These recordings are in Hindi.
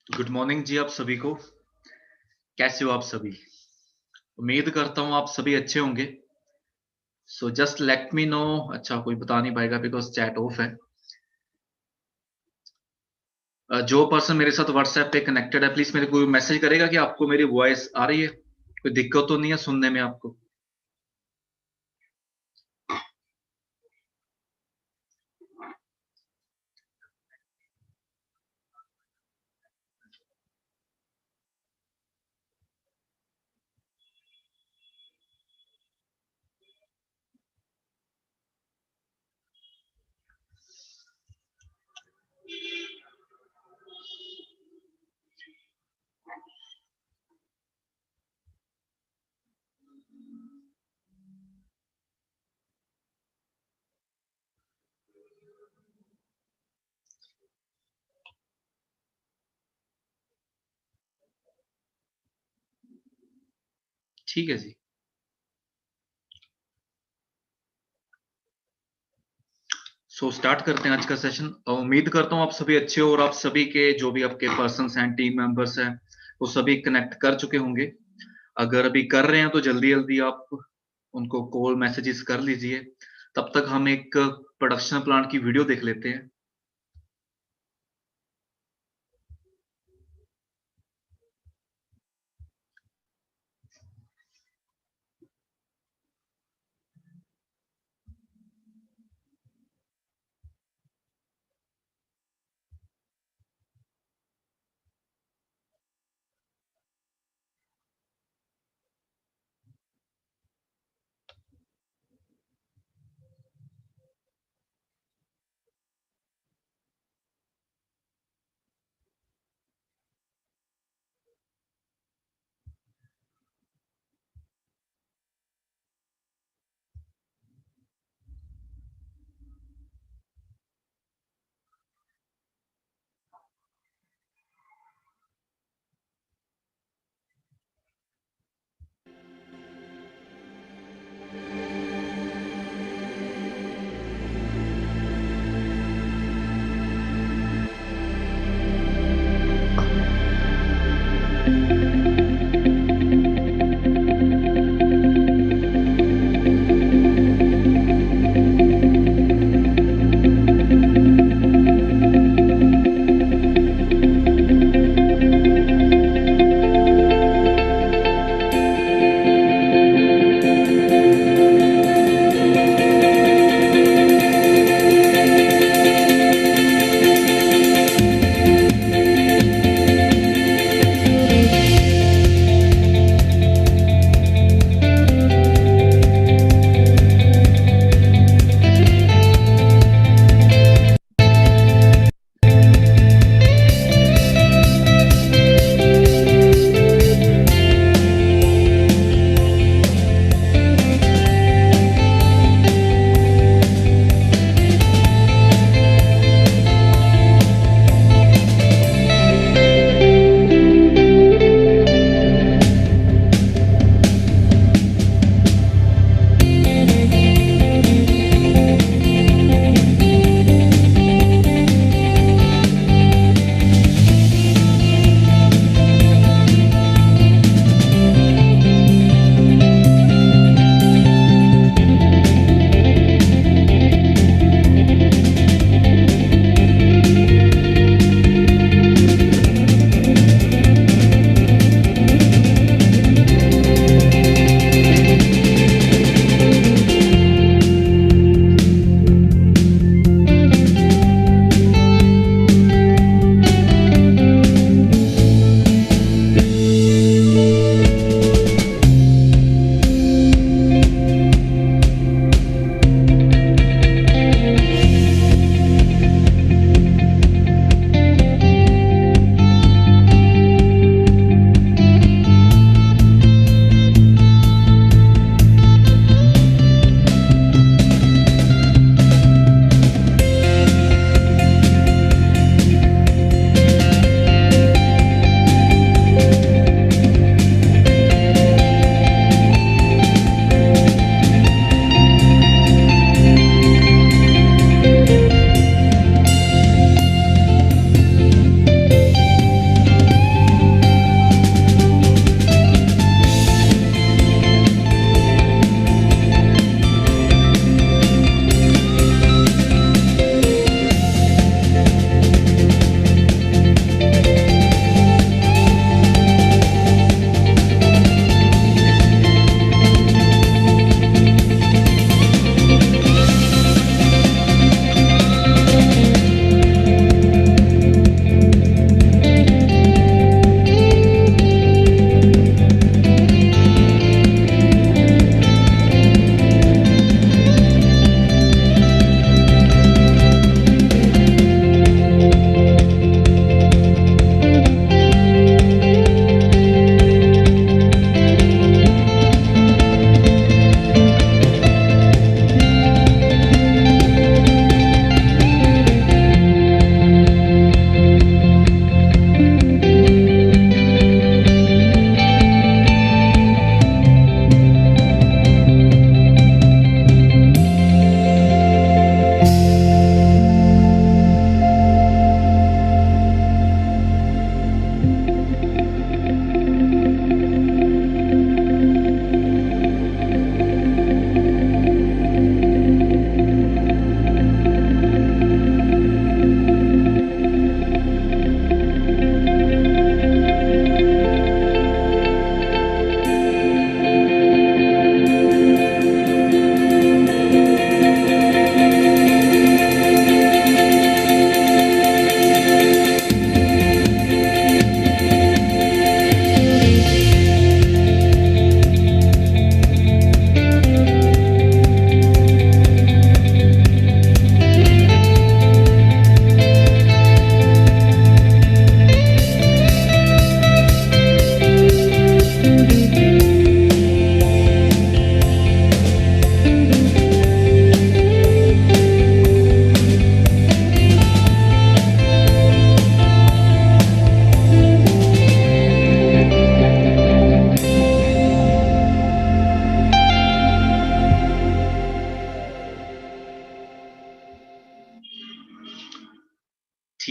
गुड मॉर्निंग जी आप सभी को। कैसे हो आप सभी? उम्मीद करता हूँ आप सभी अच्छे होंगे। So just let me know. अच्छा, कोई बता नहीं पाएगा बिकॉज चैट ऑफ है। जो पर्सन मेरे साथ व्हाट्सएप पे कनेक्टेड है प्लीज मेरे को मैसेज करेगा कि आपको मेरी वॉइस आ रही है, कोई दिक्कत तो नहीं है सुनने में आपको? ठीक है जी। सो स्टार्ट करते हैं आज का सेशन। उम्मीद करता हूँ आप सभी अच्छे हो और आप सभी के जो भी आपके पर्सन्स हैं, टीम मेंबर्स हैं, वो सभी कनेक्ट कर चुके होंगे। अगर अभी कर रहे हैं तो जल्दी जल्दी आप उनको कॉल मैसेजेस कर लीजिए। तब तक हम एक प्रोडक्शन प्लांट की वीडियो देख लेते हैं।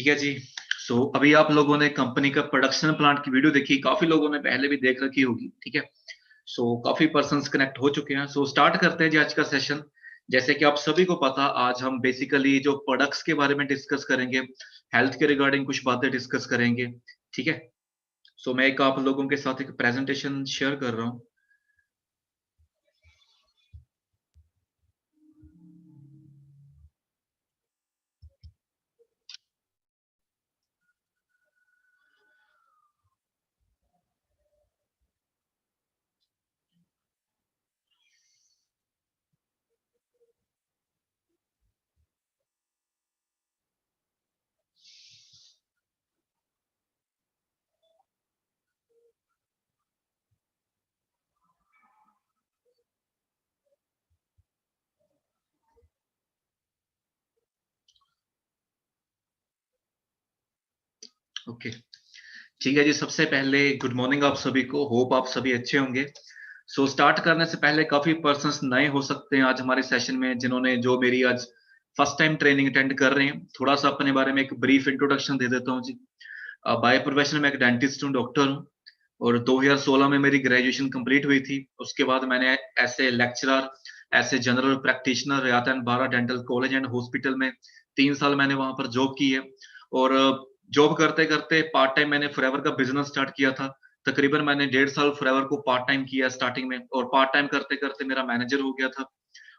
ठीक है जी। अभी आप लोगों ने कंपनी का प्रोडक्शन प्लांट की वीडियो देखी, काफी लोगों ने पहले भी देख रखी होगी, ठीक है। काफी पर्सन्स कनेक्ट हो चुके हैं। स्टार्ट करते हैं जी आज का सेशन। जैसे कि आप सभी को पता, आज हम बेसिकली जो प्रोडक्ट्स के बारे में डिस्कस करेंगे, हेल्थ के रिगार्डिंग कुछ बातें डिस्कस करेंगे, ठीक है। मैं एक आप लोगों के साथ एक प्रेजेंटेशन शेयर कर रहा हूँ। ओके, ठीक है जी। सबसे पहले गुड मॉर्निंग आप सभी को, होप आप सभी अच्छे होंगे। स्टार्ट करने से पहले काफी पर्सन्स नए हो सकते हैं आज हमारे सेशन में, जिन्होंने जो मेरी आज फर्स्ट टाइम ट्रेनिंग अटेंड कर रहे हैं। थोड़ा सा अपने बारे में एक ब्रीफ इंट्रोडक्शन दे देता हूँ जी। बाय प्रोफेशन मैं एक डेंटिस्ट हूँ, डॉक्टर हूँ, और 2016 में मेरी ग्रेजुएशन कंप्लीट हुई थी। उसके बाद मैंने ऐसे लेक्चरर, ऐसे जनरल प्रैक्टिशनर रियात बारा डेंटल कॉलेज एंड हॉस्पिटल में 3 साल मैंने वहां पर जॉब की है। और जॉब करते करते पार्ट टाइम मैंने फॉरएवर का बिजनेस स्टार्ट किया था। तकरीबन मैंने 1.5 साल फॉरएवर को पार्ट टाइम किया स्टार्टिंग में, और पार्ट टाइम करते करते मेरा मैनेजर हो गया था।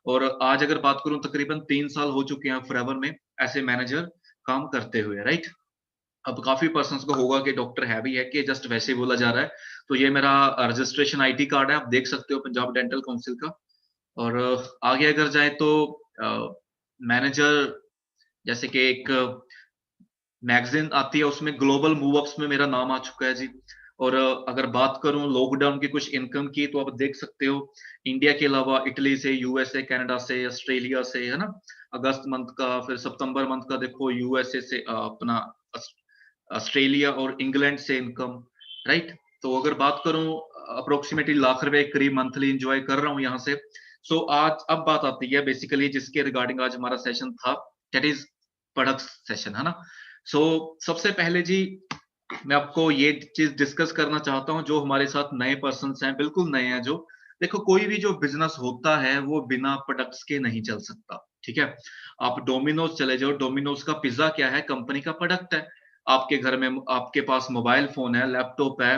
और आज अगर बात करूं, तकरीबन 3 साल हो चुके हैं फॉरएवर में ऐसे मैनेजर काम करते हुए, राइट। अब काफी पर्सन्स को होगा कि डॉक्टर है भी है कि जस्ट वैसे ही बोला जा रहा है। तो ये मेरा रजिस्ट्रेशन आईटी कार्ड है, आप देख सकते हो, पंजाब डेंटल काउंसिल का। और आगे अगर जाए तो मैनेजर, जैसे कि एक मैगजीन आती है, उसमें ग्लोबल मूव अप्स में मेरा नाम आ चुका है जी। और अगर बात करूं लॉकडाउन की कुछ इनकम की, तो आप देख सकते हो इंडिया के अलावा इटली से, यूएसए, कनाडा से, ऑस्ट्रेलिया से, है ना। अगस्त मंथ का, फिर सितंबर मंथ का देखो यूएसए से, अपना ऑस्ट्रेलिया और इंग्लैंड से इनकम, राइट। तो अगर बात करूं, अप्रोक्सीमेटली लाख रुपए करीब मंथली एंजॉय कर रहा हूं यहाँ से। आज अब बात आती है बेसिकली जिसके रिगार्डिंग आज हमारा सेशन था, दैट इज प्रोडक्ट सेशन, है ना। सबसे पहले जी मैं आपको ये चीज डिस्कस करना चाहता हूँ, जो हमारे साथ नए पर्सन हैं, बिल्कुल नए हैं जो, देखो कोई भी जो बिजनेस होता है वो बिना प्रोडक्ट्स के नहीं चल सकता, ठीक है। आप डोमिनोज चले जाओ, डोमिनोज का पिज्जा क्या है? कंपनी का प्रोडक्ट है। आपके घर में, आपके पास मोबाइल फोन है, लैपटॉप है,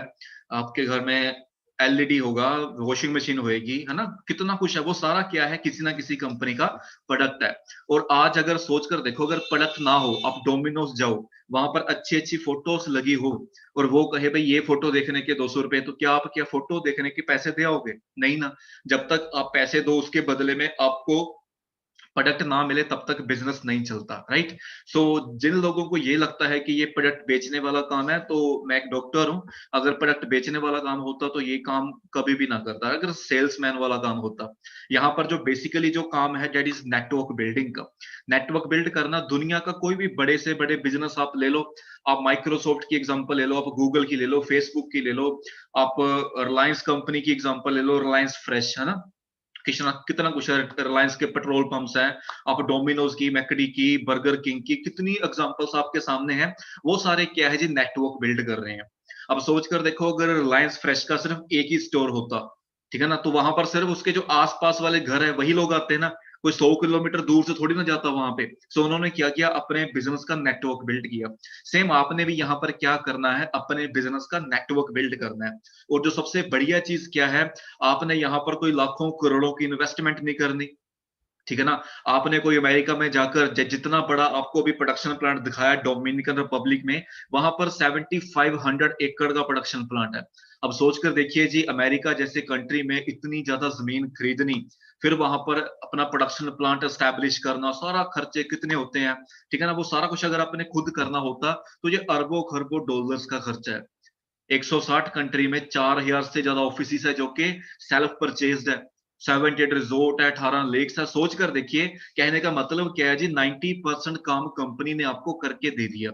आपके घर में एलईडी होगा, वॉशिंग मशीन होएगी, है ना, कितना कुछ है, वो सारा क्या है? किसी ना किसी कंपनी का प्रोडक्ट है। और आज अगर सोच कर देखो, अगर प्रोडक्ट ना हो, आप डोमिनोज जाओ, वहां पर अच्छी अच्छी फोटोज लगी हो, और वो कहे भाई ये फोटो देखने के 200 रुपए, तो क्या आप क्या फोटो देखने के पैसे दे आओगे? नहीं ना। जब तक आप पैसे दो, उसके बदले में आपको प्रोडक्ट ना मिले, तब तक बिजनेस नहीं चलता, राइट। जिन लोगों को ये लगता है कि ये प्रोडक्ट बेचने वाला काम है, तो मैं एक डॉक्टर हूं, अगर प्रोडक्ट बेचने वाला काम होता तो ये काम कभी भी ना करता, अगर सेल्समैन वाला काम होता। यहाँ पर जो बेसिकली जो काम है, दैट इज नेटवर्क बिल्डिंग का। नेटवर्क बिल्ड करना, दुनिया का कोई भी बड़े से बड़े बिजनेस आप ले लो, आप माइक्रोसॉफ्ट की एग्जांपल ले लो, आप गूगल की ले लो, फेसबुक की ले लो, आप रिलायंस कंपनी की एग्जांपल ले लो, रिलायंस फ्रेश, है ना, कितना कितना कुछ है, रिलायंस के पेट्रोल पंप्स हैं, आप डोमिनोज की, मैकडी की, बर्गर किंग की, कितनी एग्जांपल्स आपके सामने हैं। वो सारे क्या है जी? नेटवर्क बिल्ड कर रहे हैं। अब सोच कर देखो, अगर रिलायंस फ्रेश का सिर्फ एक ही स्टोर होता, ठीक है ना, तो वहां पर सिर्फ उसके जो आसपास वाले घर है वही लोग आते हैं ना, कोई 100 किलोमीटर दूर से थोड़ी ना जाता वहां पे। उन्होंने क्या किया? अपने बिजनेस का नेटवर्क बिल्ड किया। सेम आपने भी यहाँ पर क्या करना है? अपने बिजनेस का नेटवर्क बिल्ड करना है। और जो सबसे बढ़िया चीज क्या है, आपने यहाँ पर कोई लाखों करोड़ों की इन्वेस्टमेंट नहीं करनी, ठीक है ना। आपने कोई अमेरिका में जाकर जितना बड़ा आपको भी प्रोडक्शन प्लांट दिखाया डोमिनिकन रिपब्लिक में, वहां पर 7500 एकड़ का प्रोडक्शन प्लांट है। अब सोच कर देखिए जी, अमेरिका जैसे कंट्री में इतनी ज्यादा जमीन खरीदनी, फिर वहां पर अपना प्रोडक्शन प्लांट एस्टैब्लिश करना, सारा खर्चे कितने होते हैं, ठीक है ना। वो सारा कुछ अगर आपने खुद करना होता, तो ये अरबों खरबों डॉलर्स का खर्चा है। 160 कंट्री में 4000 से ज्यादा ऑफिस है जो कि सेल्फ परचेज्ड है। 78 रिजोर्ट है, 18 लेक्स है। सोच कर देखिए, कहने का मतलब क्या है जी? 90% काम कंपनी ने आपको करके दे दिया,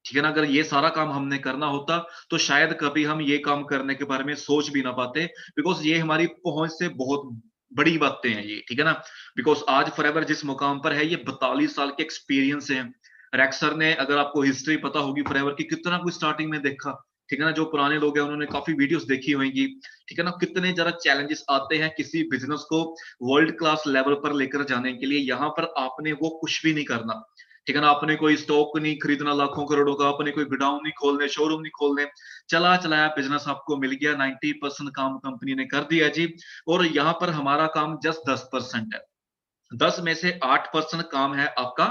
ठीक है ना। अगर ये सारा काम हमने करना होता, तो शायद कभी हम ये काम करने के बारे में सोच भी ना पाते, बिकॉज ये हमारी पहुंच से बहुत बड़ी बातें हैं ये, ठीक है ना। बिकॉज आज फॉरएवर जिस मुकाम पर है, ये 42 साल के एक्सपीरियंस है। रेक्सर ने, अगर आपको हिस्ट्री पता होगी फॉरएवर की, कितना कुछ स्टार्टिंग में देखा, ठीक है ना, जो पुराने लोग हैं उन्होंने काफी वीडियोस देखी होंगी, ठीक है ना, कितने जरा चैलेंजेस आते हैं किसी बिजनेस को वर्ल्ड क्लास लेवल पर लेकर जाने के लिए। यहाँ पर आपने वो कुछ भी नहीं करना, ठीक है ना, आपने कोई स्टॉक नहीं खरीदना लाखों करोड़ों का, आपने कोई गोडाउन नहीं खोलने, शोरूम नहीं खोलने, चला चलाया बिजनेस आपको मिल गया, 90% काम कंपनी ने कर दिया जी। और यहाँ पर हमारा काम जस्ट 10% है, 10 में से 8% काम है आपका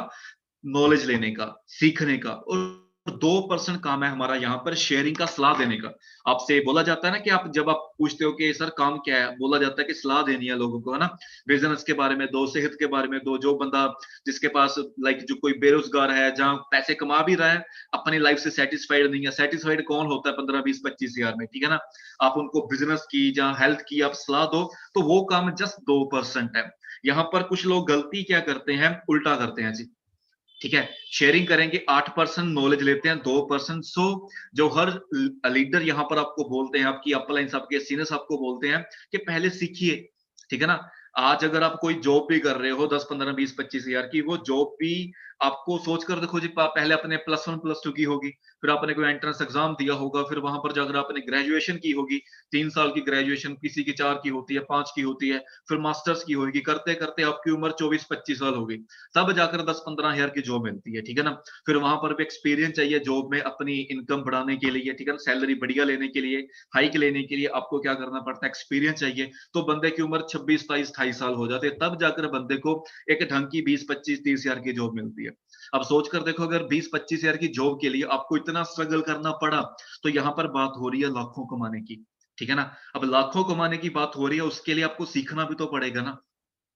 नॉलेज लेने का, सीखने का, और 2% काम है हमारा यहाँ पर शेयरिंग का, सलाह देने का। आपसे बोला जाता है ना कि आप जब आप पूछते हो कि सर काम क्या है, बोला जाता है कि सलाह देनी है लोगों को, है ना, बिजनेस के बारे में दो, सेहत के बारे में दो, जो बंदा जिसके पास लाइक जो कोई बेरोजगार है, जहां पैसे कमा भी रहा है, अपनी लाइफ से सेटिस्फाइड नहीं है। सेटिस्फाइड कौन होता है 15-20-25 हजार में, ठीक है ना, आप उनको बिजनेस की, जहां हेल्थ की आप सलाह दो, तो वो काम जस्ट 2% है। यहाँ पर कुछ लोग गलती क्या करते हैं, उल्टा करते हैं जी, ठीक है, शेयरिंग करेंगे 8%, नॉलेज लेते हैं 2%। सो जो हर लीडर यहाँ पर आपको बोलते हैं, आपकी अपलाइंस, आपके सीनियर्स आपको बोलते हैं कि पहले सीखिए, ठीक है ना। आज अगर आप कोई जॉब भी कर रहे हो 10, 15, 20, 25 हजार की, वो जॉब भी आपको सोच कर देखो जी, पहले आपने +1 +2 की होगी, फिर आपने कोई एंट्रेंस एग्जाम दिया होगा, फिर वहां पर जाकर आपने ग्रेजुएशन की होगी, 3 साल की ग्रेजुएशन, किसी की 4 की होती है, 5 की होती है, फिर मास्टर्स की होगी, करते करते आपकी उम्र 24-25 साल हो गई, तब जाकर 10-15 हजार की जॉब मिलती है, ठीक है ना। फिर वहां पर भी एक्सपीरियंस चाहिए जॉब में, अपनी इनकम बढ़ाने के लिए, ठीक है ना, सैलरी बढ़िया लेने के लिए, हाइक लेने के लिए आपको क्या करना पड़ता है, एक्सपीरियंस चाहिए। तो बंदे की उम्र 26, 27, 28 साल हो जाते हैं, तब जाकर बंदे को एक ढंग की 20, 25, 30 हजार की जॉब मिलती है। अब सोच कर देखो, अगर 20-25 हजार की जॉब के लिए आपको इतना स्ट्रगल करना पड़ा, तो यहाँ पर बात हो रही है लाखों कमाने की, ठीक है ना। अब लाखों कमाने की बात हो रही है, उसके लिए आपको सीखना भी तो पड़ेगा ना।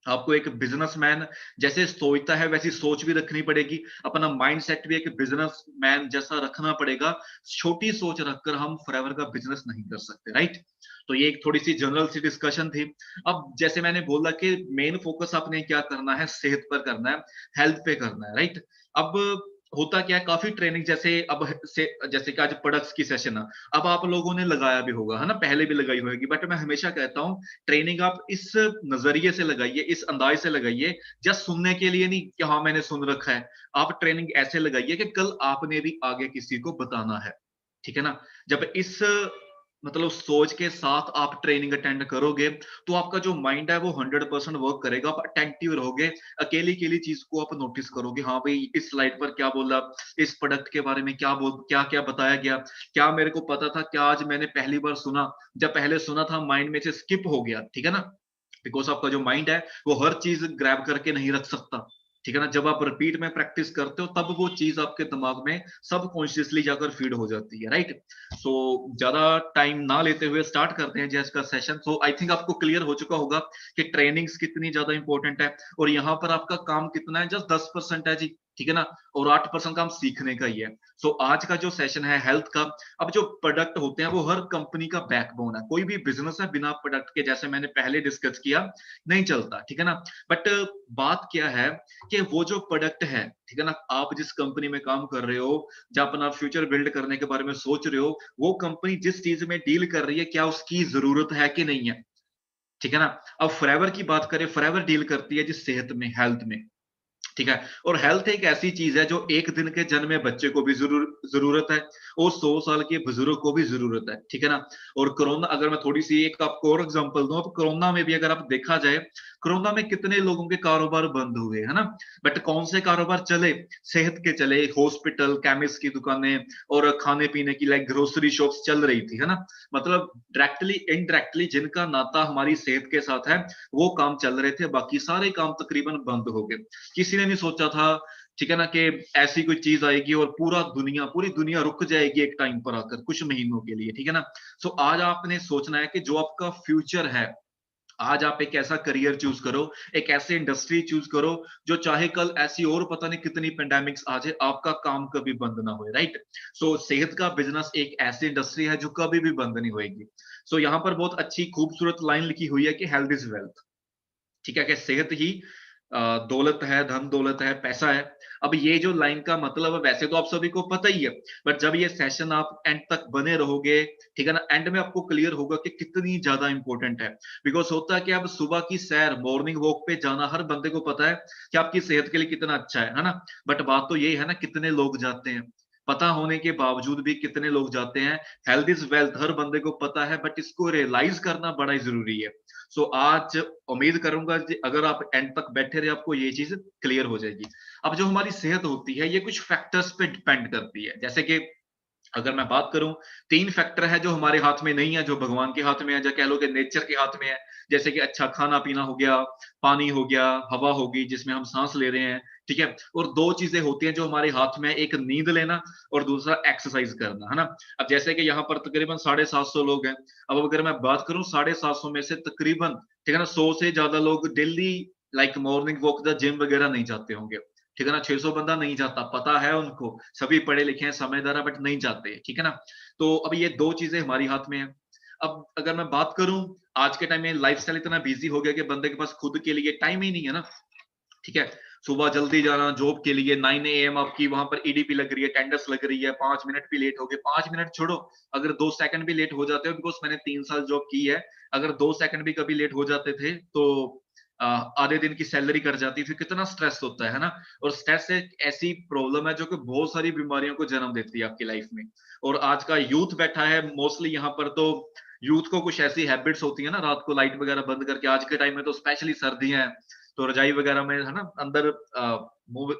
आपको एक बिजनेसमैन जैसे सोचता है वैसी सोच भी रखनी पड़ेगी, अपना माइंडसेट भी एक बिजनेसमैन जैसा रखना पड़ेगा। छोटी सोच रखकर हम फॉरएवर का बिजनेस नहीं कर सकते, राइट। तो ये एक थोड़ी सी जनरल सी डिस्कशन थी। अब जैसे मैंने बोला कि मेन फोकस आपने क्या करना है, सेहत पर करना है, हेल्थ पे करना है, राइट। अब होता क्या है, काफी ट्रेनिंग जैसे अब से जैसे कि आज प्रोडक्ट्स की सेशन है, अब आप लोगों ने लगाया भी होगा, है ना, पहले भी लगाई होगी, बट मैं हमेशा कहता हूं ट्रेनिंग आप इस नजरिए से लगाइए, इस अंदाज से लगाइए, जस्ट सुनने के लिए नहीं कि हाँ मैंने सुन रखा है। आप ट्रेनिंग ऐसे लगाइए कि कल आपने भी आगे किसी को बताना है, ठीक है ना। जब इस मतलब सोच के साथ आप ट्रेनिंग अटेंड करोगे, तो आपका जो माइंड है वो 100% वर्क करेगा, आप अटेंटिव रहोगे, अकेली अकेली चीज को आप नोटिस करोगे, हाँ भाई इस स्लाइड पर क्या बोला, इस प्रोडक्ट के बारे में क्या क्या बताया गया, क्या मेरे को पता था, क्या आज मैंने पहली बार सुना, जब पहले सुना था माइंड में से स्किप हो गया, ठीक है ना। बिकॉज आपका जो माइंड है वो हर चीज ग्रैब करके नहीं रख सकता, ठीक है ना। जब आप रिपीट में प्रैक्टिस करते हो, तब वो चीज आपके दिमाग में सबकॉन्शियसली जाकर फीड हो जाती है, राइट। सो ज्यादा टाइम ना लेते हुए स्टार्ट करते हैं जैस का सेशन। सो आई थिंक आपको क्लियर हो चुका होगा कि ट्रेनिंग्स कितनी ज्यादा इंपॉर्टेंट है, और यहाँ पर आपका काम कितना है, जस्ट 10% है जी, ठीक है ना, और 8% काम सीखने का ही है। सो आज का जो सेशन है हेल्थ का, अब जो प्रोडक्ट होते हैं वो हर कंपनी का बैकबोन है, कोई भी बिजनेस है बिना प्रोडक्ट के, जैसे मैंने पहले डिस्कस किया, नहीं चलता, ठीक है ना। बट बात क्या है कि वो जो प्रोडक्ट है, ठीक है ना, आप जिस कंपनी में काम कर रहे हो, जब अपना फ्यूचर बिल्ड करने के बारे में सोच रहे हो, वो कंपनी जिस चीज में डील कर रही है, क्या उसकी जरूरत है कि नहीं है, ठीक है ना। अब फॉरएवर की बात करें, फॉरएवर डील करती है जिस सेहत में, हेल्थ में, ठीक है। और हेल्थ एक ऐसी चीज है जो एक दिन के जन्मे बच्चे को भी जरूरत है, और 100 साल के बुजुर्ग को भी जरूरत है, ठीक है ना। और कोरोना, अगर मैं थोड़ी सी एक आपको और एग्जांपल दूं, तो कोरोना में भी अगर आप देखा जाए, कोरोना में कितने लोगों के कारोबार बंद हुए, है ना, बट कौन से कारोबार चले, सेहत के चले, हॉस्पिटल, केमिस्ट की दुकानें, और खाने पीने की लाइक ग्रोसरी शॉप्स चल रही थी, है ना। मतलब डायरेक्टली इनडायरेक्टली जिनका नाता हमारी सेहत के साथ है, वो काम चल रहे थे, बाकी सारे काम तकरीबन बंद हो गए। किसी ने नहीं सोचा था, ठीक है ना, कि ऐसी कोई चीज आएगी और पूरी दुनिया रुक जाएगी एक टाइम पर आकर, कुछ महीनों के लिए, ठीक है ना। सो आज आपने सोचना है कि जो आपका फ्यूचर है, आज आप एक ऐसा करियर चूज करो, एक ऐसे इंडस्ट्री चूज करो, जो चाहे कल ऐसी और पता नहीं कितनी पेंडेमिक्स आ जाए, आपका काम कभी बंद ना हो, राइट। सो सेहत का बिजनेस एक ऐसी इंडस्ट्री है जो कभी भी बंद नहीं होगी। सो यहाँ पर बहुत अच्छी खूबसूरत लाइन लिखी हुई है कि हेल्थ इज वेल्थ, ठीक है, कि सेहत ही दौलत है, धन दौलत है, पैसा है। अब ये जो लाइन का मतलब है वैसे तो आप सभी को पता ही है, बट जब ये सेशन आप एंड तक बने रहोगे, ठीक है ना, एंड में आपको क्लियर होगा कि कितनी ज्यादा इंपॉर्टेंट है। बिकॉज होता है कि अब सुबह की सैर, मॉर्निंग वॉक पे जाना हर बंदे को पता है कि आपकी सेहत के लिए कितना अच्छा है ना। बट बात तो यही है ना, कितने लोग जाते हैं, पता होने के बावजूद भी कितने लोग जाते हैं। हेल्थ इज वेल्थ हर बंदे को पता है, बट इसको रियलाइज करना बड़ा ही जरूरी है। सो आज उम्मीद करूंगा कि अगर आप एंड तक बैठे रहे आपको ये चीज क्लियर हो जाएगी। अब जो हमारी सेहत होती है ये कुछ फैक्टर्स पे डिपेंड करती है। जैसे कि अगर मैं बात करूं, 3 फैक्टर है जो हमारे हाथ में नहीं है, जो भगवान के हाथ में है, जो कह लो कि नेचर के हाथ में है। जैसे कि अच्छा खाना पीना हो गया, पानी हो गया, हवा होगी जिसमें हम सांस ले रहे हैं, ठीक है। और 2 चीजें होती हैं जो हमारे हाथ में है, एक नींद लेना और दूसरा एक्सरसाइज करना, है ना। अब जैसे कि यहाँ पर तकरीबन 750 लोग हैं। अब अगर मैं बात करूं 750 में से तकरीबन, ठीक है ना, 100 से ज्यादा लोग डेली लाइक मॉर्निंग वॉक या जिम वगैरह नहीं जाते होंगे, ठीक है ना। 600 बंदा नहीं जाता, पता है उनको, सभी पढ़े लिखे हैं, समझदार है, बट नहीं जाते, ठीक है ना। तो अब ये 2 चीजें हमारी हाथ में है। अब अगर मैं बात करूं, आज के टाइम में लाइफस्टाइल इतना बिजी हो गया कि बंदे के पास खुद के लिए टाइम ही नहीं है ना, ठीक है। सुबह जल्दी जाना जॉब के लिए, 9 AM आपकी वहां पर ईडीपी लग रही है, अटेंडेंस लग रही है, 5 मिनट भी लेट हो गए, 5 मिनट छोड़ो, अगर 2 सेकंड भी लेट हो जाते हो, बिकॉज मैंने 3 साल जॉब की है, अगर 2 सेकंड भी कभी लेट हो जाते थे तो आधे दिन की सैलरी कट जाती, फिर कितना स्ट्रेस होता है ना। और स्ट्रेस एक ऐसी प्रॉब्लम है जो कि बहुत सारी बीमारियों को जन्म देती है आपकी लाइफ में। और आज का यूथ बैठा है मोस्टली यहाँ पर, तो यूथ को कुछ ऐसी हैबिट्स होती है ना, रात को लाइट वगैरह बंद करके, आज के टाइम में तो स्पेशली सर्दियां हैं, तो रजाई वगैरह में, है ना, अंदर मुंह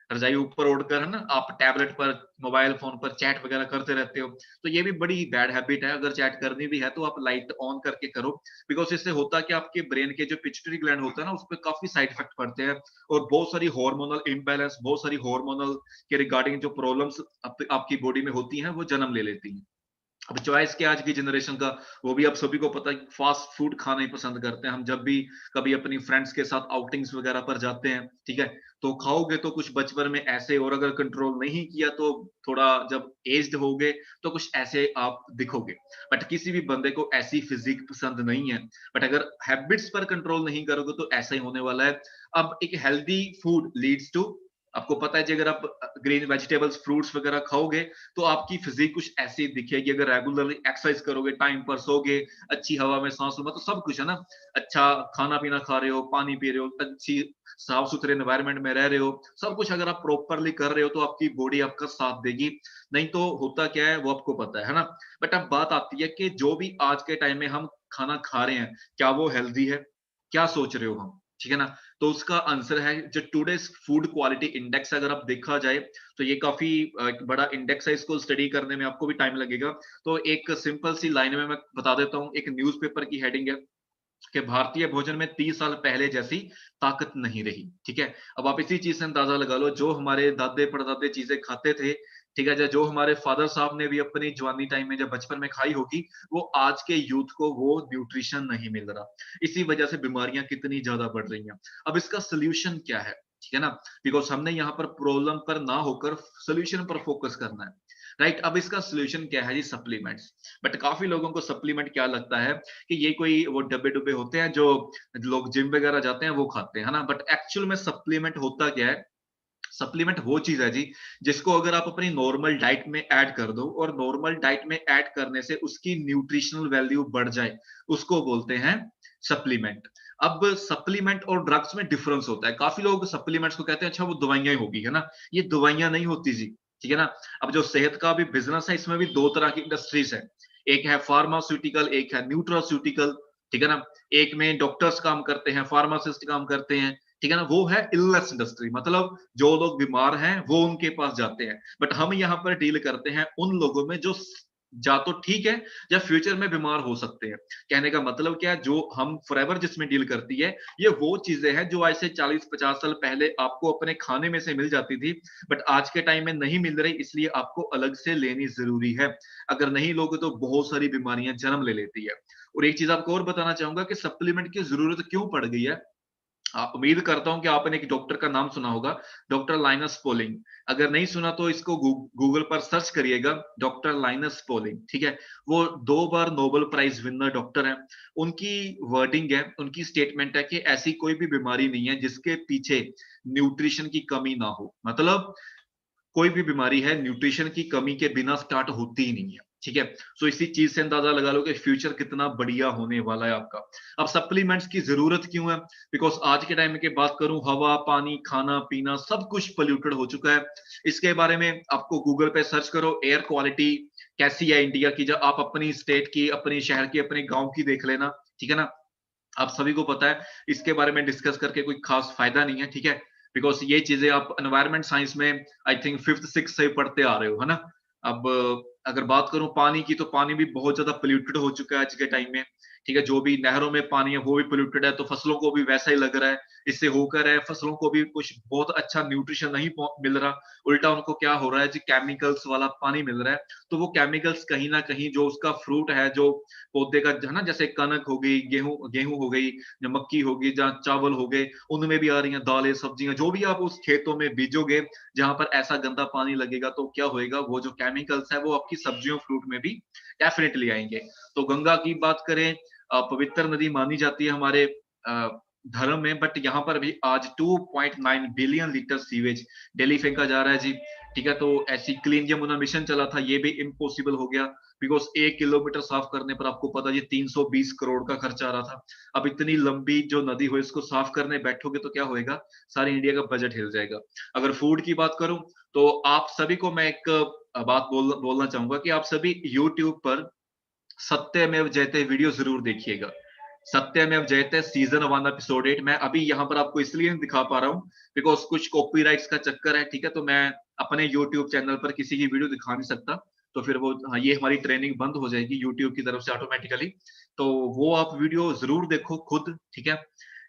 रजाई ऊपर ओढ़कर, है ना, आप टैबलेट पर, मोबाइल फोन पर चैट वगैरह करते रहते हो। तो ये भी बड़ी बैड हैबिट है। अगर चैट करनी भी है तो आप लाइट ऑन करके करो, बिकॉज इससे होता है कि आपके ब्रेन के जो पिट्यूटरी ग्लैंड होता है ना, उस पर काफी साइड इफेक्ट पड़ते हैं, और बहुत सारी हार्मोनल इम्बैलेंस, बहुत सारी हार्मोनल के रिगार्डिंग जो प्रॉब्लम्स आपकी बॉडी में होती हैं वो जन्म ले लेती हैं। अब चॉइस क्या आज की जनरेशन का, वो भी आप सभी को पता है, फास्ट फूड खाना ही पसंद करते हैं। हम जब भी कभी अपनी फ्रेंड्स के साथ आउटिंग्स वगैरह पर जाते हैं, ठीक है, तो खाओगे तो कुछ बचपन में ऐसे, और अगर कंट्रोल नहीं किया तो थोड़ा जब एज्ड होगे तो कुछ ऐसे आप दिखोगे। बट किसी भी बंदे को ऐसी फिजिक पसंद नहीं है, बट अगर हैबिट्स पर कंट्रोल नहीं करोगे तो ऐसा ही होने वाला है। अब एक हेल्दी फूड लीड्स टू, आपको पता है जी, अगर आप ग्रीन वेजिटेबल्स फ्रूट्स वगैरह खाओगे तो आपकी फिजिक कुछ ऐसी दिखेगी। अगर रेगुलरली एक्सरसाइज करोगे, टाइम पर सोगे, अच्छी हवा में सांस लो, तो सब कुछ है ना, अच्छा खाना पीना खा रहे हो, पानी पी रहे हो, अच्छी साफ सुथरे एनवायरनमेंट में रह रहे हो, सब कुछ अगर आप प्रॉपरली कर रहे हो तो आपकी बॉडी आपका साथ देगी। नहीं तो होता क्या है वो आपको पता है ना। बट अब बात आती है कि जो भी आज के टाइम में हम खाना खा रहे हैं, क्या वो हेल्दी है, क्या सोच रहे हो हम, ठीक है ना। तो उसका आंसर है जो टुडेस फूड क्वालिटी इंडेक्स, अगर आप देखा जाए तो ये काफी एक बड़ा इंडेक्स है, इसको स्टडी करने में आपको भी टाइम लगेगा। तो एक सिंपल सी लाइन में मैं बता देता हूँ, एक न्यूज़पेपर की हेडिंग है कि भारतीय भोजन में 30 साल पहले जैसी ताकत नहीं रही, ठीक है। अब आप इसी चीज से अंदाजा लगा लो, जो हमारे दादे परदादे चीजें खाते थे, ठीक है, जो हमारे फादर साहब ने भी अपनी जवानी टाइम में जब बचपन में खाई होगी, वो आज के यूथ को वो न्यूट्रिशन नहीं मिल रहा। इसी वजह से बीमारियां कितनी ज्यादा बढ़ रही हैं। अब इसका सोल्यूशन क्या है, ठीक है ना, बिकॉज हमने यहाँ पर प्रॉब्लम पर ना होकर सोल्यूशन पर फोकस करना है, राइट। अब इसका सोल्यूशन क्या है जी, सप्लीमेंट्स। बट काफी लोगों को सप्लीमेंट क्या लगता है कि ये कोई वो डब्बे डुब्बे होते हैं जो लोग जिम वगैरह जाते हैं वो खाते हैं, है ना। बट एक्चुअल में सप्लीमेंट होता क्या है, सप्लीमेंट वो चीज है जी जिसको अगर आप अपनी नॉर्मल डाइट में ऐड कर दो, और नॉर्मल डाइट में ऐड करने से उसकी न्यूट्रिशनल वैल्यू बढ़ जाए, उसको बोलते हैं सप्लीमेंट। अब सप्लीमेंट और ड्रग्स में डिफरेंस होता है। काफी लोग सप्लीमेंट्स को कहते हैं अच्छा वो दवाइयां ही होगी, है ना। ये दवाइयां नहीं होती जी, ठीक है ना। अब जो सेहत का भी बिजनेस है, इसमें भी 2 तरह की इंडस्ट्रीज है, एक है फार्मास्यूटिकल, एक है न्यूट्रास्यूटिकल, ठीक है ना। एक में डॉक्टर्स काम करते हैं, फार्मासिस्ट काम करते हैं, ठीक है ना। वो है इलनेस इंडस्ट्री, मतलब जो लोग बीमार हैं वो उनके पास जाते हैं। बट हम यहाँ पर डील करते हैं उन लोगों में जो जा तो ठीक है, या फ्यूचर में बीमार हो सकते हैं। कहने का मतलब क्या है, जो हम फॉरएवर जिसमें डील करती है, ये वो चीजें हैं जो आज से 40-50 साल पहले आपको अपने खाने में से मिल जाती थी, बट आज के टाइम में नहीं मिल रही, इसलिए आपको अलग से लेनी जरूरी है। अगर नहीं लोगे तो बहुत सारी बीमारियां जन्म ले लेती है। और एक चीज आपको और बताना चाहूंगा कि सप्लीमेंट की जरूरत क्यों पड़ गई है। उम्मीद करता हूं कि आपने एक डॉक्टर का नाम सुना होगा, डॉक्टर लाइनस पोलिंग। अगर नहीं सुना तो इसको गूगल पर सर्च करिएगा, डॉक्टर लाइनस पोलिंग, ठीक है। वो 2 बार नोबेल प्राइज विनर डॉक्टर हैं। उनकी वर्डिंग है, उनकी स्टेटमेंट है कि ऐसी कोई भी बीमारी नहीं है जिसके पीछे न्यूट्रिशन की कमी ना हो। मतलब कोई भी बीमारी है न्यूट्रिशन की कमी के बिना स्टार्ट होती ही नहीं है, ठीक है। सो इसी चीज से अंदाजा लगा लो कि फ्यूचर कितना बढ़िया होने वाला है आपका। अब सप्लीमेंट्स की जरूरत क्यों है? बिकॉज आज के टाइम में की बात करूं, हवा, पानी, खाना पीना सब कुछ पोल्यूटेड हो चुका है। इसके बारे में आपको गूगल पे सर्च करो, एयर क्वालिटी कैसी है इंडिया की, जब आप अपनी स्टेट की, अपने शहर की, अपने गांव की देख लेना, ठीक है ना। आप सभी को पता है, इसके बारे में डिस्कस करके कोई खास फायदा नहीं है, ठीक है। बिकॉज ये चीजें आप एनवायरमेंट साइंस में आई थिंक फिफ्थ सिक्स से पढ़ते आ रहे हो, है ना। अब अगर बात करूं पानी की, तो पानी भी बहुत ज्यादा पोल्यूटेड हो चुका है आज के टाइम में, ठीक है। जो भी नहरों में पानी है वो भी पोल्यूटेड है, तो फसलों को भी वैसा ही लग रहा है। इससे होकर है फसलों को भी कुछ बहुत अच्छा न्यूट्रिशन नहीं मिल रहा, उल्टा उनको क्या हो रहा है जी, केमिकल्स वाला पानी मिल रहा है। तो वो केमिकल्स कहीं ना कहीं जो उसका फ्रूट है, जो पौधे का है ना, जैसे कनक हो गई, गेहूं गेहूं हो गई, जो मक्की होगी, जहाँ चावल हो गए, उनमें भी आ रही हैं दालें, सब्जियां, जो भी आप उस खेतों में बीजोगे, जहां पर ऐसा गंदा पानी लगेगा, तो क्या होएगा, वो जो केमिकल्स है वो आपकी सब्जियों फ्रूट में भी डेफिनेटली आएंगे। तो गंगा की बात करें, पवित्र नदी मानी जाती है हमारे धर्म में, बट यहाँ पर भी आज 2.9 बिलियन लीटर सीवेज डेली फेंका जा रहा है जी, ठीक है। तो ऐसी क्लीन यमुना मिशन चला था, ये भी इम्पॉसिबल हो गया, बिकॉज 1 किलोमीटर साफ करने पर आपको पता ये 320 करोड़ का खर्चा आ रहा था। अब इतनी लंबी जो नदी हो, इसको साफ करने बैठोगे तो क्या होएगा, सारी इंडिया का बजट हिल जाएगा। अगर फूड की बात करूं, तो आप सभी को मैं एक बात बोलना चाहूंगा कि आप सभी यूट्यूब पर सत्यमेव जयते वीडियो जरूर देखिएगा। सत्यमेव जयते सीजन 1 एपिसोड 8 मैं अभी यहाँ पर आपको इसलिए नहीं दिखा पा रहा हूँ, बिकॉज कुछ कॉपीराइट्स का चक्कर है, ठीक है। तो मैं अपने यूट्यूब चैनल पर किसी की वीडियो दिखा नहीं सकता, तो फिर वो, हाँ, ये हमारी ट्रेनिंग बंद हो जाएगी यूट्यूब की तरफ से ऑटोमेटिकली। तो वो आप वीडियो जरूर देखो खुद, ठीक है।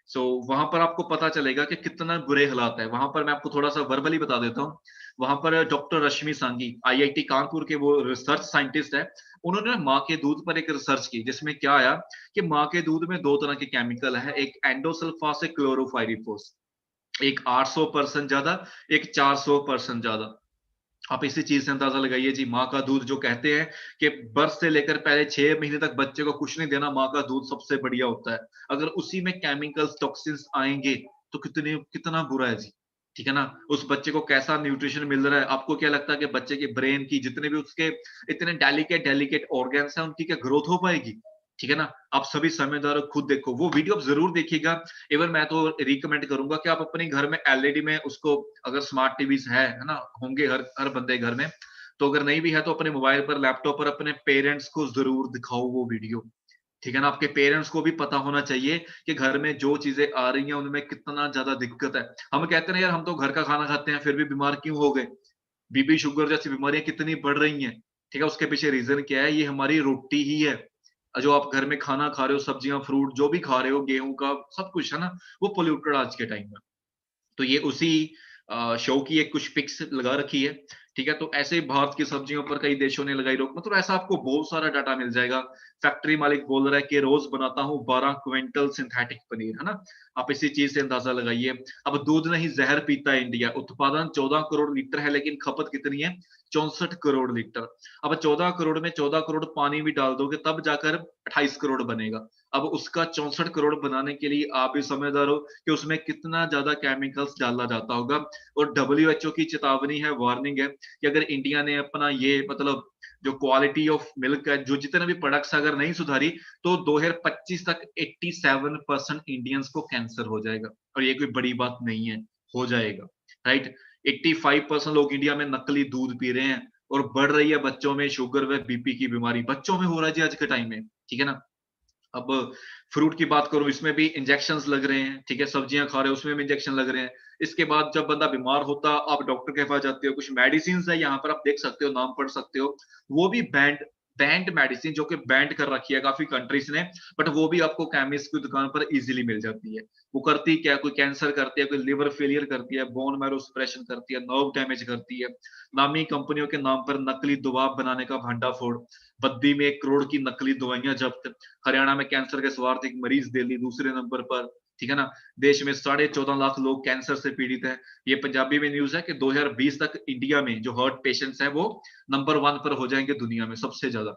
सो वहां पर आपको पता चलेगा कि कितना बुरे हालात है वहां पर। मैं आपको थोड़ा सा वर्बली बता देता हूँ। वहां पर डॉक्टर रश्मि सांगी, आईआईटी कानपुर के, वो रिसर्च साइंटिस्ट है। उन्होंने माँ के दूध पर एक रिसर्च की, जिसमें क्या आया कि माँ के दूध में 2 तरह के केमिकल है, एक एंडोसल्फास, एक क्लोरोफाइरिफोस। एक 800% ज्यादा, एक 400% ज्यादा। आप इसी चीज से अंदाजा लगाइए जी, माँ का दूध जो कहते हैं कि बर्थ से लेकर पहले 6 महीने तक बच्चे को कुछ नहीं देना, माँ का दूध सबसे बढ़िया होता है। अगर उसी में केमिकल्स, टॉक्सिन्स आएंगे तो कितना बुरा है जी, ठीक है ना। उस बच्चे को कैसा न्यूट्रिशन मिल रहा है? आपको क्या लगता है कि बच्चे के ब्रेन की जितने भी उसके इतने डेलिकेट डेलिकेट ऑर्गन्स हैं, उनकी क्या ग्रोथ हो पाएगी? ठीक है ना। आप सभी समझदार हो, खुद देखो वो वीडियो, आप जरूर देखिएगा। इवन मैं तो रिकमेंड करूंगा कि आप अपने घर में एलईडी में उसको, अगर स्मार्ट टीवीज है ना, होंगे हर हर बंदे घर में, तो अगर नहीं भी है तो अपने मोबाइल पर, लैपटॉप पर अपने पेरेंट्स को जरूर दिखाओ वो वीडियो, ठीक है ना। आपके पेरेंट्स को भी पता होना चाहिए कि घर में जो चीजें आ रही हैं उनमें कितना ज्यादा दिक्कत है। हम कहते हैं यार हम तो घर का खाना खाते हैं, फिर भी बीमार क्यों हो गए? बीपी शुगर जैसी बीमारियां कितनी बढ़ रही हैं, ठीक है। उसके पीछे रीजन क्या है? ये हमारी रोटी ही है। जो आप घर में खाना खा रहे हो, सब्जियां, फ्रूट जो भी खा रहे हो, गेहूं का सब कुछ है ना, वो पोल्यूटेड आज के टाइम में। तो ये उसी शो की एक कुछ पिक्स लगा रखी है, ठीक है। तो ऐसे ही भारत की सब्जियों पर कई देशों ने लगाई रोक, मतलब ऐसा आपको बहुत सारा डाटा मिल जाएगा। फैक्ट्री मालिक बोल रहा है कि रोज बनाता हूँ 12 क्विंटल सिंथेटिक पनीर, है ना। आप इसी चीज से अंदाजा लगाइए। अब दूध नहीं जहर पीता है इंडिया, उत्पादन 14 करोड़ लीटर है, लेकिन खपत कितनी है? 64 करोड़ लीटर। अब 14 करोड़ में 14 करोड़ पानी भी डाल दोगे तब जाकर 28 करोड़ बनेगा। अब उसका 64 करोड़ बनाने के लिए आप भी समझदार हो कि उसमें कितना ज्यादा केमिकल्स डाला जाता होगा। और डब्ल्यूएचओ की चेतावनी है, वार्निंग है, कि अगर इंडिया ने अपना ये, मतलब जो क्वालिटी ऑफ मिल्क है, जो जितने भी प्रोडक्ट्स अगर नहीं सुधारी, तो 2025 तक 87% इंडियंस को कैंसर हो जाएगा। और ये कोई बड़ी बात नहीं है, हो जाएगा, राइट। 85% लोग इंडिया में नकली दूध पी रहे हैं, और बढ़ रही है बच्चों में शुगर व बीपी की बीमारी, बच्चों में हो रहा है जी आज के टाइम में, ठीक है ना। अब फ्रूट की बात करूं, इसमें भी इंजेक्शंस लग रहे हैं, ठीक है। सब्जियां खा रहे हो, उसमें भी इंजेक्शन लग रहे हैं। इसके बाद जब बंदा बीमार होता, आप डॉक्टर के पास जाते हो, कुछ मेडिसिन है यहाँ पर, आप देख सकते हो, नाम पढ़ सकते हो, वो भी बैंड बैंड मेडिसिन, जो कि बैंड कर रखी है काफी कंट्रीज ने, बट वो भी आपको केमिस्ट की दुकान पर इजीली मिल जाती है। वो करती क्या? कोई कैंसर करती है, कोई लिवर फेलियर करती है, बोन मैरो सप्रेशन करती है, नर्व डैमेज करती है। नामी कंपनियों के नाम पर नकली दवा बनाने का भंडाफोड़, बद्दी में 1 करोड़ की नकली दवाइयां जब्त। हरियाणा में कैंसर के स्वार्थ एक मरीज दिल्ली दूसरे नंबर पर, ठीक है ना। देश में 14.5 लाख लोग कैंसर से पीड़ित हैं। ये पंजाबी में न्यूज है कि 2020 तक इंडिया में जो हार्ट पेशेंट्स हैं वो नंबर 1 पर हो जाएंगे दुनिया में सबसे ज्यादा।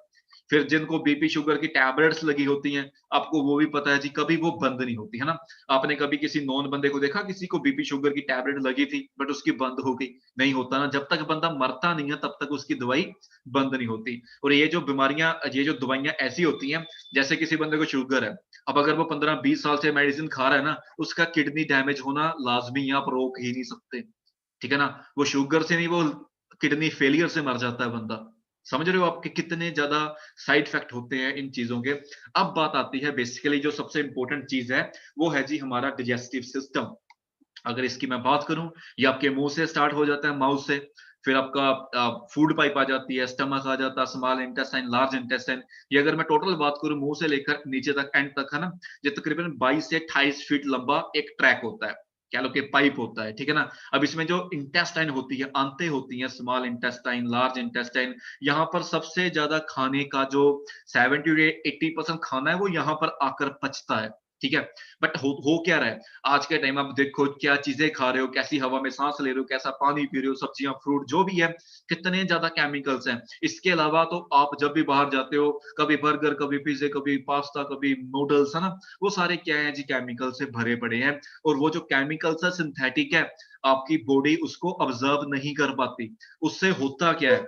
फिर जिनको बीपी शुगर की टैबलेट्स लगी होती हैं, आपको वो भी पता है जी, कभी वो बंद नहीं होती है ना। आपने कभी किसी नॉन बंदे को देखा किसी को बीपी शुगर की टैबलेट लगी थी बट उसकी बंद हो गई? नहीं होता ना, जब तक बंदा मरता नहीं है तब तक उसकी दवाई बंद नहीं होती। और ये जो बीमारियां, ये जो दवाइयां ऐसी होती हैं, जैसे किसी बंदे को शुगर है, अब अगर वो 15-20 साल से मेडिसिन खा रहा है ना, उसका किडनी डैमेज होना लाजमी है, आप रोक ही नहीं सकते। ठीक है ना। वो शुगर से नहीं, वो किडनी फेलियर से मर जाता है बंदा। समझ रहे हो आप कि कितने ज्यादा साइड इफेक्ट होते हैं इन चीजों के। अब बात आती है बेसिकली जो सबसे इंपॉर्टेंट चीज है, वो है जी हमारा डाइजेस्टिव सिस्टम। अगर इसकी मैं बात करूं, ये आपके मुंह से स्टार्ट हो जाता है, माउथ से। फिर आपका फूड पाइप आ जाती है, स्टमक आ जाता है, स्मॉल इंटेस्टाइन, लार्ज इंटेस्टाइन। ये अगर मैं टोटल बात करूं मुंह से लेकर नीचे तक, एंड तक है ना, ये तकरीबन 22 से 28 फीट लंबा एक ट्रैक होता है, कह लो कि पाइप होता है। ठीक है ना। अब इसमें जो इंटेस्टाइन होती है, आंतें होती हैं, स्मॉल इंटेस्टाइन, लार्ज इंटेस्टाइन, यहाँ पर सबसे ज्यादा खाने का जो 70 to 80% खाना है वो यहाँ पर आकर पचता है। ठीक है। बट हो क्या रहा है आज के टाइम, आप देखो क्या चीजें खा रहे हो, कैसी हवा में सांस ले रहे हो, कैसा पानी पी रहे हो, सब्जियां, फ्रूट जो भी है, कितने ज्यादा केमिकल्स हैं। इसके अलावा तो आप जब भी बाहर जाते हो, कभी बर्गर, कभी पिज्जे, कभी पास्ता, कभी नूडल्स, है ना, वो सारे क्या है जी, केमिकल से भरे पड़े हैं। और वो जो केमिकल्स है सिंथेटिक है, आपकी बॉडी उसको ऑब्जर्व नहीं कर पाती। उससे होता क्या है,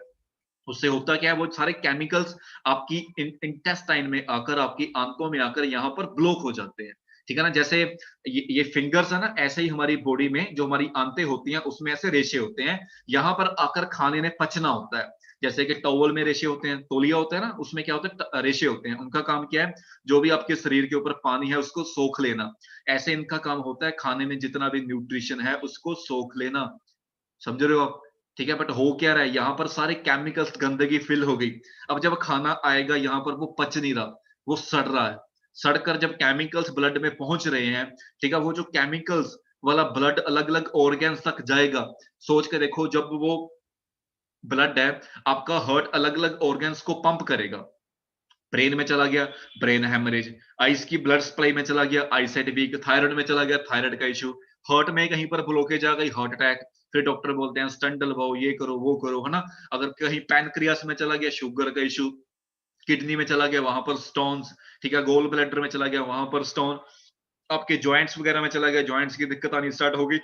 उससे होता क्या है, वो सारे केमिकल्स आपकी इंटेस्टाइन में आकर, आपकी आंतों में आकर यहाँ पर ब्लॉक हो जाते हैं। ठीक है ना। जैसे ये फिंगर्स है ना, ऐसे ही हमारी बॉडी में जो हमारी आंतें होती हैं उसमें ऐसे रेशे होते हैं, यहाँ पर आकर खाने ने पचना होता है। जैसे कि टॉवल में रेशे होते हैं, तौलिया होता है ना, उसमें क्या होता है, रेशे होते हैं। उनका काम क्या है, जो भी आपके शरीर के ऊपर पानी है उसको सोख लेना। ऐसे इनका काम होता है खाने में जितना भी न्यूट्रिशन है उसको सोख लेना। समझ रहे हो आप? ठीक है। बट हो क्या रहा है, यहाँ पर सारे केमिकल्स, गंदगी फिल हो गई। अब जब खाना आएगा यहाँ पर वो पच नहीं रहा, वो सड़ रहा है। सड़कर जब केमिकल्स ब्लड में पहुंच रहे हैं, ठीक है, वो जो केमिकल्स वाला ब्लड अलग अलग ऑर्गन्स तक जाएगा। सोच के देखो, जब वो ब्लड है आपका, हार्ट अलग अलग ऑर्गन्स को पंप करेगा। ब्रेन में चला गया, ब्रेन हेमरेज। आइस की ब्लड सप्लाई में चला गया, आईसाइट वीक। थायराइड में चला गया, थायराइड का इशू। हार्ट में कहीं पर ब्लॉकेज आ गई, हार्ट अटैक। फिर डॉक्टर बोलते हैं स्टंट डलवाओ, ये करो वो करो, है ना। अगर कहीं पैनक्रियास में चला गया, शुगर का इशू। किडनी में चला गया, वहां पर स्टोन्स। ठीक है। गोल ब्लैडर में चला गया, वहां पर स्टोन। आपके जॉइंट्स वगैरह में चला गया, जॉइंट्स की दिक्कत आनी स्टार्ट हो गई।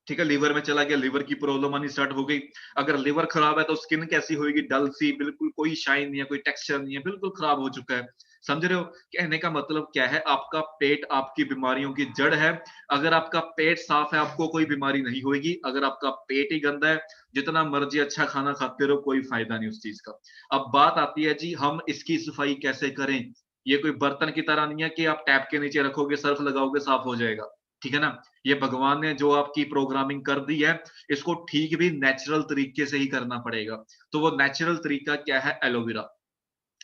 ठीक है। लीवर में चला गया, लीवर की प्रॉब्लम आनी स्टार्ट हो गई। अगर लीवर खराब है तो स्किन कैसी होगी, डल सी, बिल्कुल कोई शाइन नहीं है, कोई टेक्सचर नहीं है, बिल्कुल खराब हो चुका है। समझ रहे हो? कहने का मतलब क्या है, आपका पेट आपकी बीमारियों की जड़ है। अगर आपका पेट साफ है आपको कोई बीमारी नहीं होगी। अगर आपका पेट ही गंदा है, जितना मर्जी अच्छा खाना खाते रहो, कोई फायदा नहीं उस चीज का। अब बात आती है जी, हम इसकी सफाई कैसे करें। ये कोई बर्तन की तरह नहीं है कि आप टैप के नीचे रखोगे, सर्फ लगाओगे, साफ हो जाएगा। ठीक है ना। ये भगवान ने जो आपकी प्रोग्रामिंग कर दी है, इसको ठीक भी नेचुरल तरीके से ही करना पड़ेगा। तो वो नेचुरल तरीका क्या है, एलोवेरा।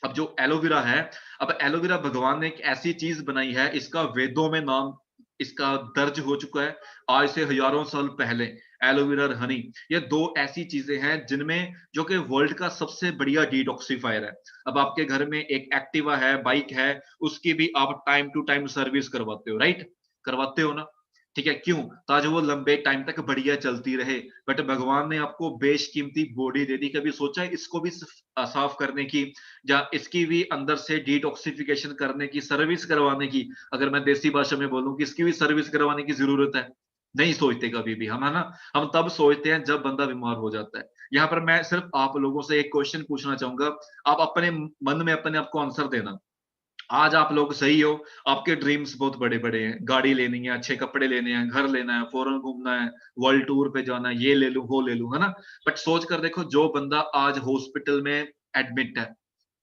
अब जो एलोवेरा है, अब एलोवेरा भगवान ने एक ऐसी चीज बनाई है, इसका वेदों में नाम इसका दर्ज हो चुका है आज से हजारों साल पहले। एलोवेरा और हनी, ये दो ऐसी चीजें हैं जिनमें, जो कि वर्ल्ड का सबसे बढ़िया डिटॉक्सिफायर है। अब आपके घर में एक एक्टिवा है, बाइक है, उसकी भी आप टाइम टू टाइम सर्विस करवाते हो, राइट? करवाते हो ना। ठीक है। क्यों? ताकि वो लंबे टाइम तक बढ़िया चलती रहे। बट भगवान ने आपको बेशकीमती बॉडी दे दी, कभी सोचा है इसको भी साफ करने की, या इसकी भी अंदर से डिटॉक्सिफिकेशन करने की, सर्विस करवाने की? अगर मैं देसी भाषा में बोलूं कि इसकी भी सर्विस करवाने की जरूरत है? नहीं सोचते कभी भी हम, है ना। हम तब सोचते हैं जब बंदा बीमार हो जाता है। यहाँ पर मैं सिर्फ आप लोगों से एक क्वेश्चन पूछना चाहूंगा, आप अपने मन में अपने आप को आंसर देना। आज आप लोग सही हो, आपके ड्रीम्स बहुत बड़े बड़े हैं, गाड़ी लेनी है, अच्छे कपड़े लेने हैं, घर लेना है, फॉरेन घूमना है, वर्ल्ड टूर पे जाना है, ये ले लूं वो ले लूं, है ना। बट सोच कर देखो, जो बंदा आज हॉस्पिटल में एडमिट है,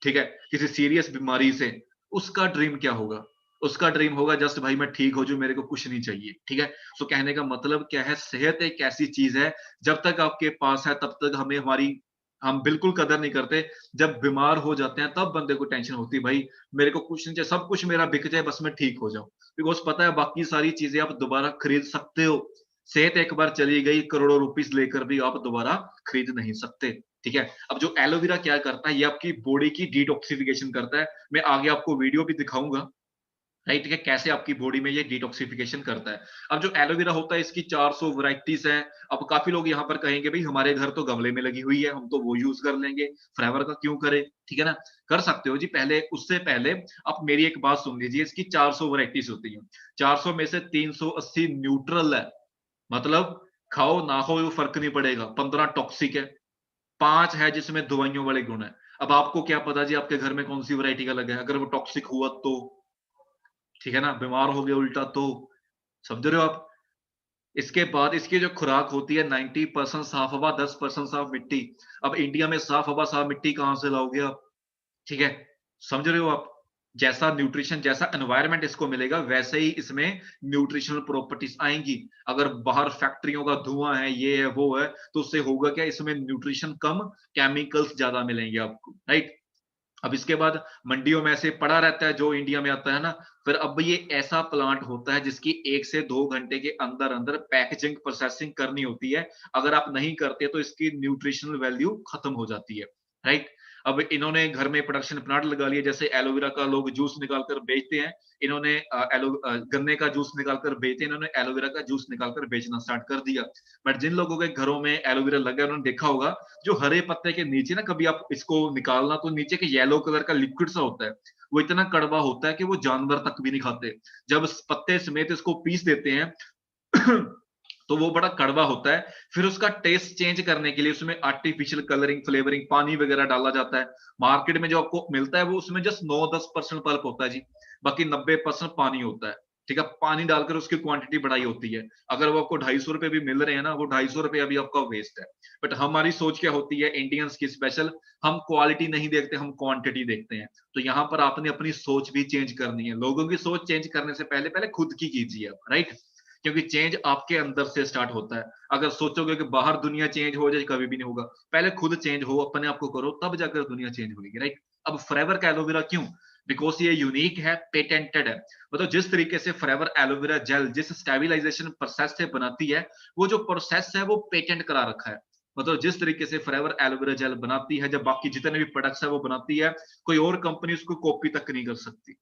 ठीक है, किसी सीरियस बीमारी से, उसका ड्रीम क्या होगा? उसका ड्रीम होगा जस्ट भाई मैं ठीक हो जाऊं, मेरे को कुछ नहीं चाहिए। ठीक है। सो कहने का मतलब क्या है, सेहत एक ऐसी चीज है, जब तक आपके पास है तब तक हमें हमारी, हम बिल्कुल कदर नहीं करते। जब बीमार हो जाते हैं तब बंदे को टेंशन होती है, भाई मेरे को कुछ नहीं चाहिए, सब कुछ मेरा बिक जाए, बस मैं ठीक हो जाऊं। बिकॉज पता है बाकी सारी चीजें आप दोबारा खरीद सकते हो। सेहत एक बार चली गई, करोड़ों रुपीस लेकर भी आप दोबारा खरीद नहीं सकते। ठीक है। अब जो एलोवेरा क्या करता है, ये आपकी बॉडी की डिटॉक्सिफिकेशन करता है। मैं आगे आपको वीडियो भी दिखाऊंगा। राइट, ठीक है, कैसे आपकी बॉडी में ये डिटॉक्सिफिकेशन करता है। अब जो एलोवेरा होता है इसकी 400 वैरायटीज हैं। अब काफी लोग यहाँ पर कहेंगे भाई हमारे घर तो गमले में लगी हुई है, हम तो वो यूज कर लेंगे, फॉरएवर का क्यों करें? ठीक है ना? कर सकते हो जी, पहले उससे पहले आप मेरी एक बात सुन लीजिए, इसकी 400 वैरायटीज होती है। 400 में से 380 न्यूट्रल है, मतलब खाओ ना खाओ वो फर्क नहीं पड़ेगा। 15 टॉक्सिक है, 5 है जिसमें दवाइयों वाले गुण है। अब आपको क्या पता जी आपके घर में कौन सी वैरायटी का लगा है, अगर वो टॉक्सिक हुआ तो, ठीक है ना, बीमार हो गए उल्टा तो, समझ रहे हो आप? इसके बाद इसकी जो खुराक होती है 90% साफ हवा, 10% साफ मिट्टी। अब इंडिया में साफ हवा साफ मिट्टी कहां से लाओगे आप? ठीक है, समझ रहे हो आप? जैसा न्यूट्रिशन, जैसा एनवायरनमेंट इसको मिलेगा वैसे ही इसमें न्यूट्रिशनल प्रॉपर्टीज आएंगी। अगर बाहर फैक्ट्रियों का धुआं है, ये है वो है, तो उससे होगा क्या, इसमें न्यूट्रिशन कम, केमिकल्स ज्यादा मिलेंगे आपको, राइट? अब इसके बाद मंडियों में ऐसे पड़ा रहता है जो इंडिया में आता है ना। फिर अब ये ऐसा प्लांट होता है जिसकी 1 से 2 घंटे के अंदर अंदर पैकेजिंग प्रोसेसिंग करनी होती है। अगर आप नहीं करते तो इसकी न्यूट्रिशनल वैल्यू खत्म हो जाती है, राइट? अब इन्होंने घर में प्रोडक्शन प्लांट लगा लिया, जैसे एलोवेरा का लोग जूस निकाल कर बेचते हैं, इन्होंने गन्ने का जूस निकाल कर बेचते हैं, इन्होंने एलोवेरा का जूस निकाल कर बेचना स्टार्ट कर दिया। बट जिन लोगों के घरों में एलोवेरा लगा है उन्होंने देखा होगा, जो हरे पत्ते के नीचे ना, कभी आप इसको निकालना तो नीचे के येलो कलर का लिक्विड सा होता है, वो इतना कड़वा होता है कि वो जानवर तक भी नहीं खाते। जब इस पत्ते समेत इसको पीस देते हैं तो वो बड़ा कड़वा होता है। फिर उसका टेस्ट चेंज करने के लिए उसमें आर्टिफिशियल कलरिंग, फ्लेवरिंग, पानी वगैरह डाला जाता है। मार्केट में जो आपको मिलता है वो उसमें जस्ट 9-10% पल्प होता है जी, बाकी 90% पानी होता है। ठीक है, पानी डालकर उसकी क्वांटिटी बढ़ाई होती है। अगर वो आपको 250 रुपए भी मिल रहे हैं ना, वो 250 रुपए अभी आपका वेस्ट है। बट हमारी सोच क्या होती है इंडियंस की स्पेशल, हम क्वालिटी नहीं देखते, हम क्वांटिटी देखते हैं। तो यहाँ पर आपने अपनी सोच भी चेंज करनी है। लोगों की सोच चेंज करने से पहले पहले खुद की कीजिए आप, राइट? क्योंकि चेंज आपके अंदर से स्टार्ट होता है। अगर सोचोगे कि बाहर दुनिया चेंज हो जाए, कभी भी नहीं होगा। पहले खुद चेंज हो, अपने आप को करो, तब जाकर दुनिया चेंज होगी, राइट? अब फॉरएवर का एलोवेरा क्यों? बिकॉज ये यूनिक है, पेटेंटेड है। मतलब जिस तरीके से फॉरएवर एलोवेरा जेल जिस स्टेबलाइजेशन प्रोसेस से बनाती है, वो जो प्रोसेस है वो पेटेंट करा रखा है। मतलब जिस तरीके से फॉरएवर एलोवेरा जेल बनाती है, जब बाकी जितने भी प्रोडक्ट्स है वो बनाती है, कोई और कंपनी उसको कॉपी तक नहीं कर सकती।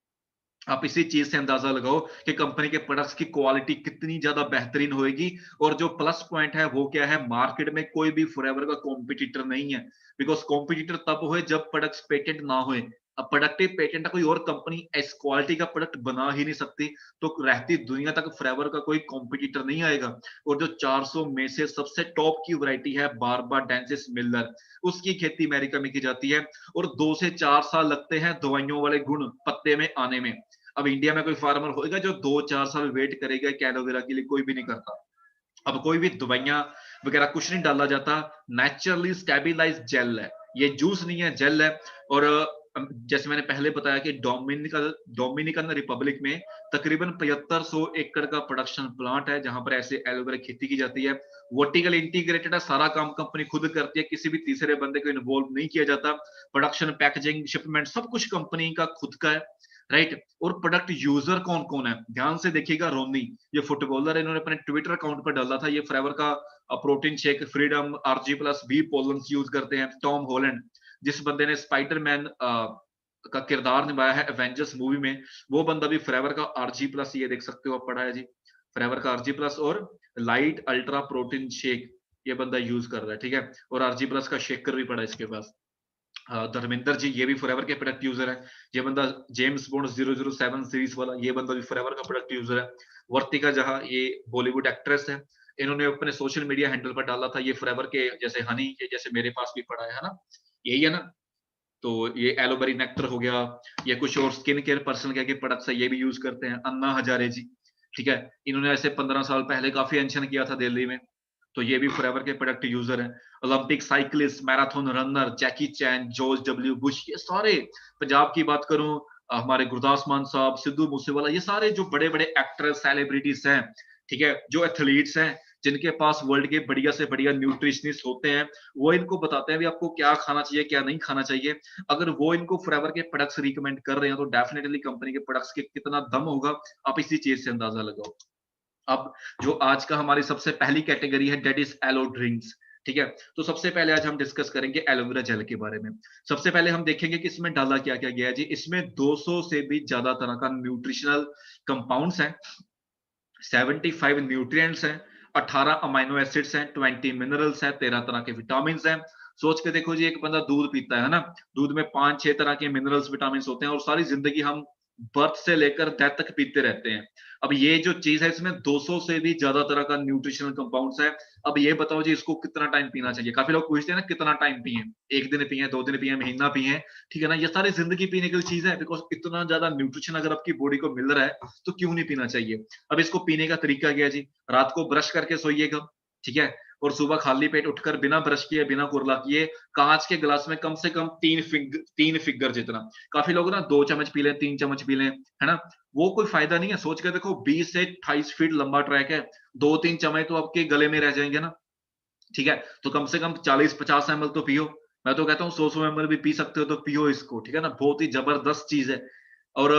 आप इसी चीज से अंदाजा लगाओ कि कंपनी के प्रोडक्ट्स की क्वालिटी कितनी ज्यादा बेहतरीन होगी। और जो प्लस पॉइंट है वो क्या है, मार्केट में कोई भी फॉरएवर का कॉम्पिटिटर नहीं है। बिकॉज कॉम्पिटिटर तब हुए जब प्रोडक्ट्स पेटेंट ना हुए। अब प्रोडक्टिव पेटेंट कोई और कंपनी इस क्वालिटी का प्रोडक्ट बना ही नहीं सकती, तो रहती दुनिया तक फॉरएवर का कोई कॉम्पिटिटर नहीं आएगा। और जो 400 में से सबसे टॉप की वैरायटी है बारबाडेंसिस मिलर, उसकी खेती अमेरिका में की जाती है। और 2 से 4 साल लगते हैं दवाइयों वाले गुण पत्ते में आने में। अब इंडिया में कोई फार्मर होएगा जो 2-4 साल वेट करेगा एलोवेरा के लिए? कोई भी नहीं करता। अब कोई भी दवाइयां वगैरह कुछ नहीं डाला जाता, नेचुरली स्टेबिलाइज जेल है, ये जूस नहीं है, जेल है। और जैसे मैंने पहले बताया कि डोमिनिकन रिपब्लिक में तकरीबन 7500 एकड़ का प्रोडक्शन प्लांट है जहां पर ऐसे एलोवेरा खेती की जाती है। वर्टिकल इंटीग्रेटेड है, सारा काम कंपनी खुद करती है, किसी भी तीसरे बंदे को इन्वॉल्व नहीं किया जाता। प्रोडक्शन, पैकेजिंग, शिपमेंट सब कुछ कंपनी का खुद का है, राइट? और प्रोडक्ट यूजर कौन कौन है, ध्यान से देखिएगा। रोनी, ये फुटबॉलर, इन्होंने अपने ट्विटर अकाउंट पर डाला था ये फॉरएवर का protein shake, freedom, Argi plus bee pollens use करते हैं। टॉम हॉलैंड, जिस बंदे ने स्पाइडरमैन का किरदार निभाया है एवेंजर्स मूवी में, वो बंदा भी फॉरएवर का आरजी प्लस, ये देख सकते हो आप, पढ़ा है जी, फॉरएवर का आरजी प्लस और लाइट अल्ट्रा प्रोटीन शेक, ये बंदा यूज कर रहा है, ठीक है? और आरजी प्लस का शेकर भी पड़ा है इसके पास। धर्मेंद्र जी, ये भी फॉरएवर के प्रोडक्ट यूजर है। ये बंदा जेम्स बॉन्ड 007 सीरीज वाला, ये बंदा भी फॉरएवर का प्रोडक्ट यूजर है। वर्तिका जहां, ये बॉलीवुड एक्ट्रेस है, इन्होंने अपने सोशल मीडिया हैंडल पर डाला था ये फॉरएवर के जैसे हनी, ये जैसे मेरे पास भी पड़ा है ना, यही है ना? तो ये एलोबेरी नेक्टर हो गया, ये कुछ और स्किन केयर पर्सनल केयर के प्रोडक्ट्स है, ये भी यूज करते हैं। अन्ना हजारे जी, ठीक है, इन्होंने ऐसे 15 साल पहले काफी अनशन किया था दिल्ली में, तो ये भी फॉरएवर के प्रोडक्ट यूजर हैं। ओलंपिक साइकिलिस्ट, मैराथन रनर, जैकी चैन, जॉर्ज डब्ल्यू बुश, ये सारे। पंजाब की बात करूं, हमारे गुरदास मान साहब, सिद्धू मूसेवाला, ये सारे जो बड़े बड़े एक्टर सेलिब्रिटीज हैं, ठीक है, जो एथलीट्स हैं, जिनके पास वर्ल्ड के बढ़िया से बढ़िया न्यूट्रिशनिस्ट होते हैं, वो इनको बताते हैं भी आपको क्या खाना चाहिए क्या नहीं खाना चाहिए। अगर वो इनको फॉरएवर के प्रोडक्ट्स रिकमेंड कर रहे हैं तो डेफिनेटली कंपनी के प्रोडक्ट्स के कितना दम होगा, आप इसी चीज से अंदाजा लगाओ। अब जो आज का हमारी सबसे पहली कैटेगरी है, डेट इज एलो ड्रिंक्स। ठीक है। तो सबसे पहले आज हम डिस्कस करेंगे एलोवेरा जेल के बारे में। सबसे पहले हम देखेंगे कि इसमें डाला क्या-क्या गया है जी। इसमें 200 से भी ज़्यादा तरह का न्यूट्रिशनल कंपाउंड्स हैं, 75 न्यूट्रिएंट्स हैं, 18 अमाइनो एसिड्स हैं, 20 मिनरल्स हैं, 13 तरह के विटामिन्स हैं। सोच के देखो जी, एक बंदा दूध पीता है ना? दूध में 5-6 तरह के मिनरल्स, विटामिन्स होते हैं और सारी ज़िंदगी हम बर्थ से लेकर डेथ तक पीते रहते हैं। अब ये जो चीज़ है, इसमें 200 से भी ज़्यादा तरह का न्यूट्रिशनल कंपाउंड्स है। अब ये बताओ जी, इसको कितना टाइम पीना चाहिए? काफ़ी लोग पूछते हैं ना, कितना टाइम पिएँ? 1 दिन पिएँ, 2 दिन पिएँ, महीना पिएँ, ठीक है ना? ये सारी ज़िंदगी पीने की चीज़ है, बिकॉज़ इतना ज़्यादा न्यूट्रिशन अगर आपकी बॉडी को मिल रहा है, तो क्यों नहीं पीना चाहिए? अब इसको पीने का तरीका क्या है जी? रात को ब्रश करके सोइएगा, ठीक है? और सुबह खाली पेट उठकर बिना ब्रश किए, बिना कुरला किए, काँच के ग्लास में कम से कम 3 फिगर जितना। काफ़ी लोग ना 2 चम्मच पी लें, 3 चम्मच पी लें, है ना? वो कोई फ़ायदा नहीं है। सोच के देखो, 20 से 28 फीट लंबा ट्रैक है, 2-3 चम्मच तो आपके गले में रह जाएँगे ना, ठीक है? तो कम से कम 40-50 एमएल तो पियो। मैं तो कहता हूँ 100-100 एमएल भी पी सकते हो तो पियो इसको, ठीक है ना? बहुत ही ज़बरदस्त चीज़ है। और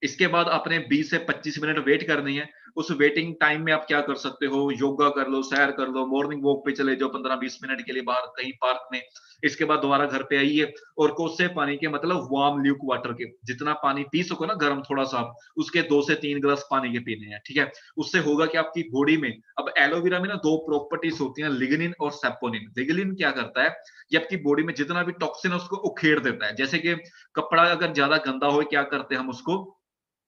इसके बाद आपने 20 से 25 मिनट वेट करनी है। उस वेटिंग टाइम में आप क्या कर सकते हो, योगा कर लो, सैर कर लो, मॉर्निंग वॉक पे चले जाओ 15-20 मिनट के लिए बाहर कहीं पार्क में। इसके बाद दोबारा घर पे आइए और कोसे पानी के, मतलब वार्म ल्यूक वाटर के, जितना पानी पी सको ना गरम थोड़ा-सा आप, उसके 2 से 3 ग्लास पानी के पीने हैं, ठीक है? उससे होगा कि आपकी बॉडी में, अब एलोवेरा में ना 2 प्रॉपर्टीज़ होती हैं, लिग्निन और सैपोनिन। लिग्निन क्या करता है, ये आपकी बॉडी में जितना भी टॉक्सिन है उसको उखेड़ देता है। जैसे कि कपड़ा अगर ज़्यादा गंदा हो, क्या करते हैं हम उसको,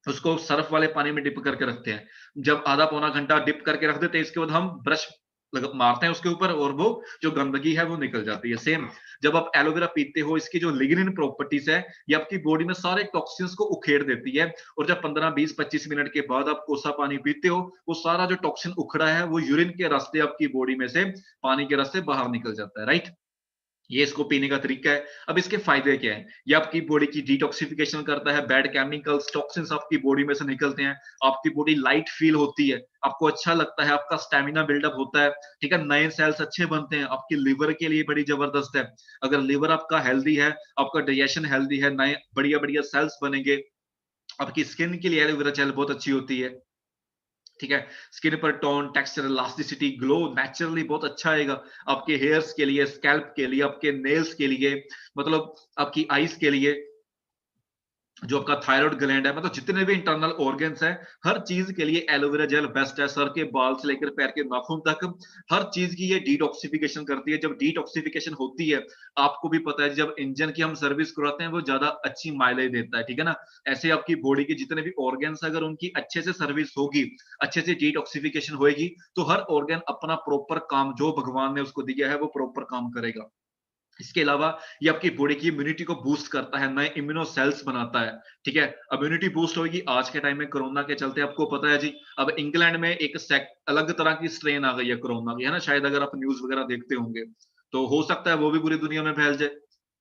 उसको सर्फ वाले पानी में डिप करके रखते हैं। जब आधा पौना घंटा डिप करके रख देते हैं, इसके बाद हम ब्रश मारते हैं उसके ऊपर और वो जो गंदगी है वो निकल जाती है। सेम जब आप एलोवेरा पीते हो, इसकी जो लिग्निन प्रॉपर्टीज है, ये आपकी बॉडी में सारे टॉक्सिन्स को उखेड़ देती है। और जब 15 20 25 मिनट के बाद आप कोसा पानी पीते हो, वो सारा जो टॉक्सिन उखड़ा है वो यूरिन के रास्ते आपकी बॉडी में से, पानी के रास्ते बाहर निकल जाता है, राइट? ये इसको पीने का तरीका है। अब इसके फ़ायदे क्या हैं? ये आपकी बॉडी की डिटॉक्सिफिकेशन करता है, बैड केमिकल्स, टॉक्सिन्स आपकी बॉडी में से निकलते हैं, आपकी बॉडी लाइट फ़ील होती है, आपको अच्छा लगता है, आपका स्टैमिना बिल्डअप होता है, ठीक है? नए सेल्स अच्छे बनते हैं, आपके लिवर के लिए बड़ी ज़बरदस्त है। अगर लिवर आपका हेल्दी है, आपका डाइजेशन हेल्दी है, नए बढ़िया-बढ़िया सेल्स बनेंगे, आपकी स्किन के लिए एलोवेरा जेल बहुत अच्छी होती है। ठीक है? स्किन पर tone, texture, elasticity, glow naturally बहुत अच्छा आएगा। आपके हेयर्स के लिए, स्कैल्प के लिए, आपके नेल्स के लिए, मतलब आपकी आईज़ के लिए, जो आपका थायरॉइड ग्लैंड है, मतलब जितने भी इंटरनल ऑर्गन्स हैं, हर चीज़ के लिए एलोवेरा जेल बेस्ट है। सर के बाल से लेकर पैर के नाखून तक, हर चीज़ की ये डिटॉक्सिफिकेशन करती है। जब डिटॉक्सिफिकेशन होती है, आपको भी पता है जब इंजन की हम सर्विस कराते हैं, वो ज़्यादा अच्छी माइलेज देता है, ठीक है ना? ऐसे आपकी बॉडी के जितने भी ऑर्गन्स, अगर उनकी अच्छे से सर्विस होगी, अच्छे से डिटॉक्सिफिकेशन होएगी, तो हर ऑर्गन अपना प्रॉपर काम, जो भगवान ने उसको दिया है, वो प्रॉपर काम करेगा। इसके अलावा ये आपकी बॉडी की इम्यूनिटी को बूस्ट करता है, नए इम्यूनो सेल्स बनाता है, ठीक है? इम्यूनिटी बूस्ट होगी। आज के टाइम में कोरोना के चलते आपको पता है जी, अब इंग्लैंड में एक अलग तरह की स्ट्रेन आ गई है कोरोना की, है ना? शायद अगर आप न्यूज़ वगैरह देखते होंगे, तो हो सकता है वो भी पूरी दुनिया में फैल जाए,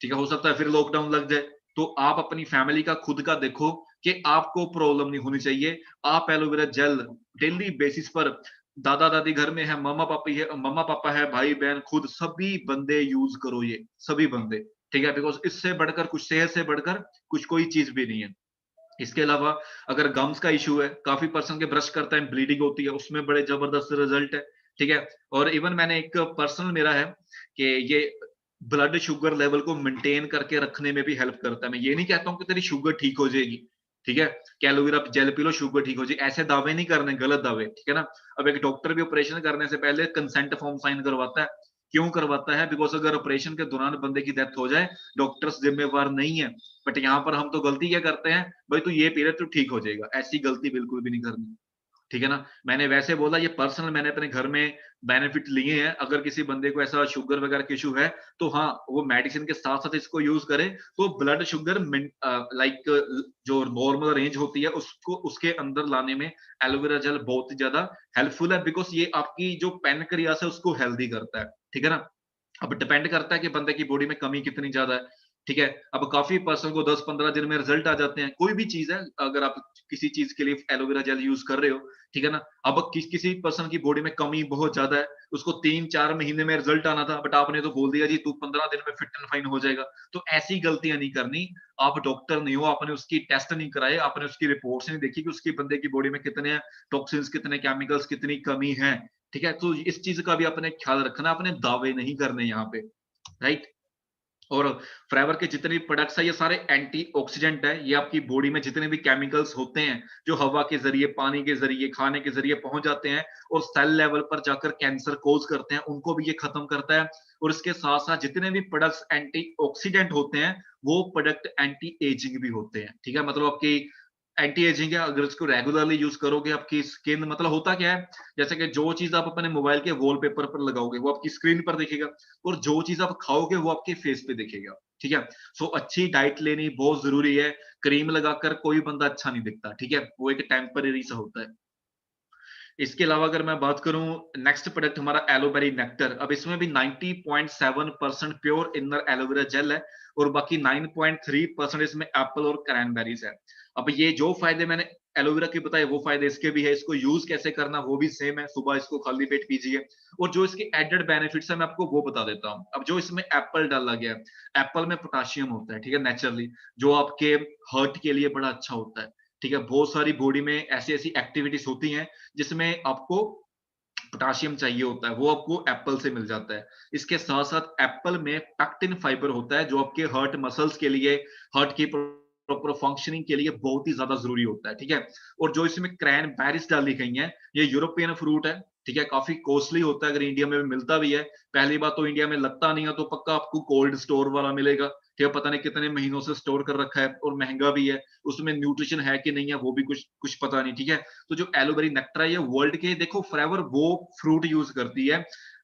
ठीक है? हो सकता है फिर लॉकडाउन लग जाए। तो आप अपनी फैमिली का, खुद का देखो कि आपको प्रॉब्लम नहीं होनी चाहिए। आप एलोवेरा जेल डेली बेसिस पर, दादा-दादी घर में है, मम्मा-पापा है, भाई-बहन, खुद सभी बंदे यूज़ करो ये, सभी बंदे, ठीक है? बिकॉज़ इससे बढ़कर कुछ, सेहत से बढ़कर कुछ कोई चीज़ भी नहीं है। इसके अलावा अगर गम्स का इश्यू है, काफ़ी पर्सन के ब्रश करते हैं, ब्लीडिंग होती है, उसमें बड़े ज़बरदस्त रिज़ल्ट है, ठीक है? और इवन मैंने एक पर्सनल मेरा है कि ये ब्लड शुगर लेवल को मेंटेन करके रखने में भी हेल्प करता है। मैं ये नहीं कहता हूँ कि तेरी शुगर ठीक हो जाएगी, ठीक है? कि aloe vera gel P low sugar ठीक हो जाए, ऐसे दावे नहीं करने, गलत दावे, ठीक है ना? अब एक डॉक्टर भी ऑपरेशन करने से पहले कंसेंट फॉर्म साइन करवाता है। क्यों करवाता है? बिकॉज़ अगर ऑपरेशन के दौरान बंदे की डेथ हो जाए, डॉक्टर्स ज़िम्मेवार नहीं है। बट यहाँ पर हम तो गलती क्या करते हैं, भाई तू ये पी ले, तू ठीक हो जाएगा। ऐसी गलती बिल्कुल भी नहीं करनी। ठीक है ना? मैंने वैसे बोला, ये पर्सनल मैंने अपने घर में बेनिफिट लिए हैं। अगर किसी बंदे को ऐसा शुगर वगैरह का इश्यू है, तो हाँ, वो मेडिसिन के साथ-साथ इसको यूज़ करे, तो ब्लड शुगर लाइक जो नॉर्मल रेंज होती है, उसको उसके अंदर लाने में एलोवेरा जेल बहुत ही ज़्यादा हेल्पफुल है, बिकॉज़ ये आपकी जो पैनक्रियाज़ है, उसको हेल्दी करता है। ठीक है ना? अब डिपेंड करता है कि बंदे की बॉडी में कमी कितनी ज़्यादा है, ठीक है? अब काफ़ी पर्सन को 10-15 दिन में रिज़ल्ट आ जाते हैं। कोई भी चीज़ है, अगर आप किसी चीज़ के लिए एलोवेरा जेल यूज़ कर रहे हो, ठीक है ना? अब किसी पर्सन की बॉडी में कमी बहुत ज़्यादा है, उसको 3-4 महीने में रिज़ल्ट आना था, बट आपने तो बोल दिया जी तू 15 दिन में फिट एंड फाइन हो जाएगा। तो ऐसी गलतियाँ नहीं करनी। आप डॉक्टर नहीं हो, आपने उसकी टेस्ट नहीं कराए, आपने उसकी रिपोर्ट्स नहीं देखी कि उसकी बंदे की बॉडी में कितने टॉक्सिन्स, कितने केमिकल्स, कितनी कमी है। ठीक है, तो इस चीज का भी अपने ख्याल रखना, अपने दावे नहीं करने यहाँ पे, राइट। और फाइबर के जितने भी प्रोडक्ट्स है ये सारे एंटीऑक्सीडेंट है, ये आपकी बॉडी में जितने भी केमिकल्स होते हैं जो हवा के जरिए, पानी के जरिए, खाने के जरिए पहुंच जाते हैं और सेल लेवल पर जाकर कैंसर कोज करते हैं, उनको भी ये खत्म करता है। और इसके साथ साथ जितने भी प्रोडक्ट्स एंटीऑक्सीडेंट होते हैं वो प्रोडक्ट एंटी एजिंग भी होते हैं, ठीक है। मतलब आपकी एंटी एजिंग है, अगर इसको रेगुलरली यूज करोगे आपकी स्किन, मतलब होता क्या है, जैसे कि जो चीज आप अपने मोबाइल के वॉलपेपर पर लगाओगे वो आपकी स्क्रीन पर दिखेगा, और जो चीज आप खाओगे वो आपके फेस पे दिखेगा, ठीक है। सो अच्छी डाइट लेनी बहुत जरूरी है, क्रीम लगाकर कोई बंदा अच्छा नहीं दिखता, ठीक है, वो एक टेम्पररी सा होता है। इसके अलावा अगर मैं बात करूं, नेक्स्ट प्रोडक्ट हमारा एलोवेरी नेक्टर। अब इसमें भी 90.7% प्योर इनर एलोवेरा जेल है और बाकी 9.3% इसमें एप्पल और क्रैनबेरीज है। अब ये जो फायदे मैंने एलोवेरा के बताए वो फायदे इसके भी है। इसको यूज कैसे करना वो भी सेम है, सुबह इसको खाली पेट पीजिए। और जो इसके एडेड बेनिफिट्स है मैं आपको वो बता देता हूँ। अब जो इसमें एप्पल डाला गया है, एप्पल में पोटाशियम होता है, ठीक है, नेचुरली, जो आपके हार्ट के लिए बड़ा अच्छा होता है, ठीक है। बहुत सारी बॉडी में ऐसी ऐसी एक्टिविटीज होती हैं जिसमें आपको पोटाशियम चाहिए होता है, वो आपको एप्पल से मिल जाता है। इसके साथ साथ एप्पल में पैक्टिन फाइबर होता है जो आपके हार्ट मसल्स के लिए, हार्ट की प्रॉपर फंक्शनिंग के लिए बहुत ही ज्यादा जरूरी होता है, ठीक है। और जो इसमें क्रैन बेरीज डाली गई हैं, ये यूरोपियन फ्रूट है, ठीक है, काफी कॉस्टली होता है, अगर इंडिया में भी मिलता भी है, पहली बात तो इंडिया में लगता नहीं है, तो पक्का आपको कोल्ड स्टोर वाला मिलेगा, ठीक है, पता नहीं कितने महीनों से स्टोर कर रखा है, और महंगा भी है, उसमें न्यूट्रिशन है कि नहीं है वो भी कुछ कुछ पता नहीं, ठीक है। तो जो एलोवेरी नेक्टर है ये वर्ल्ड के, देखो फॉरएवर वो फ्रूट यूज करती है,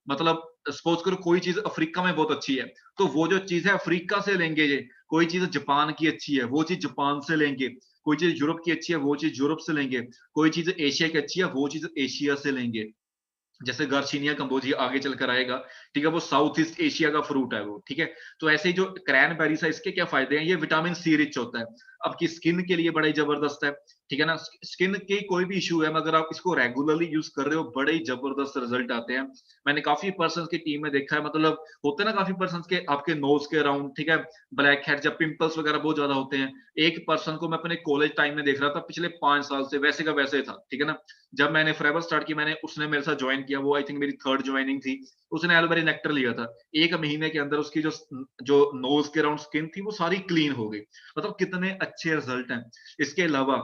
मतलब सपोज करो कोई चीज अफ्रीका में बहुत अच्छी है, तो वो जो चीज है अफ्रीका से लेंगे, ये कोई चीज जापान की अच्छी है वो चीज जापान से लेंगे, कोई चीज यूरोप की अच्छी है वो चीज यूरोप से लेंगे, कोई चीज एशिया की अच्छी है वो चीज एशिया से लेंगे। जैसे गर्चिनिया कंबोजिया आगे चलकर आएगा, ठीक है, वो साउथ ईस्ट एशिया का फ्रूट है वो, ठीक है। तो ऐसे ही जो क्रैनबेरीज है इसके क्या फायदे हैं, ये विटामिन सी रिच होता है, आपकी स्किन के लिए बड़ा ही जबरदस्त है, ठीक है ना। स्किन के कोई भी इशू है मगर आप इसको रेगुलरली यूज कर रहे हो बड़े ही जबरदस्त रिजल्ट आते हैं। मैंने काफी पर्सन की टीम में देखा है, मतलब होते हैं ना काफी पर्सन के आपके नोज के अराउंड, ठीक है, ब्लैक हेड जब पिंपल्स वगैरह बहुत ज्यादा होते हैं। एक पर्सन को मैं अपने कॉलेज टाइम में देख रहा था, पिछले 5 साल से वैसे का वैसे था, ठीक है ना। जब मैंने फॉरएवर स्टार्ट की, मैंने उसने मेरे साथ ज्वाइन किया, वो आई थिंक मेरी थर्ड ज्वाइनिंग थी। उसने एलोवेरी नेक्टर लिया था, 1 महीने के अंदर उसकी जो जो नोज के अराउंड स्किन थी वो सारी क्लीन हो गई। मतलब कितने अच्छे रिजल्ट हैं। इसके अलावा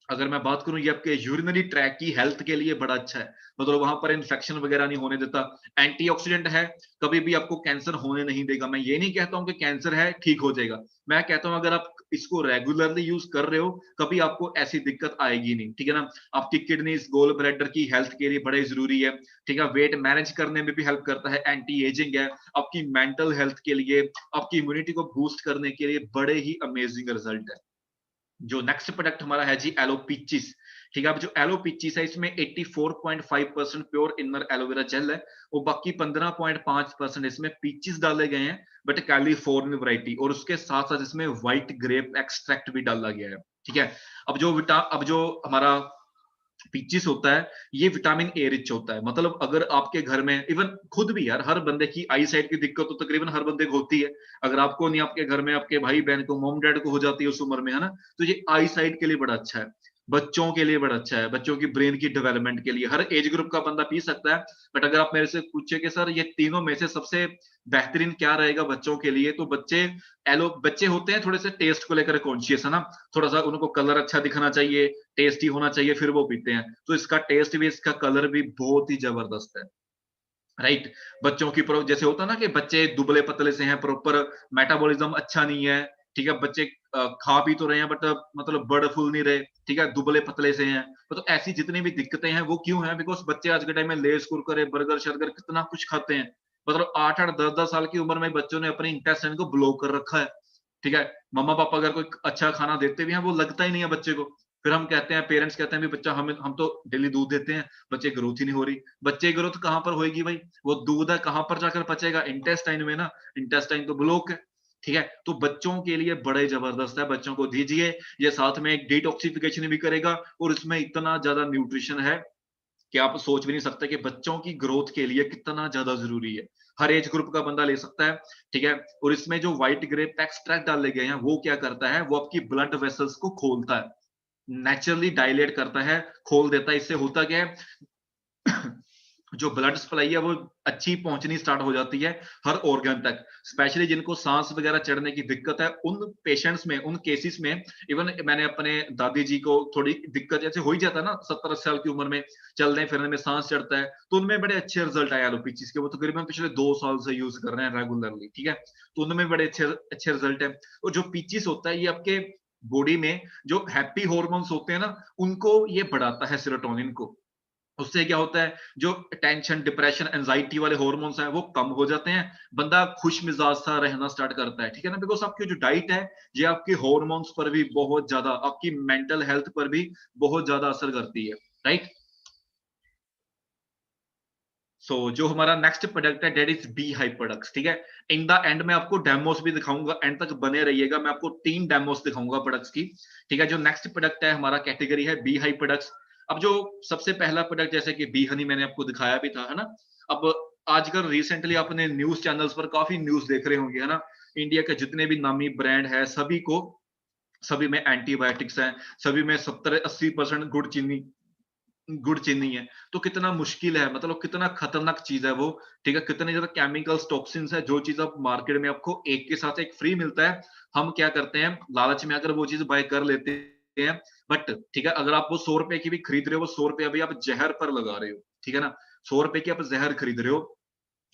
अगर मैं बात करूं, ये आपके यूरिनरी ट्रैक की हेल्थ के लिए बड़ा अच्छा है, मतलब वहां पर इन्फेक्शन वगैरह नहीं होने देता। एंटीऑक्सीडेंट है, कभी भी आपको कैंसर होने नहीं देगा। मैं ये नहीं कहता हूं कि कैंसर है ठीक हो जाएगा, मैं कहता हूं अगर आप इसको रेगुलरली यूज कर रहे हो कभी आपको ऐसी दिक्कत आएगी नहीं, ठीक है ना। आपकी किडनीज, गोल ब्लैडर की हेल्थ के लिए बड़े जरूरी है, ठीक है। वेट मैनेज करने में भी हेल्प करता है, एंटी एजिंग है, आपकी मेंटल हेल्थ के लिए, आपकी इम्यूनिटी को बूस्ट करने के लिए बड़े ही अमेजिंग रिजल्ट है। जो नेक्स्ट प्रोडक्ट हमारा है जी एलो पीचिस, ठीक है। अब जो एलो पीचिस है इसमें 84.5% प्योर इनर एलोवेरा जेल है और बाकी 15.5% इसमें पीचिस डाले गए हैं, बट कैलिफोर्नियन वैरायटी, और उसके साथ साथ इसमें व्हाइट ग्रेप एक्सट्रैक्ट भी डाला गया है, ठीक है। अब जो हमारा पीचिस होता है ये विटामिन ए रिच होता है, मतलब अगर आपके घर में, इवन खुद भी यार, हर बंदे की आई साइट की दिक्कत तो तकरीबन हर बंदे को होती है, अगर आपको नहीं, आपके घर में आपके भाई बहन को, मोम डैड को हो जाती है उस उम्र में, है ना। तो ये आई साइट के लिए बड़ा अच्छा है, बच्चों के लिए बड़ा अच्छा है, बच्चों की ब्रेन की डेवलपमेंट के लिए हर एज ग्रुप का बंदा पी सकता है। बट अगर आप मेरे से पूछे कि सर ये तीनों में से सबसे बेहतरीन क्या रहेगा बच्चों के लिए, तो बच्चे होते हैं थोड़े से टेस्ट को लेकर कॉन्शियस, है ना, थोड़ा सा उनको कलर अच्छा दिखना चाहिए, टेस्टी होना चाहिए, फिर वो पीते हैं। तो इसका टेस्ट भी, इसका कलर भी बहुत ही जबरदस्त है, राइट। बच्चों की जैसे होता है ना कि बच्चे दुबले पतले से हैं, प्रॉपर मेटाबॉलिज्म अच्छा नहीं है, ठीक है, बच्चे खा पी तो रहे हैं बट मतलब बड़ फूल नहीं रहे, ठीक है, दुबले पतले से हैं। तो ऐसी जितनी भी दिक्कतें हैं वो क्यों हैं, बिकॉज बच्चे आज के टाइम में लेस कुरकुरे बर्गर शर्गर कितना कुछ खाते हैं, मतलब 8-8 10-10 साल की उम्र में बच्चों ने अपने इंटेस्टाइन को ब्लॉक कर रखा है, ठीक है। मम्मा पापा अगर कोई अच्छा खाना देते भी हैं वो लगता ही नहीं है बच्चे को, फिर हम कहते हैं, पेरेंट्स कहते हैं भी बच्चा, हम तो डेली दूध देते हैं, बच्चे ग्रोथ ही नहीं हो रही। बच्चे की ग्रोथ कहां पर होगी भाई, वो दूध है कहां पर जाकर पचेगा, इंटेस्टाइन में ना, इंटेस्टाइन तो ब्लॉक है, ठीक है। तो बच्चों के लिए बड़े जबरदस्त है, बच्चों को दीजिए, ये साथ में एक डिटॉक्सिफिकेशन भी करेगा, और इसमें इतना ज्यादा न्यूट्रिशन है कि आप सोच भी नहीं सकते कि बच्चों की ग्रोथ के लिए कितना ज्यादा जरूरी है। हर एज ग्रुप का बंदा ले सकता है, ठीक है। और इसमें जो व्हाइट ग्रेप एक्सट्रैक्ट डाले गए हैं वो क्या करता है, वो आपकी ब्लड वेसल्स को खोलता है, नेचुरली डायलेट करता है, खोल देता है। इससे होता क्या है जो ब्लड सप्लाई है वो अच्छी पहुंचनी स्टार्ट हो जाती है हर ऑर्गन तक। स्पेशली जिनको सांस वगैरह चढ़ने की दिक्कत है, उन पेशेंट्स में, उन केसेस में, इवन मैंने अपने दादी जी को थोड़ी दिक्कत जैसे हो ही जाता है ना 70-80 साल की उम्र में, चलने फिरने में सांस चढ़ता है, तो उनमें बड़े अच्छे रिजल्ट आए एलोपैथी के। वो तकरीबन पिछले 2 साल से यूज कर रहे हैं रेगुलरली, ठीक है। तो उनमें बड़े अच्छे अच्छे रिजल्ट है। और जो पीचिस होता है ये आपके बॉडी में जो हैप्पी हॉर्मोन्स होते हैं ना, उनको ये बढ़ाता है, सेरोटोनिन को। उससे क्या होता है, जो टेंशन, डिप्रेशन, एंजाइटी वाले हार्मोन्स हैं वो कम हो जाते हैं, बंदा खुश मिजाज सा रहना स्टार्ट करता है, ठीक है ना। बिकॉज आपकी जो डाइट है ये आपके हार्मोन्स पर भी बहुत ज्यादा, आपकी मेंटल हेल्थ पर भी बहुत ज्यादा असर करती है, राइट। सो जो हमारा नेक्स्ट प्रोडक्ट है डेट इज बी हाइपरडक्स, ठीक है। इन द एंड मैं आपको डेमोस भी दिखाऊंगा, एंड तक बने रहिएगा, मैं आपको 3 डेमोस दिखाऊंगा प्रोडक्ट्स की, ठीक है। जो नेक्स्ट प्रोडक्ट है हमारा कैटेगरी है बी हाइपरडक्स। अब जो सबसे पहला प्रोडक्ट जैसे कि बी हनी मैंने आपको दिखाया भी था, है ना। अब आजकल रिसेंटली आपने न्यूज चैनल्स पर काफी न्यूज देख रहे होंगे, है ना। इंडिया के जितने भी नामी ब्रांड है सभी को, सभी में एंटीबायोटिक्स हैं, सभी में 70-80% गुड़ चीनी है। तो कितना मुश्किल है, मतलब कितना खतरनाक चीज है वो, ठीक है। कितने ज्यादा केमिकल्स, टॉक्सिन्स है, जो चीज आप मार्केट में आपको एक के साथ एक फ्री मिलता है, हम क्या करते हैं लालच में आकर वो चीज बाय कर लेते हैं। बट ठीक है, अगर आप वो 100 रुपए की भी खरीद रहे हो, वो 100 रुपए अभी आप जहर पर लगा रहे हो, ठीक है ना। 100 रुपए की आप जहर खरीद रहे हो।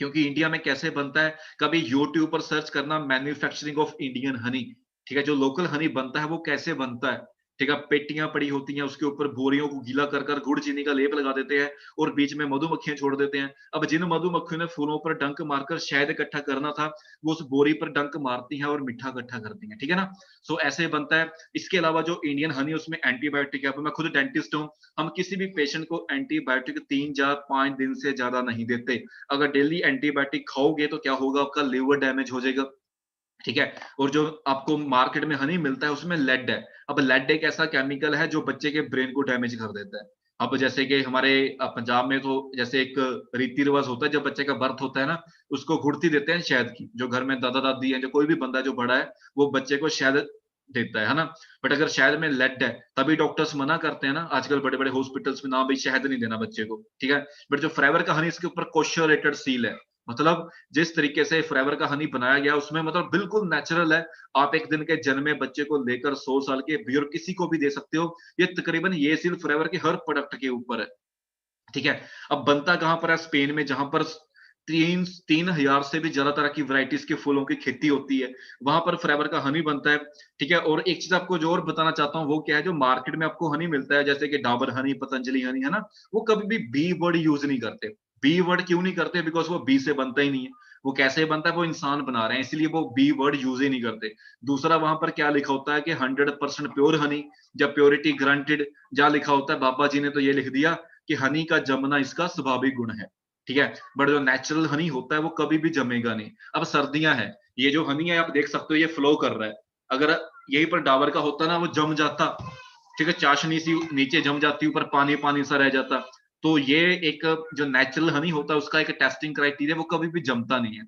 क्योंकि इंडिया में कैसे बनता है, कभी यूट्यूब पर सर्च करना मैन्युफैक्चरिंग ऑफ इंडियन हनी, ठीक है। जो लोकल हनी बनता है वो कैसे बनता है, ठीक है। पेटियां पड़ी होती हैं, उसके ऊपर बोरियों को गीला कर कर गुड़ चीनी का लेप लगा देते हैं और बीच में मधुमक्खियां छोड़ देते हैं। अब जिन मधुमक्खियों ने फूलों पर डंक मारकर शहद इकट्ठा करना था, वो उस बोरी पर डंक मारती हैं और मीठा इकट्ठा करती हैं, ठीक है ना। सो ऐसे बनता है। इसके अलावा जो इंडियन हनी उसमें एंटीबायोटिक है, मैं खुद डेंटिस्ट हूँ, हम किसी भी पेशेंट को एंटीबायोटिक 3 या 5 दिन से ज्यादा नहीं देते। अगर डेली एंटीबायोटिक खाओगे तो क्या होगा, आपका लिवर डैमेज हो जाएगा, ठीक है। और जो आपको मार्केट में हनी मिलता है उसमें लेड है। अब लेड एक ऐसा केमिकल है जो बच्चे के ब्रेन को डैमेज कर देता है। अब जैसे कि हमारे पंजाब में तो जैसे एक रीति रिवाज होता है, जब बच्चे का बर्थ होता है ना, उसको गुड़ती देते हैं शहद की, जो घर में दादा दादी है, जो कोई भी बंदा जो बड़ा है वो बच्चे को शहद देता है ना। बट अगर शहद में लेड है तभी डॉक्टर्स मना करते हैं ना आजकल बड़े बड़े हॉस्पिटल्स में, ना भाई शहद नहीं देना बच्चे को, ठीक है। बट जो फ्रेवर का हनी, इसके ऊपर कोशर रेटेड सील है, मतलब जिस तरीके से फ्लेवर का हनी बनाया गया उसमें मतलब बिल्कुल नेचुरल है। आप एक दिन के जन्मे बच्चे को लेकर 100 साल के बुजुर्ग किसी को भी दे सकते हो। ये तकरीबन ये सिर्फ फ्लेवर के हर प्रोडक्ट के ऊपर है, ठीक है। अब बनता कहां पर है, स्पेन में, जहां पर 3,000 से भी ज्यादा तरह की वैरायटीज के फूलों की खेती होती है, वहां पर फ्लेवर का हनी बनता है, ठीक है। और एक चीज आपको जो और बताना चाहता हूँ वो क्या है, जो मार्केट में आपको हनी मिलता है जैसे कि डाबर हनी, पतंजलि हनी, है ना, वो कभी भी बी वर्ड यूज नहीं करते। बी वर्ड क्यों नहीं करते, बिकॉज वो बी से बनता ही नहीं है। वो कैसे बनता है, वो इंसान बना रहे हैं, इसलिए वो बी वर्ड यूज ही नहीं करते। दूसरा, वहां पर क्या लिखा होता है कि 100% प्योर हनी, जब प्योरिटी ग्रांटेड, जहां लिखा होता है बाबा जी ने तो ये लिख दिया कि हनी का जमना इसका स्वाभाविक गुण है, ठीक है। बट जो नेचुरल हनी होता है वो कभी भी जमेगा नहीं। अब सर्दियां हैं, ये जो हनी है आप देख सकते हो ये फ्लो कर रहा है। अगर यहीं पर डाबर का होता ना, वो जम जाता, ठीक है, चाशनी सी नीचे जम जाती, ऊपर पानी पानी सा रह जाता। तो ये एक जो नेचुरल हनी होता है उसका एक टेस्टिंग क्राइटेरिया, वो कभी भी जमता नहीं है,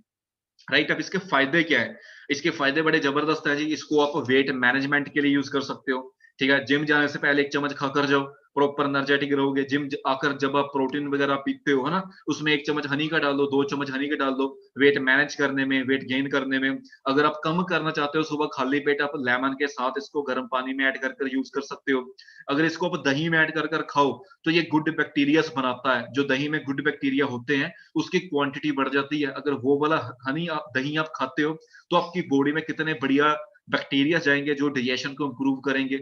राइट। अब इसके फायदे क्या है, इसके फायदे बड़े जबरदस्त है जी। इसको आप वेट मैनेजमेंट के लिए यूज कर सकते हो, ठीक है। जिम जाने से पहले 1 चम्मच खाकर जाओ, प्रॉपर एनर्जेटिक रहोगे। जिम आकर जब आप प्रोटीन वगैरह पीते हो, है ना, उसमें 1 चम्मच हनी का डाल दो, 2 चम्मच हनी का डाल दो, वेट मैनेज करने में, वेट गेन करने में। अगर आप कम करना चाहते हो, सुबह खाली पेट आप लेमन के साथ इसको गर्म पानी में ऐड कर कर यूज कर सकते हो। अगर इसको आप दही में ऐड कर कर खाओ तो ये गुड बैक्टीरिया बनाता है, जो दही में गुड बैक्टीरिया होते हैं उसकी क्वांटिटी बढ़ जाती है। अगर वो वाला हनी आप दही आप खाते हो तो आपकी बॉडी में कितने बढ़िया बैक्टीरिया जाएंगे जो डाइजेशन को इंप्रूव करेंगे,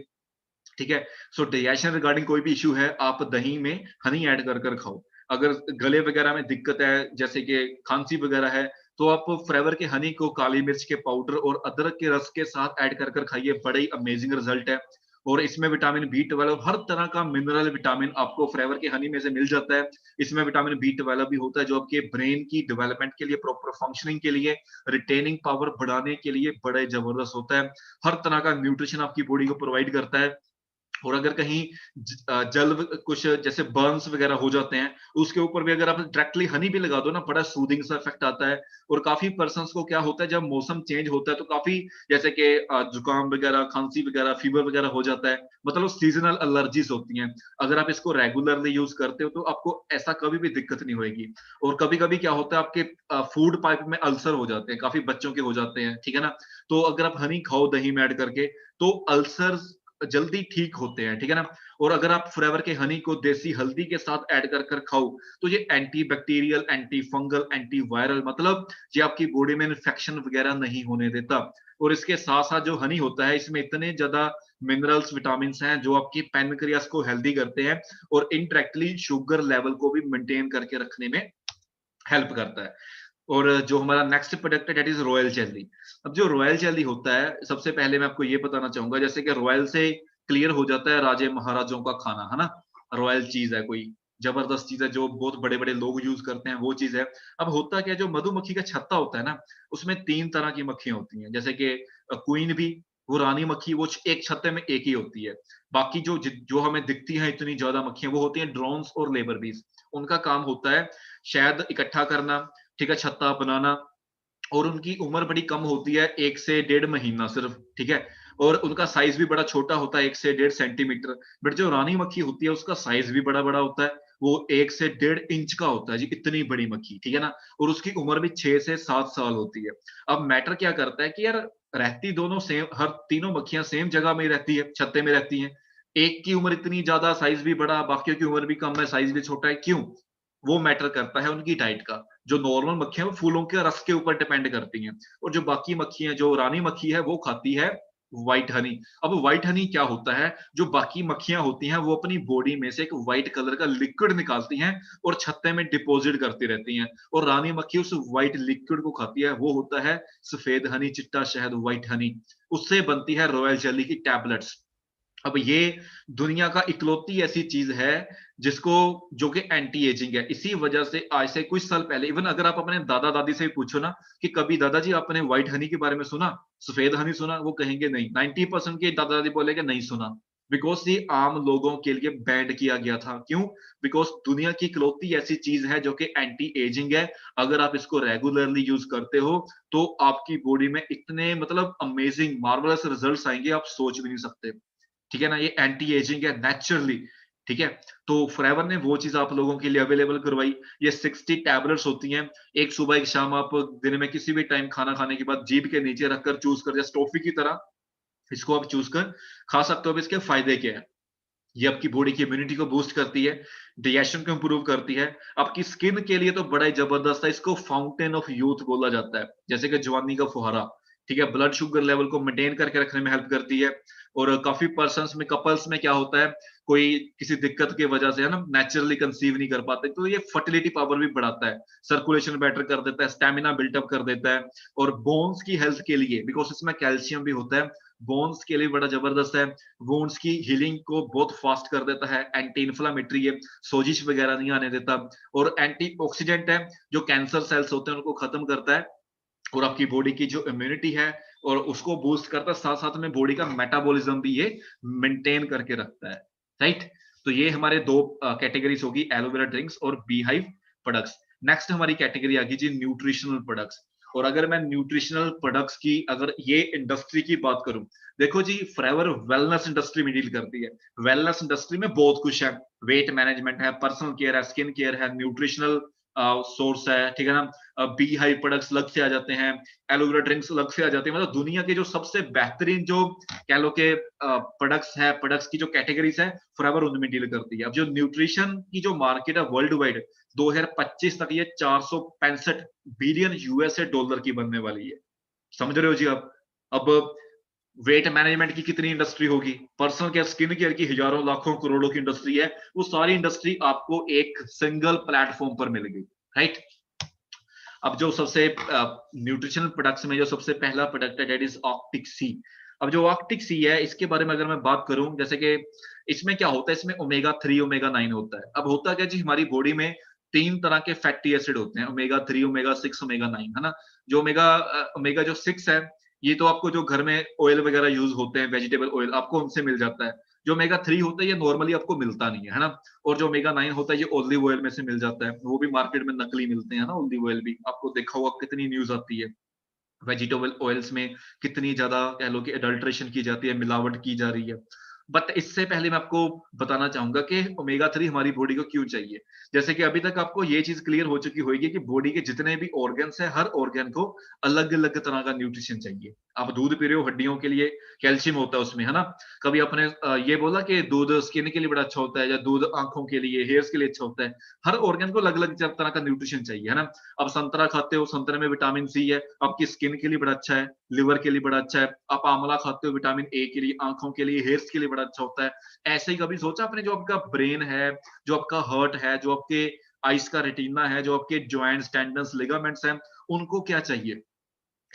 ठीक है। सो डाइजेशन रिगार्डिंग कोई भी इश्यू है, आप दही में हनी ऐड कर कर खाओ। अगर गले वगैरह में दिक्कत है, जैसे कि खांसी वगैरह है, तो आप फ्लेवर के हनी को काली मिर्च के पाउडर और अदरक के रस के साथ ऐड कर कर खाइए, बड़े ही अमेजिंग रिजल्ट है। और इसमें विटामिन बी 12, हर तरह का मिनरल विटामिन आपको फ्लेवर के हनी में से मिल जाता है। इसमें विटामिन बी 12 भी होता है जो आपके ब्रेन की डेवलपमेंट के लिए, प्रॉपर फंक्शनिंग के लिए, रिटेनिंग पावर बढ़ाने के लिए बड़े जबरदस्त होता है। हर तरह का न्यूट्रिशन आपकी बॉडी को प्रोवाइड करता है। और अगर कहीं जल कुछ जैसे बर्न्स वगैरह हो जाते हैं, उसके ऊपर भी अगर आप डायरेक्टली हनी भी लगा दो ना, बड़ा सूदिंग सा इफेक्ट आता है। और काफी पर्सन्स को क्या होता है, जब मौसम चेंज होता है तो काफी जैसे कि जुकाम वगैरह, खांसी वगैरह, फीवर वगैरह हो जाता है, मतलब सीजनल एलर्जीज होती हैं। अगर आप इसको रेगुलरली यूज करते हो तो आपको ऐसा कभी भी दिक्कत नहीं होगी। और कभी कभी क्या होता है, आपके फूड पाइप में अल्सर हो जाते हैं, काफी बच्चों के हो जाते हैं, ठीक है ना। तो अगर आप हनी खाओ दही में ऐड करके, तो अल्सर जल्दी ठीक होते हैं, ठीक है ना। और अगर आप फॉरएवर के हनी को देसी हल्दी के साथ ऐड कर कर खाओ, तो ये anti bacterial, anti fungal, anti viral, मतलब ये आपकी बॉडी में इन्फेक्शन वगैरह नहीं होने देता। और इसके साथ साथ जो हनी होता है, इसमें इतने ज्यादा मिनरल्स, विटामिन हैं जो आपकी पैनक्रियास को हेल्दी करते हैं, और इनडायरेक्टली शुगर लेवल को भी मेंटेन करके रखने में हेल्प करता है। और जो हमारा नेक्स्ट प्रोडक्ट है दैट इज रॉयल जेली। अब जो रॉयल जेली होता है, सबसे पहले मैं आपको ये बताना चाहूंगा, जैसे कि रॉयल से क्लियर हो जाता है राजे महाराजों का खाना, है ना। रॉयल चीज है, कोई जबरदस्त चीज है जो बहुत बड़े बड़े लोग यूज करते हैं, वो चीज है। अब होता क्या है, जो मधुमक्खी का छत्ता होता है ना, उसमें 3 तरह की मक्खियां होती हैं, जैसे कि क्वीन भी, वो रानी मक्खी, वो एक छत्ते में एक ही होती है। बाकी जो जो हमें दिखती है इतनी ज्यादा मक्खियां, वो होती हैं ड्रोन्स और लेबर बीज। उनका काम होता है शहद इकट्ठा करना, ठीक है, छत्ता बनाना। और उनकी उम्र बड़ी कम होती है, 1 से 1.5 महीना सिर्फ, ठीक है। और उनका साइज भी बड़ा छोटा होता है, 1 से 1.5 सेंटीमीटर। बट जो रानी मक्खी होती है, उसका साइज भी बड़ा बड़ा होता है, वो 1 से 1.5 इंच का होता है जी, इतनी बड़ी मक्खी, ठीक है ना। और उसकी उम्र भी 6 से 7 साल होती है। अब मैटर क्या करता है कि यार, रहती दोनों सेम, हर तीनों मक्खियां सेम जगह में रहती है, छत्ते में रहती हैं। एक की उम्र इतनी ज्यादा, साइज भी बड़ा, बाकियों की उम्र भी कम है, साइज भी छोटा है, क्यों? वो मैटर करता है उनकी डाइट का। जो नॉर्मल मक्खियां वो फूलों के रस के ऊपर डिपेंड करती हैं। और जो बाकी मक्खियां, जो रानी मक्खी है, वो खाती है व्हाइट हनी। अब व्हाइट हनी क्या होता है, जो बाकी मक्खियां होती हैं वो अपनी बॉडी में से एक व्हाइट कलर का लिक्विड निकालती हैं और छत्ते में डिपॉजिट करती रहती हैं। और रानी मक्खी उस व्हाइट लिक्विड को खाती है, वो होता है सफेद हनी, चिट्टा शहद, व्हाइट हनी। उससे बनती है रॉयल जेली की टैबलेट्स। अब ये दुनिया का इकलौती ऐसी चीज है जिसको, जो कि एंटी एजिंग है। इसी वजह से आज से कुछ साल पहले, इवन अगर आप अपने दादा दादी से पूछो ना कि कभी दादाजी आपने व्हाइट हनी के बारे में सुना, सफेद हनी सुना, वो कहेंगे नहीं। 90% के दादा दादी बोलेंगे नहीं सुना। बिकॉज ये आम लोगों के लिए बैंड किया गया था, क्यों? बिकॉज दुनिया की इकलौती ऐसी चीज है जो कि एंटी एजिंग है। अगर आप इसको रेगुलरली यूज करते हो तो आपकी बॉडी में इतने, मतलब अमेजिंग मार्वलस रिजल्ट्स आएंगे, आप सोच भी नहीं सकते, ठीक है ना। ये एंटी एजिंग है नेचुरली, ठीक है। तो फॉरएवर ने वो चीज आप लोगों के लिए अवेलेबल करवाई। ये 60 टैबलेट्स होती हैं, एक सुबह एक शाम, आप दिन में किसी भी टाइम खाना खाने के बाद जीभ के नीचे रखकर चूज कर, जैसे टॉफी की तरह इसको आप चूज कर खा सकते हो। अब इसके फायदे क्या है? ये आपकी बॉडी की इम्यूनिटी को बूस्ट करती है, डाइजेशन को इंप्रूव करती है, आपकी स्किन के लिए तो बड़ा ही जबरदस्त है। इसको फाउंटेन ऑफ यूथ बोला जाता है, जैसे कि जवानी का फुहारा, ठीक है। ब्लड शुगर लेवल को मेंटेन करके रखने में हेल्प करती है। और काफी पर्सन्स में, कपल्स में क्या होता है, कोई किसी दिक्कत की वजह से, है ना, नेचुरली कंसीव नहीं कर पाते, तो ये फर्टिलिटी पावर भी बढ़ाता है, सर्कुलेशन बेटर कर देता है, स्टेमिना बिल्टअप कर देता है। और बोन्स की हेल्थ के लिए, बिकॉज इसमें कैल्शियम भी होता है, बोन्स के लिए बड़ा जबरदस्त है। वुंड्स की हीलिंग को बहुत फास्ट कर देता है, एंटी इन्फ्लामेटरी है, सोजिश वगैरह नहीं आने देता। और एंटी ऑक्सीडेंट है, जो कैंसर सेल्स होते हैं उनको खत्म करता है। और आपकी बॉडी की जो इम्यूनिटी है और उसको बूस्ट करता है, साथ साथ में बॉडी का मेटाबॉलिज्म भी ये मेंटेन करके रखता है, राइट। तो ये हमारे दो कैटेगरीज होगी, एलोवेरा ड्रिंक्स और बी हाइव प्रोडक्ट्स। नेक्स्ट हमारी कैटेगरी आ गई जी न्यूट्रिशनल प्रोडक्ट्स। और अगर मैं न्यूट्रिशनल प्रोडक्ट्स की, अगर ये इंडस्ट्री की बात करूं, देखो जी, फॉरएवर वेलनेस इंडस्ट्री में डील करती है। वेलनेस इंडस्ट्री में बहुत कुछ है, वेट मैनेजमेंट है, पर्सनल केयर है, स्किन केयर है, न्यूट्रिशनल सोर्स है, ठीक है ना। बी हाई प्रोडक्ट्स अलग से आ जाते हैं, एलोवेरा ड्रिंक्स अलग से आ जाते हैं। मतलब दुनिया के जो सबसे बेहतरीन, जो कह लो के प्रोडक्ट्स है, प्रोडक्ट्स की जो कैटेगरीज है, फॉरएवर उनमें डील करती है। अब जो न्यूट्रिशन की जो मार्केट है वर्ल्ड वाइड, 2025 तक ये 465 बिलियन यूएसए डॉलर की बनने वाली है। समझ रहे हो जी आप? अब वेट मैनेजमेंट की कितनी इंडस्ट्री होगी, पर्सनल केयर, स्किन केयर की हजारों लाखों करोड़ों की इंडस्ट्री है। वो सारी इंडस्ट्री आपको एक सिंगल प्लेटफॉर्म पर मिलेगी, राइट। अब जो सबसे न्यूट्रिशनल प्रोडक्ट्स में जो सबसे पहला प्रोडक्ट है दैट इज ऑक्टिक सी। अब जो ऑक्टिक सी है, इसके बारे में अगर मैं बात करूं, जैसे कि इसमें क्या होता है, इसमें ओमेगा 3 ओमेगा 9 होता है। अब होता क्या जी, हमारी बॉडी में 3 तरह के फैटी एसिड होते हैं, ओमेगा 3, ओमेगा 6, ओमेगा 9, है ना। जो ओमेगा जो 6 है, ये तो आपको जो घर में ऑयल वगैरह यूज होते हैं, वेजिटेबल ऑयल, आपको उनसे मिल जाता है। जो ओमेगा 3 होता है ये नॉर्मली आपको मिलता नहीं है ना? और जो ओमेगा 9 होता है ये ऑलिव ऑयल में से मिल जाता है, वो भी मार्केट में नकली मिलते हैं ना ऑलिव ऑयल भी, आपको देखा होगा कितनी न्यूज़ आती है। वेजिटेबल ऑयल्स में कितनी ज़्यादा कह लो कि एडल्ट्रेशन की जाती है, मिलावट की जा रही है। बट इससे पहले मैं आपको बताना चाहूँगा कि ओमेगा 3 हमारी बॉडी को क्यों चाहिए? जैसे कि अभी तक आपको ये चीज़ क्लियर हो चुकी होगी कि बॉडी के जितने भी ऑर्गन्स हैं, हर ऑर्गन को अलग-अलग तरह का न्यूट्रिशन चाहिए। आप दूध पी रहे हो, हड्डियों के लिए कैल्शियम होता है उसमें, है ना? कभी आपने ये बोला कि दूध स्किन के लिए बड़ा अच्छा होता है या दूध आँखों के लिए, हेयर्स के लिए अच्छा होता है। हर ऑर्गन को अलग-अलग तरह का न्यूट्रिशन चाहिए, है ना? आप संतरा खाते हो, संतरे में विटामिन सी है, आपकी स्किन के लिए बड़ा अच्छा है, लिवर के लिए बड़ा अच्छा है। आप आंवला खाते हो, विटामिन ए के लिए, आँखों के लिए, हेयर्स के लिए बड़ा अच्छा होता है। ऐसे ही कभी सोचा आपने जो आपका ब्रेन है, जो आपका हार्ट है, जो आपके आइज़ का रेटिना है, जो आपके जॉइंट्स, टेंडन्स, लिगामेंट्स हैं, उनको क्या चाहिए?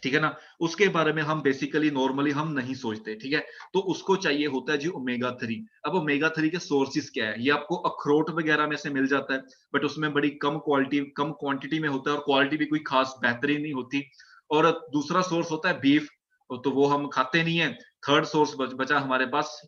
ठीक है ना? उसके बारे में हम बेसिकली नॉर्मली हम नहीं सोचते, ठीक है? तो उसको चाहिए होता है जी ओमेगा 3। अब ओमेगा 3 के सोर्सेज़ क्या है? ये आपको अखरोट वगैरह में से मिल जाता है, बट उसमें बड़ी कम क्वांटिटी में होता है और क्वालिटी भी कोई खास बेहतरीन नहीं होती। और दूसरा सोर्स होता है बीफ, तो वो हम खाते नहीं है। थर्ड सोर्स बचा हमारे पास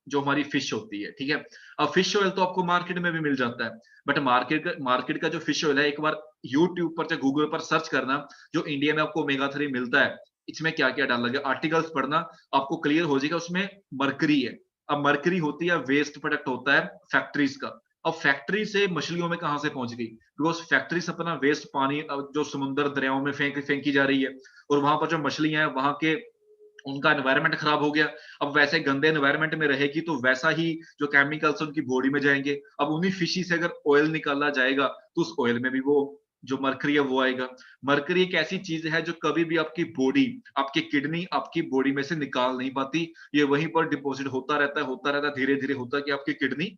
जो हमारी फिश होती है, ठीक है? अब फिश ऑयल तो आपको मार्केट में भी मिल जाता है, बट मार्केट का जो फिश ऑयल है, एक बार यूट्यूब पर या गूगल पर सर्च करना, जो इंडिया में आपको ओमेगा 3 मिलता है, इसमें क्या-क्या डाला गया, आर्टिकल्स पढ़ना, आपको क्लियर हो जाएगा उसमें मरकरी है। अब मरकरी होती है वेस्ट प्रोडक्ट होता है फैक्ट्रीज का। अब फैक्ट्री से मछलियों में कहाँ से पहुंच गई? बिकॉज़ फैक्ट्री से अपना वेस्ट पानी जो समुद्र दरियाओं में फेंकी जा रही है और वहाँ पर जो मछलियाँ हैं, वहाँ के उनका एनवायरनमेंट खराब हो गया। अब वैसे गंदे एनवायरनमेंट में रहेगी तो वैसा ही जो केमिकल्स उनकी बॉडी में जाएँगे। अब उन्हीं फिशी से अगर ऑयल निकाला जाएगा, तो उस ऑयल में भी वो जो मरकरी है वो आएगा। मरकरी एक ऐसी चीज़ है जो कभी भी आपकी बॉडी, आपकी किडनी आपकी बॉडी में से निकाल नहीं पाती। ये वहीं पर डिपॉज़िट होता रहता है, धीरे-धीरे होता है कि आपकी किडनी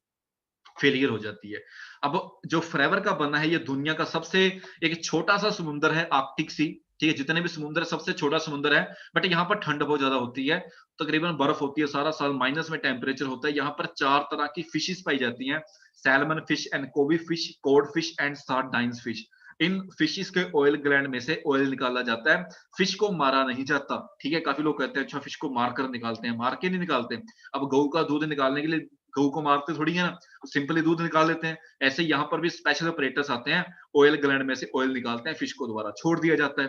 फेलियर हो जाती है। अब जो फ्रेवर का बना है ये दुनिया का सबसे एक छोटा-सा समुंदर है आर्कटिक सी, ठीक है? जितने भी समुंदर है सबसे छोटा समुंदर है, बट यहाँ पर ठंड बहुत ज़्यादा होती है। तकरीबन बर्फ होती है सारा साल, माइनस में टेम्परेचर होता है। यहाँ पर 4 तरह की फिशेस पाई जाती हैं, salmon fish and cobia fish, cod fish and sardines fish. इन फिशेस के ऑयल ग्लैंड में से ऑयल निकाला जाता है। फिश को मारा नहीं जाता, ठीक है? काफ़ी लोग कहते हैं अच्छा फिश को मार कर निकालते हैं, मार के नहीं निकालते। अब गऊ का दूध निकालने के लिए गऊ को मारते थोड़ी है ना, सिंपली दूध निकाल लेते हैं। ऐसे यहाँ पर भी स्पेशल ऑपरेटर्स आते हैं, ऑयल ग्लैंड में से ऑयल निकालते हैं, फिश को दोबारा छोड़ दिया जाता है।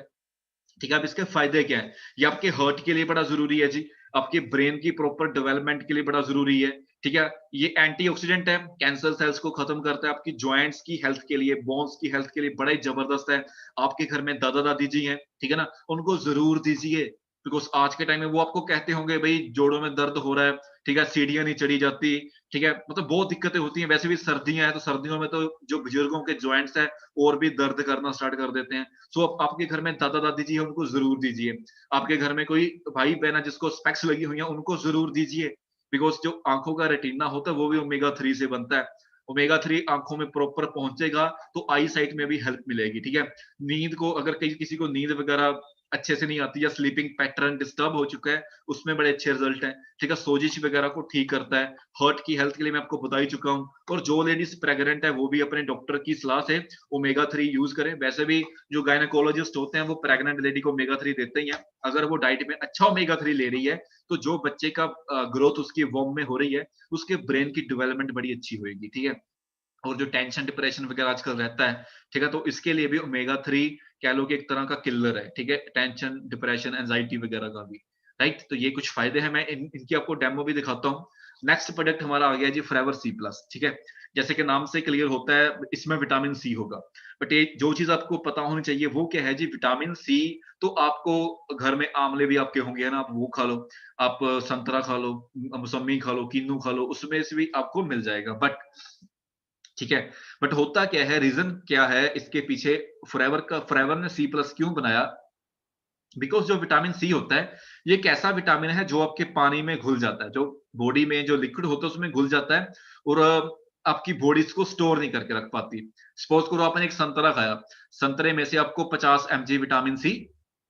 ठीक है, अब इसके फायदे क्या है? ये आपके हार्ट के लिए बड़ा ज़रूरी है जी, आपके ब्रेन की प्रॉपर डेवलपमेंट के लिए बड़ा ज़रूरी है, ठीक है? ये एंटीऑक्सीडेंट है, कैंसर सेल्स को खत्म करता है, आपकी जॉइंट्स की हेल्थ के लिए, बोन्स की हेल्थ के लिए बड़ा ही ज़बरदस्त है। आपके घर में दादा-दादी जी हैं, ठीक है ना? उनको ज़रूर दीजिए, बिकॉज़ आज के टाइम में वो आपको कहते होंगे भई जोड़ों में दर्द हो रहा है, ठीक है? सीढ़ियाँ नहीं चढ़ी जाती, ठीक है? मतलब बहुत दिक्कतें होती हैं, वैसे भी सर्दियाँ हैं, तो सर्दियों में तो जो बुजुर्गों के जॉइंट्स हैं और भी दर्द करना स्टार्ट कर देते हैं। सो आपके घर में दादा-दादी जी हैं, उनको ज़रूर दीजिए। आपके घर में कोई भाई-बहन है जिसको स्पेक्स लगी हुई हैं, उनको ज़रूर दीजिए। बिकॉज़ जो आँखों का रेटिना होता है, वो भी ओमेगा 3 से बनता है। ओमेगा 3 आँखों में प्रॉपर पहुँचेगा, तो आई साइट में भी हेल्प मिलेगी, ठीक है? नींद को अगर कहीं किसी को नींद वगैरह अच्छे से नहीं आती या स्लीपिंग पैटर्न डिस्टर्ब हो चुका है, उसमें बड़े अच्छे रिज़ल्ट हैं, ठीक है? सोजिश वगैरह को ठीक करता है, हार्ट की हेल्थ के लिए मैं आपको बता ही चुका हूँ और जो लेडीज़ प्रेग्नेंट है, वो भी अपने डॉक्टर की सलाह से ओमेगा 3 यूज़ करें। वैसे भी जो गायनेकोलॉजिस्ट होते हैं वो प्रेग्नेंट लेडी को ओमेगा 3 देते ही हैं। अगर वो डाइट में अच्छा ओमेगा 3 ले रही है, तो जो बच्चे का ग्रोथ उसकी वोम में हो रही है, उसके ब्रेन की डेवलपमेंट बड़ी अच्छी होएगी, ठीक है? और जो टेंशन, डिप्रेशन वगैरह आजकल रहता है, ठीक है? तो इसके लिए भी ओमेगा 3 कह लो कि एक तरह का किलर है, ठीक है? टेंशन, डिप्रेशन, एंग्ज़ायटी वगैरह का भी, राइट? तो ये कुछ फ़ायदे हैं, मैं इनकी आपको डेमो भी दिखाता हूँ। नेक्स्ट प्रोडक्ट हमारा आ गया जी फॉरएवर सी प्लस, ठीक है? जैसे कि नाम से क्लियर होता है, इसमें विटामिन सी होगा। बट ये जो चीज़ आपको पता होनी चाहिए वो क्या है जी, विटामिन सी तो आपको घर में आँवले भी आपके होंगे, है ना? आप वो खा लो, आप संतरा खा लो, मौसम्मी खा लो, किन्नू खा लो, उसमें से भी आपको मिल जाएगा। बट ठीक है, बट होता क्या है, रीज़न क्या है इसके पीछे, फॉरएवर ने सी प्लस क्यों बनाया? बिकॉज़ जो विटामिन सी होता है, ये एक ऐसा विटामिन है जो आपके पानी में घुल जाता है, जो बॉडी में जो लिक्विड होता है उसमें घुल जाता है और आपकी बॉडी इसको स्टोर नहीं करके रख पाती। सपोज़ करो आपने एक संतरा खाया, संतरे में से आपको 50 एमजी विटामिन सी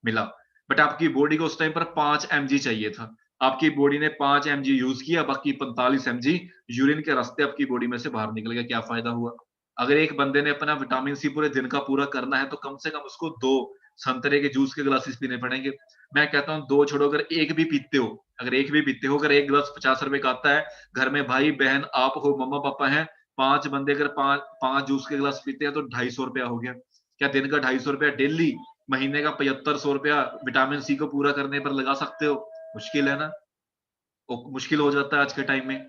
मिला, बट आपकी बॉडी को उस टाइम पर 5 एमजी चाहिए था। आपकी बॉडी ने 5 एमजी यूज़ किया, बाकी 45 एमजी यूरिन के रास्ते आपकी बॉडी में से बाहर निकल गया, क्या फ़ायदा हुआ? अगर एक बंदे ने अपना विटामिन सी पूरे दिन का पूरा करना है, तो कम से कम उसको 2 संतरे के जूस के ग्लासेस पीने पड़ेंगे। मैं कहता हूँ 2 छोड़ो, अगर एक भी पीते हो, अगर एक गिलास 50 रुपए का आता है, घर में भाई बहन आप हो, मम्मा पापा हैं, 5 बंदे अगर 5 जूस के गिलास पीते हैं तो 250 रुपया हो गया। क्या दिन का 250 रुपया डेली, महीने का 7500 रुपया विटामिन सी को पूरा करने पर लगा सकते हो? मुश्किल है ना? मुश्किल हो जाता है आज के टाइम में।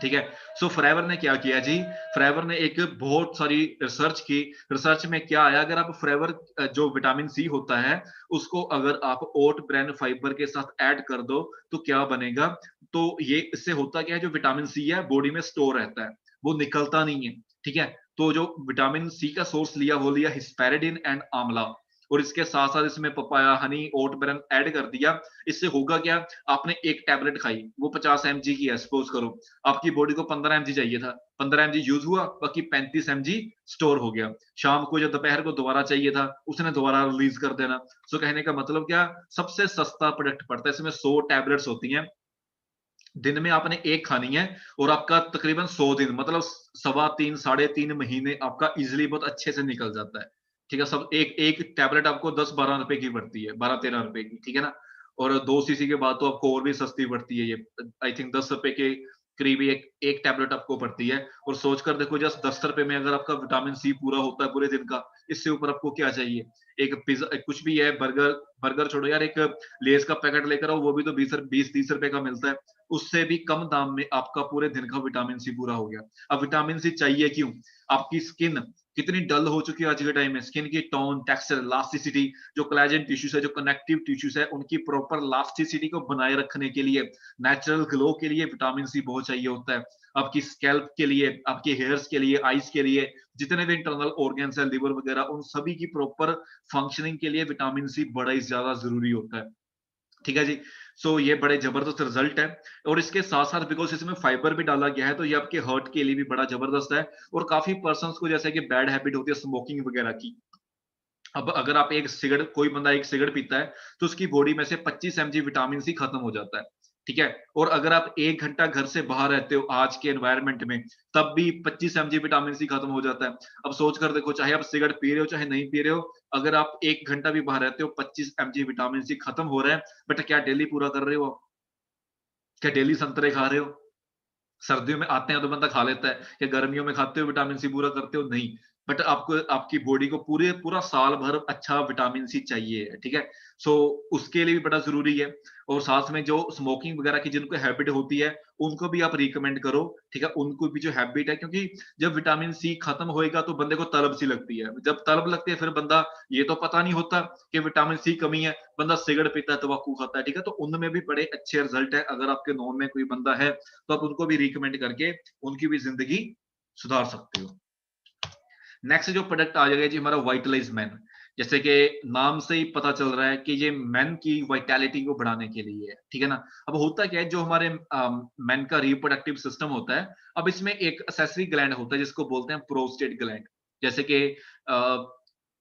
ठीक है। सो फॉरएवर ने क्या किया जी, फॉरएवर ने एक बहुत सारी रिसर्च की। रिसर्च में क्या आया, अगर आप फॉरएवर जो विटामिन सी होता है उसको अगर आप ओट ब्रेन फाइबर के साथ ऐड कर दो तो क्या बनेगा। तो ये इससे होता क्या है, जो विटामिन सी है बॉडी में स्टोर रहता है, वो निकलता नहीं है। ठीक है। तो जो विटामिन सी का सोर्स लिया वो लिया हिस्पेरिडिन एंड आंवला, और इसके साथ साथ इसमें पपाया, हनी, ओट ब्रेन ऐड कर दिया। इससे होगा क्या, आपने एक टैबलेट खाई, वो 50 mg की है, सपोज करो आपकी बॉडी को 15 mg चाहिए था, 15 mg यूज हुआ, बाकी 35 mg स्टोर हो गया। शाम को या दोपहर को दोबारा चाहिए था, उसने दोबारा रिलीज कर देना। सो कहने का मतलब क्या, सबसे सस्ता प्रोडक्ट पड़ता है। इसमें 100 टैबलेट्स होती हैं, दिन में आपने एक खानी है, और आपका तकरीबन 100 दिन, मतलब 3.25 3.5 महीने आपका इजिली बहुत अच्छे से निकल जाता है। ठीक है। सब एक एक टैबलेट आपको 10-12 रुपए की पड़ती है, 12-13 रुपए की। ठीक है ना। और 2 सीसी के बाद तो आपको और भी सस्ती पड़ती है ये, आई थिंक 10 रुपए के करीब एक एक टैबलेट आपको पड़ती है। और सोच कर देखो, जस्ट 10 रुपए में अगर आपका विटामिन सी पूरा होता है पूरे दिन का, इससे ऊपर आपको क्या चाहिए। एक पिज्जा, कुछ भी है, बर्गर, बर्गर छोड़ो यार, एक लेस का पैकेट लेकर आओ, वो भी तो 20-30 रुपए का मिलता है। उससे भी कम दाम में आपका पूरे दिन का विटामिन सी पूरा हो गया। अब विटामिन सी चाहिए क्यों, आपकी स्किन कितनी डल हो चुकी है आज के टाइम में, स्किन की टोन, टेक्सचर, इलास्टिसिटी, जो कोलेजन टिश्यूज है, जो कनेक्टिव टिश्यूज है, उनकी प्रॉपर इलास्टिसिटी को बनाए रखने के लिए, नेचुरल ग्लो के लिए विटामिन सी बहुत चाहिए होता है। आपकी स्कैल्प के लिए, आपके हेयर्स के लिए, आईज के लिए, जितने भी इंटरनल ऑर्गन्स है, लिवर वगैरह, उन सभी की प्रॉपर फंक्शनिंग के लिए विटामिन सी बड़ा ही ज्यादा जरूरी होता है। ठीक है जी। सो ये बड़े जबरदस्त रिजल्ट है। और इसके साथ साथ बिकॉज इसमें फाइबर भी डाला गया है, तो ये आपके हार्ट के लिए भी बड़ा जबरदस्त है। और काफी पर्सन को जैसे कि बैड हैबिट होती है स्मोकिंग वगैरह की, अब अगर आप एक सिगरेट, कोई बंदा एक सिगरेट पीता है तो उसकी बॉडी में से 25 mg विटामिन सी खत्म हो जाता है। ठीक है। और अगर आप 1 घंटा घर से बाहर रहते हो आज के एनवायरनमेंट में, तब भी 25 mg विटामिन सी खत्म हो जाता है। अब सोच कर देखो, चाहे आप सिगरेट पी रहे हो चाहे नहीं पी रहे हो, अगर आप 1 घंटा भी बाहर रहते हो, 25 mg विटामिन सी खत्म हो रहा है। बट क्या डेली पूरा कर रहे हो आप? क्या डेली संतरे खा रहे हो? सर्दियों में आते हैं तो बंदा खा लेता है, या गर्मियों में खाते हो विटामिन सी पूरा करते हो? नहीं। बट आपको, आपकी बॉडी को पूरा साल भर अच्छा विटामिन सी चाहिए। ठीक है। सो उसके लिए भी बड़ा जरूरी है। और साथ में जो स्मोकिंग वगैरह की जिनको हैबिट होती है, उनको भी आप रिकमेंड करो। ठीक है। उनको भी जो हैबिट है, क्योंकि जब विटामिन सी खत्म होएगा तो बंदे को तलब सी लगती है, जब तलब लगती है फिर बंदा, ये तो पता नहीं होता कि विटामिन सी कमी है, बंदा सिगरेट पीता है, तंबाकू खाता है। ठीक है। तो उनमें भी बड़े अच्छे रिजल्ट है। अगर आपके नॉन में कोई बंदा है तो आप उनको भी रिकमेंड करके उनकी भी जिंदगी सुधार सकते हो। नेक्स्ट जो प्रोडक्ट आ जाएगा जी हमारा वाइटलाइज मैन। जैसे कि नाम से ही पता चल रहा है कि ये मैन की वाइटैलिटी को बढ़ाने के लिए है। ठीक है ना। अब होता क्या है, जो हमारे मैन का रिप्रोडक्टिव सिस्टम होता है, अब इसमें एक एक्सेसरी ग्लैंड होता है जिसको बोलते हैं प्रोस्टेट ग्लैंड। जैसे कि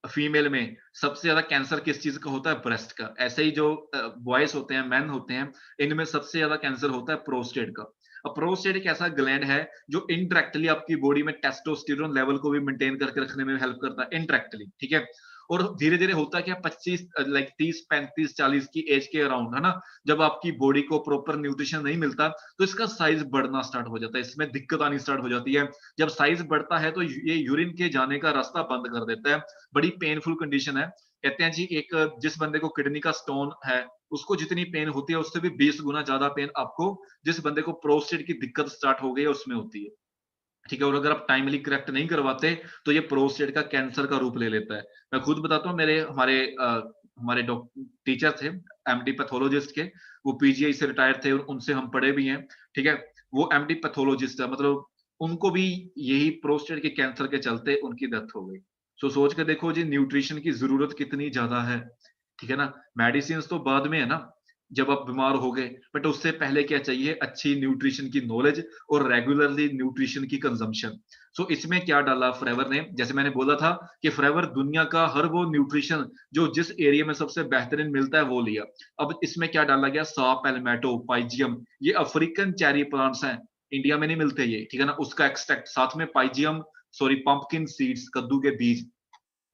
फीमेल में सबसे ज्यादा कैंसर किस चीज का होता है? ब्रेस्ट का। ऐसे ही जो बॉयज होते हैं, मैन होते हैं, इनमें सबसे ज्यादा कैंसर होता है प्रोस्टेट का। अब प्रोस्टेट एक ऐसा ग्लैंड है जो इनडायरेक्टली आपकी बॉडी में टेस्टोस्टेरोन लेवल को भी मेंटेन करके रखने में हेल्प करता है, इनडायरेक्टली। ठीक है। और धीरे धीरे होता है क्या, 25 लाइक 30 35 40 की एज के अराउंड, है ना, जब आपकी बॉडी को प्रॉपर न्यूट्रिशन नहीं मिलता तो इसका साइज बढ़ना स्टार्ट हो जाता है, इसमें दिक्कत आनी स्टार्ट हो जाती है। जब साइज बढ़ता है तो ये यूरिन के जाने का रास्ता बंद कर देता है। बड़ी पेनफुल कंडीशन है। कहते हैं जी, एक जिस बंदे को किडनी का स्टोन है, उसको जितनी पेन होती है उससे भी 20 गुना ज्यादा पेन आपको, जिस बंदे को प्रोस्टेट की दिक्कत स्टार्ट हो गई है, उसमें होती है। ठीक है। और अगर आप टाइमली करेक्ट नहीं करवाते तो ये प्रोस्टेट का कैंसर का रूप ले लेता है। मैं खुद बताता हूँ, मेरे हमारे हमारे टीचर थे, एमडी पैथोलॉजिस्ट के, वो पीजीआई से रिटायर थे, उनसे हम पढ़े भी हैं। ठीक है। वो एमडी पैथोलॉजिस्ट है, मतलब उनको भी यही प्रोस्टेट के कैंसर के चलते उनकी डेथ हो गई। सो सोच के देखो जी, न्यूट्रिशन की जरूरत कितनी ज्यादा है। ठीक है ना। मेडिसिन तो बाद में है ना, जब आप बीमार हो गए, बट उससे पहले क्या चाहिए, अच्छी न्यूट्रिशन की नॉलेज और रेगुलरली न्यूट्रिशन की कंजम्पशन। सो इसमें क्या डाला फॉरएवर ने, जैसे मैंने बोला था कि फॉरएवर दुनिया का हर वो न्यूट्रिशन जो जिस एरिया में सबसे बेहतरीन मिलता है वो लिया। अब इसमें क्या डाला गया, सा पैल्मेटो, पाइजियम, ये अफ्रीकन चेरी प्लांट्स हैं, इंडिया में नहीं मिलते ये। ठीक है ना। उसका एक्सट्रैक्ट, साथ में पाइजियम, सॉरी पंपकिन सीड्स, कद्दू के बीज,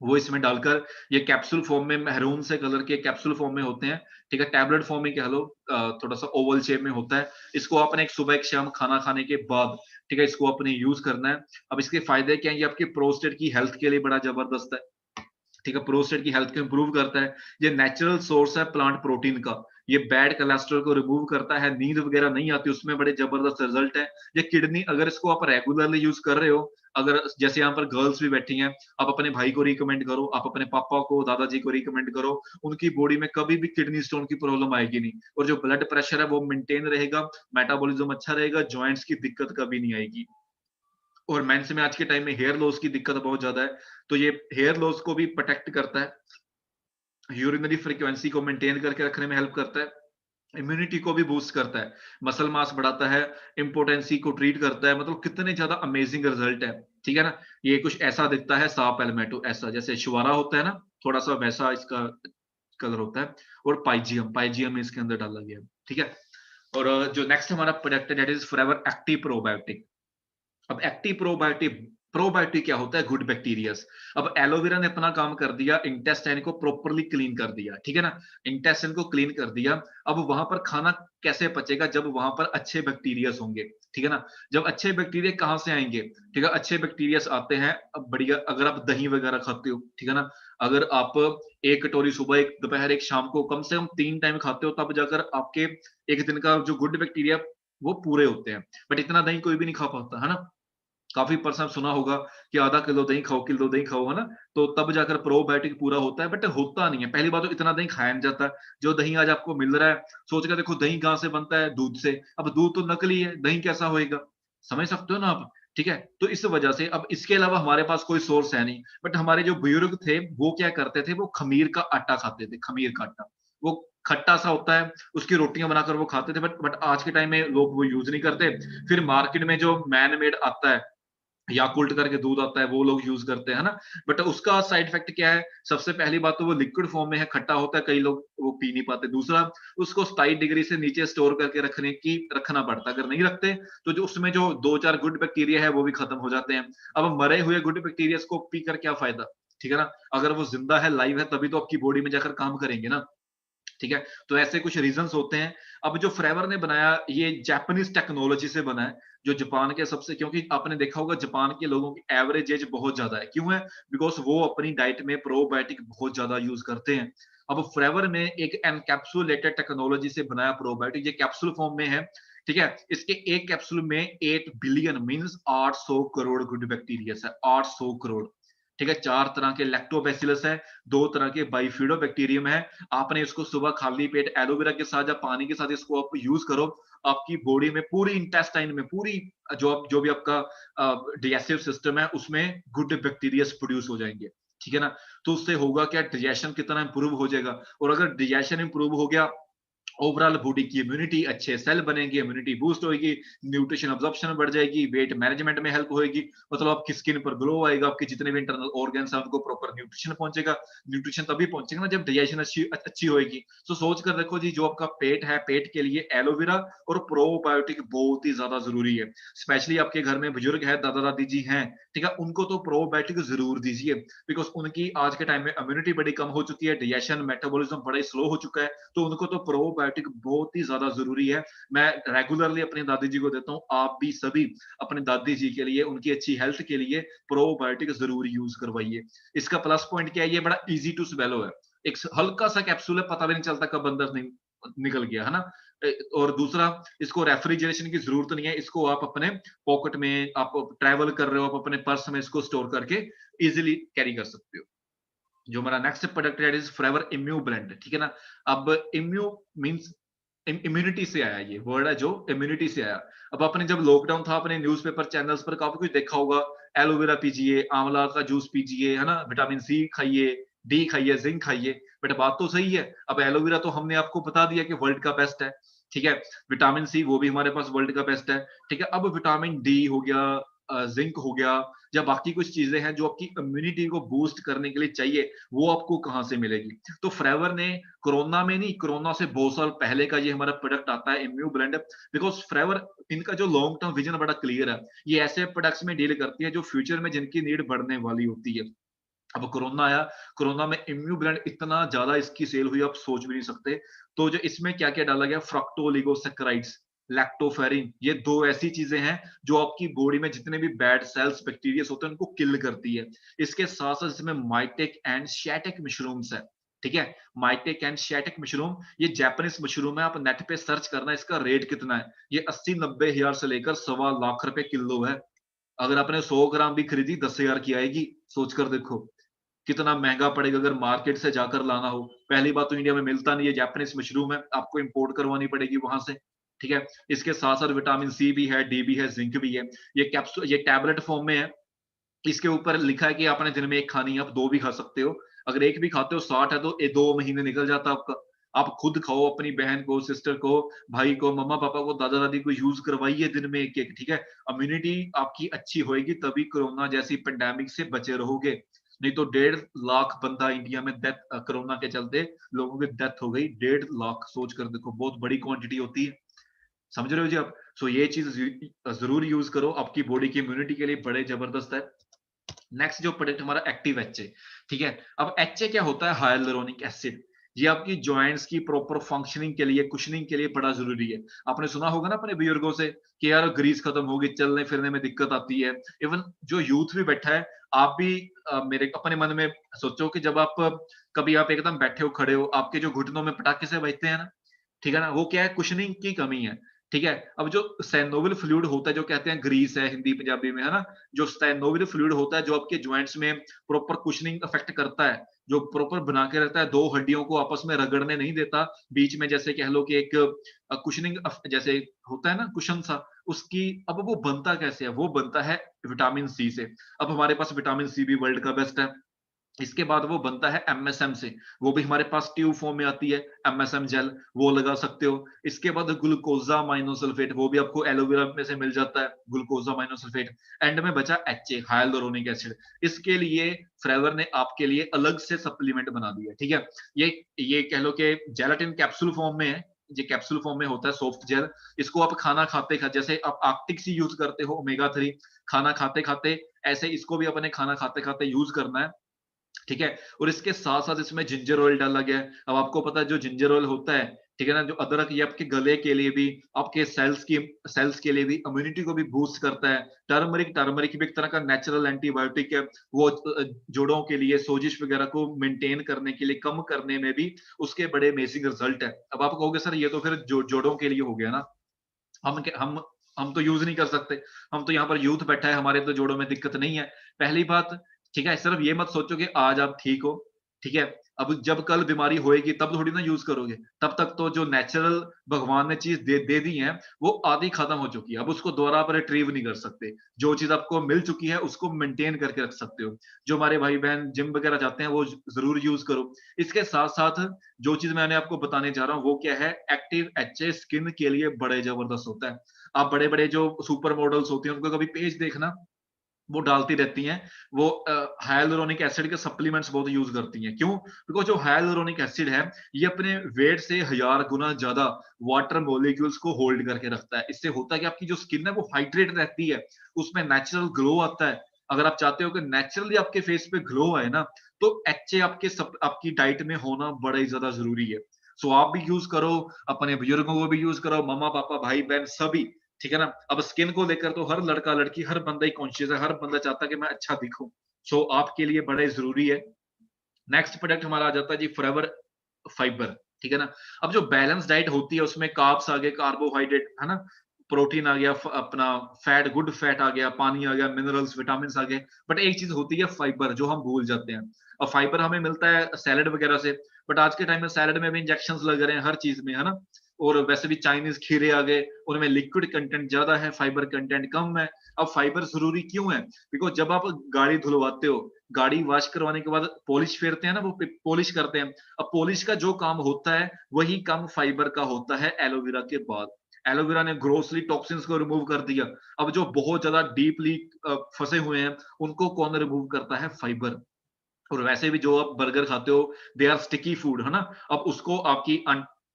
वो इसमें डालकर ये कैप्सूल फॉर्म में मैरून से कलर के कैप्सूल फॉर्म में होते हैं, ठीक है? टैबलेट फॉर्म में कह लो, थोड़ा-सा ओवल शेप में होता है। इसको आपने एक सुबह एक शाम खाना खाने के बाद, ठीक है? इसको आपने यूज़ करना है। अब इसके फ़ायदे क्या हैं? ये आपके प्रोस्टेट की हेल्थ के लिए बड़ा ज़बरदस्त है। ठीक है, प्रोस्टेट की हेल्थ को इंप्रूव करता है। ये नेचुरल सोर्स है प्लांट प्रोटीन का। ये बैड कोलेस्ट्रॉल को रिमूव करता है, नींद वगैरह नहीं आती, उसमें बड़े जबरदस्त रिजल्ट है। ये किडनी, अगर इसको आप रेगुलरली यूज कर रहे हो, अगर जैसे यहाँ पर गर्ल्स भी बैठी हैं, आप अपने भाई को रिकमेंड करो, आप अपने पापा को, दादाजी को रिकमेंड करो, उनकी बॉडी में कभी भी किडनी स्टोन की प्रॉब्लम आएगी नहीं, और जो ब्लड प्रेशर है वो मेंटेन रहेगा, मेटाबॉलिज्म अच्छा रहेगा, जॉइंट्स की दिक्कत कभी नहीं आएगी। और मेंस में आज के टाइम में हेयर लॉस की दिक्कत बहुत ज्यादा है, तो ये हेयर लॉस को भी प्रोटेक्ट करता है, यूरिनरी फ्रीक्वेंसी को मेंटेन करके रखने में हेल्प करता है, इम्यूनिटी को भी बूस्ट करता है, मसल मास बढ़ाता है, इम्पोर्टेंसी को ट्रीट करता है। मतलब कितने ज्यादा अमेजिंग रिजल्ट है, ठीक है ना? ये कुछ ऐसा दिखता है, सा पेलमेटो ऐसा, जैसे शुवारा होता है ना, थोड़ा सा वैसा इसका कलर होता है। और पाइजियम, पाइजियम इसके अंदर डाला गया है, ठीक है? और जो नेक्स्ट हमारा प्रोडक्ट है, that is forever active probiotic. अब एक्टिव प्रोबायोटिक, प्रोबायोटिक क्या होता है? Good bacterias. अब एलोवेरा ने अपना काम कर दिया, इंटेस्टाइन को प्रॉपर्ली क्लीन कर दिया, ठीक है ना? इंटेस्टाइन को क्लीन कर दिया। अब वहां पर खाना कैसे पचेगा? जब वहां पर अच्छे बैक्टीरियाज होंगे, ठीक है ना? जब अच्छे बैक्टीरिया कहाँ से आएंगे? ठीक है, अच्छे बैक्टीरियाज आते हैं, अब बढ़िया, अगर आप दही वगैरह खाते हो, ठीक है ना? अगर आप एक कटोरी सुबह, एक दोपहर, एक शाम को, कम से कम 3 टाइम खाते हो, तब जाकर आपके एक दिन का जो गुड बैक्टीरिया वो पूरे होते हैं। बट इतना दही कोई भी नहीं खा पाता, है ना? काफ़ी परसेंट सुना होगा कि आधा किलो दही खाओ, किलो दही खाओ, है ना? तो तब जाकर प्रोबायोटिक पूरा होता है, बट होता नहीं है। पहली बात तो इतना दही खाया नहीं जाता। जो दही आज आपको मिल रहा है, सोच के देखो दही कहाँ से बनता है? दूध से। अब दूध तो नकली है, दही कैसा होएगा? समझ सकते हो ना आप? ठीक है? तो इस वजह से अब इसके अलावा हमारे पास कोई सोर्स है नहीं। बट हमारे जो बुजुर्ग थे, वो क्या करते थे? वो खमीर का आटा खाते थे, खमीर का आटा। वो खट्टा-सा होता है, उसकी रोटियाँ बनाकर वो खाते थे, बट आज के टाइम में लोग वो यूज़ नहीं करते। फिर मार्केट में जो मैन मेड आता है, याकुल्ट करके दूध आता है, वो लोग यूज करते हैं, है ना? बट उसका साइड इफेक्ट क्या है? सबसे पहली बात तो वो लिक्विड फॉर्म में है, खट्टा होता है, कई लोग वो पी नहीं पाते। दूसरा, उसको 27 डिग्री से नीचे स्टोर करके रखना पड़ता है। अगर नहीं रखते तो जो उसमें जो दो चार गुड बैक्टीरिया है वो भी खत्म हो जाते हैं। अब मरे हुए गुड बैक्टीरिया को पी कर क्या फायदा? ठीक है ना? अगर वो जिंदा है, लाइव है, तभी तो आपकी बॉडी में जाकर काम करेंगे ना। ठीक है? तो ऐसे कुछ रीज़न्स होते हैं। अब जो फ़्रेवर ने बनाया, ये जापानीज़ टेक्नोलॉजी से बना है, जो जापान के सबसे, क्योंकि आपने देखा होगा जापान के लोगों की एवरेज एज बहुत ज़्यादा है। क्यों है? बिकॉज़ वो अपनी डाइट में प्रोबायोटिक बहुत ज़्यादा यूज़ करते हैं। अब फ़्रेवर में एक एनकैप्सुलेटेड टेक्नोलॉजी से बनाया प्रोबायोटिक, ये कैप्सूल फॉर्म में है, ठीक है? इसके एक कैप्सूल में 8 billion means 800 crore good bacterias है, 800 करोड़। ठीक है? 4 तरह के लैक्टोबैसिलस है, 2 तरह के बाइफिडोबैक्टीरियम है। आपने इसको सुबह खाली पेट एलोवेरा के साथ या पानी के साथ इसको आप यूज़ करो, आपकी बॉडी में, पूरी इंटेस्टाइन में, पूरी जो भी आपका डाइजेस्टिव सिस्टम है, उसमें गुड बैक्टीरियाज़ प्रोड्यूस हो जाएँगे। ठीक है ना? तो उससे होगा क्या? डाइजेशन कितना इंप्रूव हो जाएगा, और अगर डाइजेशन इंप्रूव हो गया, ओवरऑल बॉडी की इम्यूनिटी, अच्छे सेल बनेंगे, इम्यूनिटी बूस्ट होएगी, न्यूट्रिशन अब्जॉर्प्शन बढ़ जाएगी, वेट मैनेजमेंट में हेल्प होएगी, मतलब आपकी स्किन पर ग्लो आएगा, आपके जितने भी इंटरनल ऑर्गन्स हैं उनको प्रॉपर न्यूट्रिशन पहुंचेगा। न्यूट्रिशन तभी पहुंचेगा ना जब डाइजेशन अच्छी अच्छी होएगी। तो सोच कर देखो जी, जो आपका पेट है, पेट के लिए एलोवेरा और प्रोबायोटिक बहुत ही ज्यादा जरूरी है। स्पेशली आपके घर में बुजुर्ग है, दादा दादी जी हैं, ठीक है, उनको तो प्रोबायोटिक जरूर दीजिए, बिकॉज उनकी आज के टाइम में इम्यूनिटी बड़ी कम हो चुकी है, डाइजेशन मेटाबॉलिज्म बड़ा ही स्लो हो चुका है, तो उनको तो प्रोबायोटिक बहुत ही ज्यादा जरूरी है। मैं रेगुलरली अपनी दादी जी को देता हूँ, आप भी सभी अपने दादी जी के लिए, उनकी अच्छी हेल्थ के लिए प्रोबायोटिक जरूर यूज करवाइए। इसका प्लस पॉइंट क्या है? ये बड़ा इजी टू स्वेलो है, एक हल्का सा कैप्सूल है, पता भी नहीं चलता कब अंदर निकल गया, है ना? और दूसरा, इसको रेफ्रिजरेशन की जरूरत नहीं है, इसको आप अपने पॉकेट में, आप ट्रैवल कर रहे हो, आप अपने पर्स में इसको स्टोर करके इजिली कैरी कर सकते हो। जो हमारा नेक्स्ट प्रोडक्ट है इज फॉरएवर इम्यू ब्लेंड, ठीक है ना? अब इम्यू मींस इम्यूनिटी से आया, ये वर्ड है जो इम्यूनिटी से आया। अब आपने जब लॉकडाउन था, अपने न्यूज़पेपर चैनल्स पर काफी कुछ देखा होगा, एलोवेरा पीजिए, आंवला का जूस पीजिए, है ना? विटामिन सी खाइए, डी खाइए, जिंक खाइए। बट बात तो सही है, अब एलोवेरा तो हमने आपको बता दिया कि वर्ल्ड का बेस्ट है, ठीक है? विटामिन सी वो भी हमारे पास वर्ल्ड का बेस्ट है, ठीक है? अब विटामिन डी हो गया, जिंक हो गया, या बाकी कुछ चीजें हैं जो आपकी इम्यूनिटी को बूस्ट करने के लिए चाहिए, वो आपको कहाँ से मिलेगी? तो फ्रेवर ने कोरोना में नहीं, कोरोना से बहुत साल पहले का ये हमारा प्रोडक्ट आता है, इम्यू ब्लेंड, बिकॉज फ्रेवर, इनका जो लॉन्ग टर्म विजन बड़ा क्लियर है। ये ऐसे प्रोडक्ट्स में डील करती है जो फ्यूचर में जिनकी नीड बढ़ने वाली होती है। अब कोरोना आया, कोरोना में इम्यूब्रांड इतना ज्यादा इसकी सेल हुई, आप सोच भी नहीं सकते। तो जो इसमें क्या क्या डाला गया, फ्रक्टोलिगोसैकेराइड्स, लैक्टोफेरिन, ये दो ऐसी चीजें हैं जो आपकी बॉडी में जितने भी बैड सेल्स बैक्टीरिया होते हैं उनको किल करती है। इसके साथ साथ इसमें माइटेक एंड शैटेक मशरूम्स है, ठीक है। माइटेक एंड शैटेक मशरूम, ये जापानीज मशरूम है, आप नेट पे सर्च करना इसका रेट कितना है। ये 80-90 हजार से लेकर 1.25 लाख रुपए किलो है। अगर आपने 100 ग्राम भी खरीदी 10,000 की आएगी, सोच कर देखो कितना महंगा पड़ेगा अगर मार्केट से जाकर लाना हो। पहली बात तो इंडिया में मिलता नहीं है, जापानीज मशरूम है, आपको इंपोर्ट करवानी पड़ेगी वहां से, ठीक है। इसके साथ साथ विटामिन सी भी है, डी भी है, जिंक भी है। ये कैप्सूल, ये टैबलेट फॉर्म में है। इसके ऊपर लिखा है कि आपने दिन में एक खानी है, आप दो भी खा सकते हो। अगर एक भी खाते हो 60 है तो ये 2 महीने निकल जाता है आपका। आप खुद खाओ, अपनी बहन को, सिस्टर को, भाई को, मम्मा पापा को, दादा दादी को यूज करवाइए दिन में एक एक, ठीक है। इम्यूनिटी आपकी अच्छी होएगी तभी कोरोना जैसी पेंडेमिक से बचे रहोगे। नहीं तो 1.5 लाख बंदा इंडिया में डेथ, कोरोना के चलते लोगों की डेथ हो गई। 1.5 लाख, सोच कर देखो, बहुत बड़ी क्वांटिटी होती है, समझ रहे हो जी आप। सो ये चीज जरूर यूज करो, आपकी बॉडी की इम्यूनिटी के लिए बड़े जबरदस्त है। नेक्स्ट जो प्रोडक्ट हमारा एक्टिव एचए, ठीक है। अब एचए क्या होता है, हाइलुरोनिक एसिड। ये आपकी जॉइंट्स की प्रॉपर फंक्शनिंग के लिए, कुशनिंग के लिए बड़ा जरूरी है। आपने सुना होगा ना अपने बुजुर्गों से कि यार ग्रीस खत्म होगी, चलने फिरने में दिक्कत आती है। इवन जो यूथ भी बैठा है, आप भी मेरे अपने मन में सोचो कि जब आप कभी आप एकदम बैठे हो, खड़े हो, आपके जो घुटनों में पटाखे से बजते हैं ना, ठीक है ना, वो क्या है, कुशनिंग की कमी है, ठीक है। अब जो सैनोविल फ्लूइड होता है, जो कहते हैं ग्रीस है हिंदी पंजाबी में, है ना, जो सैनोविल फ्लूइड होता है जो आपके जॉइंट्स में प्रॉपर कुशनिंग इफेक्ट करता है, जो प्रॉपर बना के रहता है, दो हड्डियों को आपस में रगड़ने नहीं देता, बीच में जैसे कह लो कि एक कुशनिंग जैसे होता है ना, कुशन सा, उसकी, अब वो बनता कैसे है, वो बनता है विटामिन सी से। अब हमारे पास विटामिन सी भी वर्ल्ड का बेस्ट है। इसके बाद वो बनता है एमएसएम से, वो भी हमारे पास ट्यूब फॉर्म में आती है, एमएसएम जेल, वो लगा सकते हो। इसके बाद ग्लूकोजा माइनोसल्फेट, वो भी आपको एलोवेरा में से मिल जाता है, ग्लूकोजा माइनोसल्फेट। एंड में बचा एचए, हाइलुरोनिक एसिड। इसके लिए फ्रेवर ने आपके लिए अलग से सप्लीमेंट बना दिया, ठीक है। ये कह लो कि जेलाटिन कैप्सूल फॉर्म में है, ये कैप्सूल फॉर्म में होता है, सॉफ्ट जेल। इसको आप खाना खाते खाते, जैसे आप आर्कटिक सी यूज करते हो ओमेगा 3, खाना खाते खाते, ऐसे इसको भी अपने खाना खाते खाते यूज करना है, ठीक है। और इसके साथ साथ इसमें जिंजर ऑयल डाला गया है। अब आपको पता है जो जिंजर ऑयल होता है, ठीक है ना, जो अदरक, ये आपके गले के लिए भी, आपके सेल्स के लिए भी, इम्यूनिटी को भी बूस्ट करता है। टर्मरिक, टर्मरिक भी एक तरह का नेचुरल एंटीबायोटिक है, वो जोड़ों के लिए, सोजिश वगैरह को मेंटेन करने के लिए, कम करने में भी उसके बड़े अमेजिंग रिजल्ट है। अब आप कहोगे सर ये तो फिर जोड़ों के लिए हो गया ना, हम हम तो यूज नहीं कर सकते, हम तो यहाँ पर यूथ बैठा है, हमारे तो जोड़ों में दिक्कत नहीं है। पहली बात, ठीक है, सिर्फ ये मत सोचो कि आज आप ठीक हो, ठीक है, अब जब कल बीमारी होएगी तब थोड़ी ना यूज करोगे। तब तक तो जो नेचुरल भगवान ने चीज दे दी है, वो आधी खत्म हो चुकी है, अब उसको दोबारा आप रिट्रीव नहीं कर सकते। जो चीज आपको मिल चुकी है उसको मेंटेन करके रख सकते हो। जो हमारे भाई बहन जिम वगैरह जाते हैं वो जरूर यूज करो। इसके साथ साथ जो चीज मैंने आपको बताने जा रहा हूँ वो क्या है, एक्टिव एचए स्किन के लिए बड़े जबरदस्त होता है। आप बड़े बड़े जो सुपर मॉडल्स होती हैं उनको कभी पेज देखना, वो डालती रहती हैं, वो हाइलुरोनिक एसिड के सप्लीमेंट्स बहुत यूज करती हैं। क्यों? बिकॉज जो हाइलुरोनिक एसिड है, ये अपने वेट से 1000 गुना ज्यादा वाटर मॉलिक्यूल्स को होल्ड करके रखता है। इससे होता है कि आपकी जो स्किन है वो हाइड्रेट रहती है, उसमें नेचुरल ग्लो आता है। अगर आप चाहते हो कि नेचुरली आपके फेस पे ग्लो आए ना, तो एचए आपकी डाइट में होना बड़ा ही ज्यादा जरूरी है। सो आप भी यूज करो, अपने बुजुर्गों को भी यूज करो, मम्मा पापा भाई बहन सभी, ठीक है ना। अब स्किन को लेकर तो हर लड़का लड़की, हर बंदा ही कॉन्शियस है, हर बंदा चाहता है कि मैं अच्छा दिखूं। सो आपके लिए बड़ा जरूरी है। नेक्स्ट प्रोडक्ट हमारा आ जाता है जी, फॉरएवर फाइबर, ठीक है ना। अब जो बैलेंस डाइट होती है उसमें कार्ब्स आ गए, कार्बोहाइड्रेट, है ना, प्रोटीन आ गया, अपना फैट, गुड फैट आ गया, पानी आ गया, मिनरल्स, विटामिन आ गए। बट एक चीज होती है फाइबर, जो हम भूल जाते हैं। और फाइबर हमें मिलता है सैलड वगैरह से, बट आज के टाइम में सैलड में भी इंजेक्शन लग रहे हैं हर चीज में, है ना। और वैसे भी चाइनीज खीरे आ गए, उनमें लिक्विड कंटेंट ज्यादा है, फाइबर कंटेंट कम है। अब फाइबर जरूरी क्यों है? बिकॉज जब आप गाड़ी धुलवाते हो, गाड़ी वॉश करवाने के बाद पॉलिश फेरते हैं ना, वो पॉलिश करते हैं। अब पॉलिश का जो काम होता है वही काम फाइबर का होता है एलोवेरा के बाद। एलोवेरा ने ग्रोसली टॉक्सिन्स को रिमूव कर दिया। अब जो बहुत ज्यादा डीपली फंसे हुए हैं उनको कौन रिमूव करता है? फाइबर। और वैसे भी जो आप बर्गर खाते हो, दे आर स्टिकी फूड, है ना। अब उसको आपकी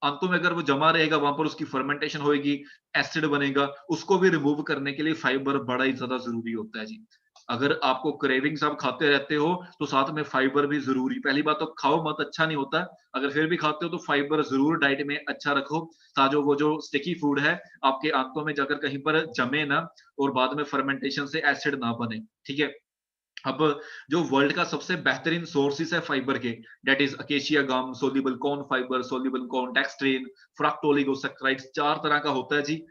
अंतों में अगर वो जमा रहेगा, वहां पर उसकी फर्मेंटेशन होगी, एसिड बनेगा, उसको भी रिमूव करने के लिए फाइबर बड़ा ही ज्यादा जरूरी होता है जी। अगर आपको क्रेविंग्स आप खाते रहते हो तो साथ में फाइबर भी जरूरी। पहली बात तो खाओ मत, अच्छा नहीं होता। अगर फिर भी खाते हो तो फाइबर जरूर डाइट में अच्छा रखो, ताकि वो जो स्टिकी फूड है आपके आंतों में जाकर कहीं पर जमे ना, और बाद में फर्मेंटेशन से एसिड ना बने, ठीक है। अब जो वर्ल्ड का सबसे बेहतरीन सोर्सेस है फाइबर के, that is acacia gum, soluble corn fibre, soluble corn dextrin, fructooligosaccharides, 4 तरह का होता है जी।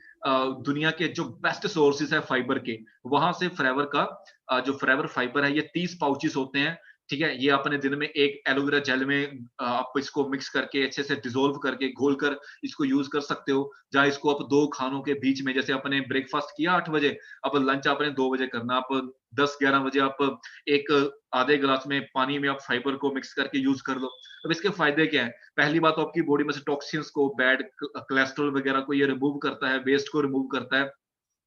दुनिया के जो बेस्ट सोर्सेस है फाइबर के, वहां से फॉरएवर का जो फॉरएवर फाइबर है, ये 30 पाउचेस होते हैं, ठीक है। ये अपने दिन में एक एलोवेरा जेल में आप इसको मिक्स करके अच्छे से डिसोल्व करके घोल कर इसको यूज कर सकते हो। जहाँ इसको आप 2 खानों के बीच में, जैसे अपने ब्रेकफास्ट किया 8 बजे, अब लंच आपने 2 बजे करना, आप 10-11 बजे आप एक आधे गिलास में पानी में आप फाइबर को मिक्स करके यूज कर लो। अब इसके फायदे क्या है? पहली बात तो आपकी बॉडी में से टॉक्सिन्स को, बैड कोलेस्ट्रॉल वगैरह को ये रिमूव करता है, वेस्ट को रिमूव करता है।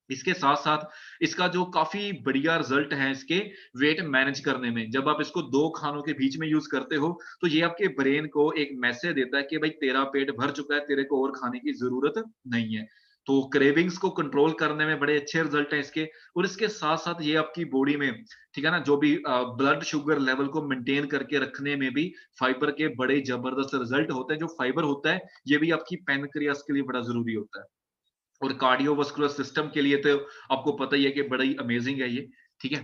इसके साथ साथ इसका जो काफी बढ़िया रिजल्ट है इसके वेट मैनेज करने में, जब आप इसको 2 खानों के बीच में यूज करते हो तो ये आपके ब्रेन को एक मैसेज देता है कि भाई तेरा पेट भर चुका है, तेरे को और खाने की जरूरत नहीं है। तो क्रेविंग्स को कंट्रोल करने में बड़े अच्छे रिजल्ट हैं इसके। और इसके साथ साथ ये आपकी बॉडी में, ठीक है ना, जो भी ब्लड शुगर लेवल को मेंटेन करके रखने में भी फाइबर के बड़े जबरदस्त रिजल्ट होते हैं। जो फाइबर होता है ये भी आपकी पैनक्रियास के लिए बड़ा जरूरी होता है, और कार्डियोवास्कुलर सिस्टम के लिए तो आपको पता ही है कि बड़ा ही अमेजिंग है ये, ठीक है।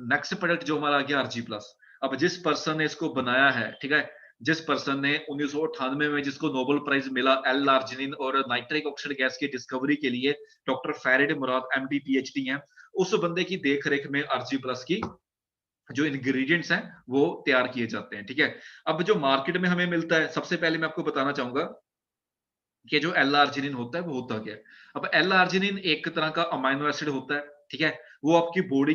नेक्स्ट प्रोडक्ट जो हमारा आ गया आरजी प्लस। अब जिस पर्सन ने इसको बनाया है, ठीक है, जिस पर्सन ने 1998 में जिसको नोबेल प्राइज मिला एल आर्जिनिन और नाइट्रिक ऑक्साइड गैस की डिस्कवरी के लिए, डॉक्टर फैरिड मुराद एमडी पीएचडी हैं, उस बंदे की देख रेख में आरजी प्लस की जो इंग्रेडिएंट्स हैं वो तैयार किए जाते हैं, ठीक है। अब जो मार्केट में हमें मिलता है, सबसे पहले मैं आपको बताना चाहूंगा कि जो एल आर्जिनिन होता है वो होता क्या है। अब एल आर्जिनिन एक तरह का अमाइनो एसिड होता है, ठीक है। वो आपकी बॉडी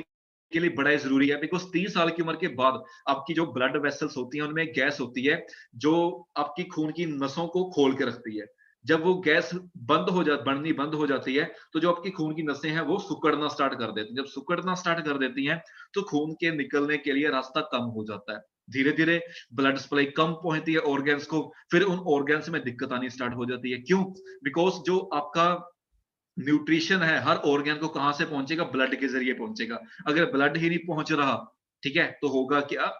के लिए बड़ा ही जरूरी है, बिकॉज 30 साल की उम्र के बाद आपकी जो ब्लड वेसल्स होती हैं उनमें गैस होती है जो आपकी खून की नसों को खोल के रखती है। जब वो गैस बननी बंद हो जाती है तो जो आपकी खून की नसें हैं वो सिकुड़ना स्टार्ट कर देती हैं। जब सिकुड़ना स्टार्ट कर देती हैं तो खून के निकलने के लिए रास्ता कम हो जाता है, धीरे धीरे ब्लड सप्लाई कम पहुंचती है ऑर्गन्स को, फिर उन ऑर्गन्स में दिक्कत आनी स्टार्ट हो जाती है। क्यों? बिकॉज जो आपका न्यूट्रिशन है हर ऑर्गन को कहां से पहुंचेगा? ब्लड के जरिए पहुंचेगा। अगर ब्लड ही नहीं पहुंच रहा, ठीक है, तो होगा क्या?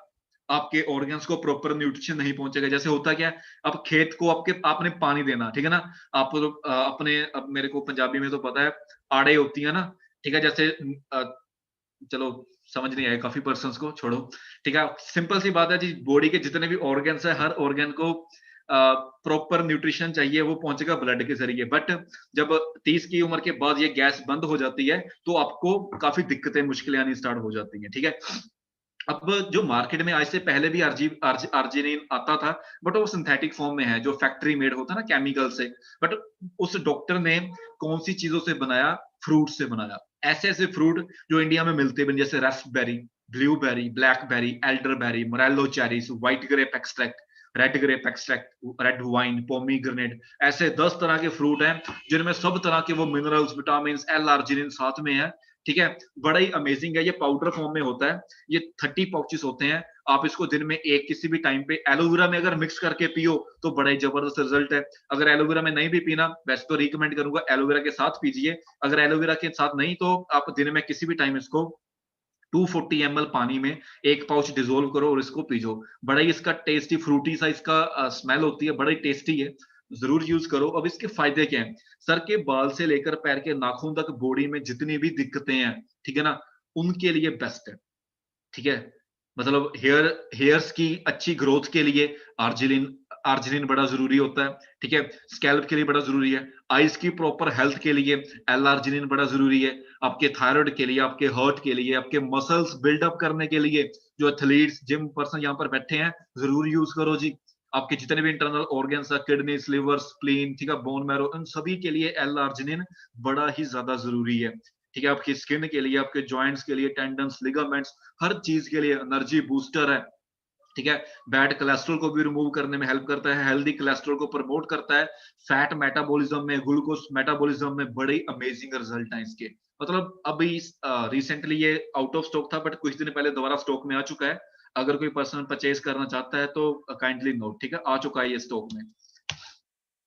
आपके ऑर्गन्स को प्रॉपर न्यूट्रिशन नहीं पहुंचेगा। जैसे होता क्या है, अब खेत को आपने पानी देना, ठीक है ना, आप अपने, अब मेरे को पंजाबी में तो पता है, आड़े होती है ना, ठीक है, जैसे चलो समझ नहीं आया काफी पर्सन्स को, छोड़ो, ठीक है। सिंपल सी बात है जी, बॉडी के जितने भी ऑर्गन्स है हर ऑर्गन को प्रॉपर न्यूट्रिशन चाहिए, वो पहुंचेगा ब्लड के जरिए। बट जब 30 की उम्र के बाद ये गैस बंद हो जाती है तो आपको काफी दिक्कतें, मुश्किलें आनी स्टार्ट हो जाती हैं, ठीक है। अब जो मार्केट में आज से पहले भी आर्जिनिन आता था, बट वो सिंथेटिक फॉर्म में है, जो फैक्ट्री मेड होता है ना केमिकल से। बट उस डॉक्टर ने कौन सी चीजों से बनाया? फ्रूट से बनाया। ऐसे ऐसे फ्रूट जो इंडिया में मिलते हैं, जैसे raspberry, blueberry, blackberry, elderberry, morello cherries, white grape extract, red grape extract, red wine, pomegranate, ऐसे 10 तरह के फ्रूट हैं जिनमें सब तरह के वो मिनरल्स, विटामिन, एल आर्जिनिन साथ में है, ठीक है। बड़ा ही अमेजिंग है, ये पाउडर फॉर्म में होता है। ये 30 पाउचेस होते हैं। आप इसको दिन में एक किसी भी टाइम पे एलोवेरा में अगर मिक्स करके पियो तो बड़ा ही जबरदस्त रिजल्ट है। अगर एलोवेरा में नहीं भी पीना, वैसे तो रिकमेंड करूंगा एलोवेरा के साथ पीजिए। अगर एलोवेरा के साथ नहीं तो आप दिन में किसी भी टाइम इसको 240 ml पानी में एक पाउच डिजोल्व करो और इसको पीजो। बड़ा ही इसका टेस्टी फ्रूटी सा इसका स्मेल होती है, बड़ा ही टेस्टी है, जरूर यूज करो। अब इसके फायदे क्या हैं? सर के बाल से लेकर पैर के नाखून तक बॉडी में जितनी भी दिक्कतें हैं, ठीक है ना, उनके लिए बेस्ट है, ठीक है। मतलब हेयर्स की अच्छी ग्रोथ के लिए आर्जिनिन आर्जिनिन बड़ा जरूरी होता है, ठीक है। स्कैल्प के लिए बड़ा जरूरी है। आईज की प्रॉपर हेल्थ के लिए एल आर्जिनिन बड़ा जरूरी है। आपके थायराइड के लिए, आपके हार्ट के लिए, आपके मसल्स बिल्डअप करने के लिए, जो एथलीट्स जिम पर्सन यहाँ पर बैठे हैं, जरूर यूज करो जी। आपके जितने भी इंटरनल ऑर्गन्स है, किडनी, लिवर, स्प्लीन, ठीक है, बोन मैरो, इन सभी के लिए एल आर्जिनिन बड़ा ही ज्यादा जरूरी है, ठीक है। आपकी स्किन के लिए, आपके जॉइंट्स के लिए, टेंडन्स, लिगामेंट्स, हर चीज के लिए एनर्जी बूस्टर है, ठीक है। बैड कोलेस्ट्रॉल को भी रिमूव करने में हेल्प करता है, हेल्दी कोलेस्ट्रॉल को प्रमोट करता है, फैट मेटाबॉलिज्म में, ग्लूकोज मेटाबॉलिज्म में बड़े अमेजिंग रिजल्ट हैं इसके। मतलब अभी रिसेंटली ये आउट ऑफ स्टॉक था, बट कुछ दिन पहले दोबारा स्टॉक में आ चुका है। अगर कोई पर्सन परचेज करना चाहता है तो काइंडली नोट, ठीक है, आ चुका है ये स्टॉक में।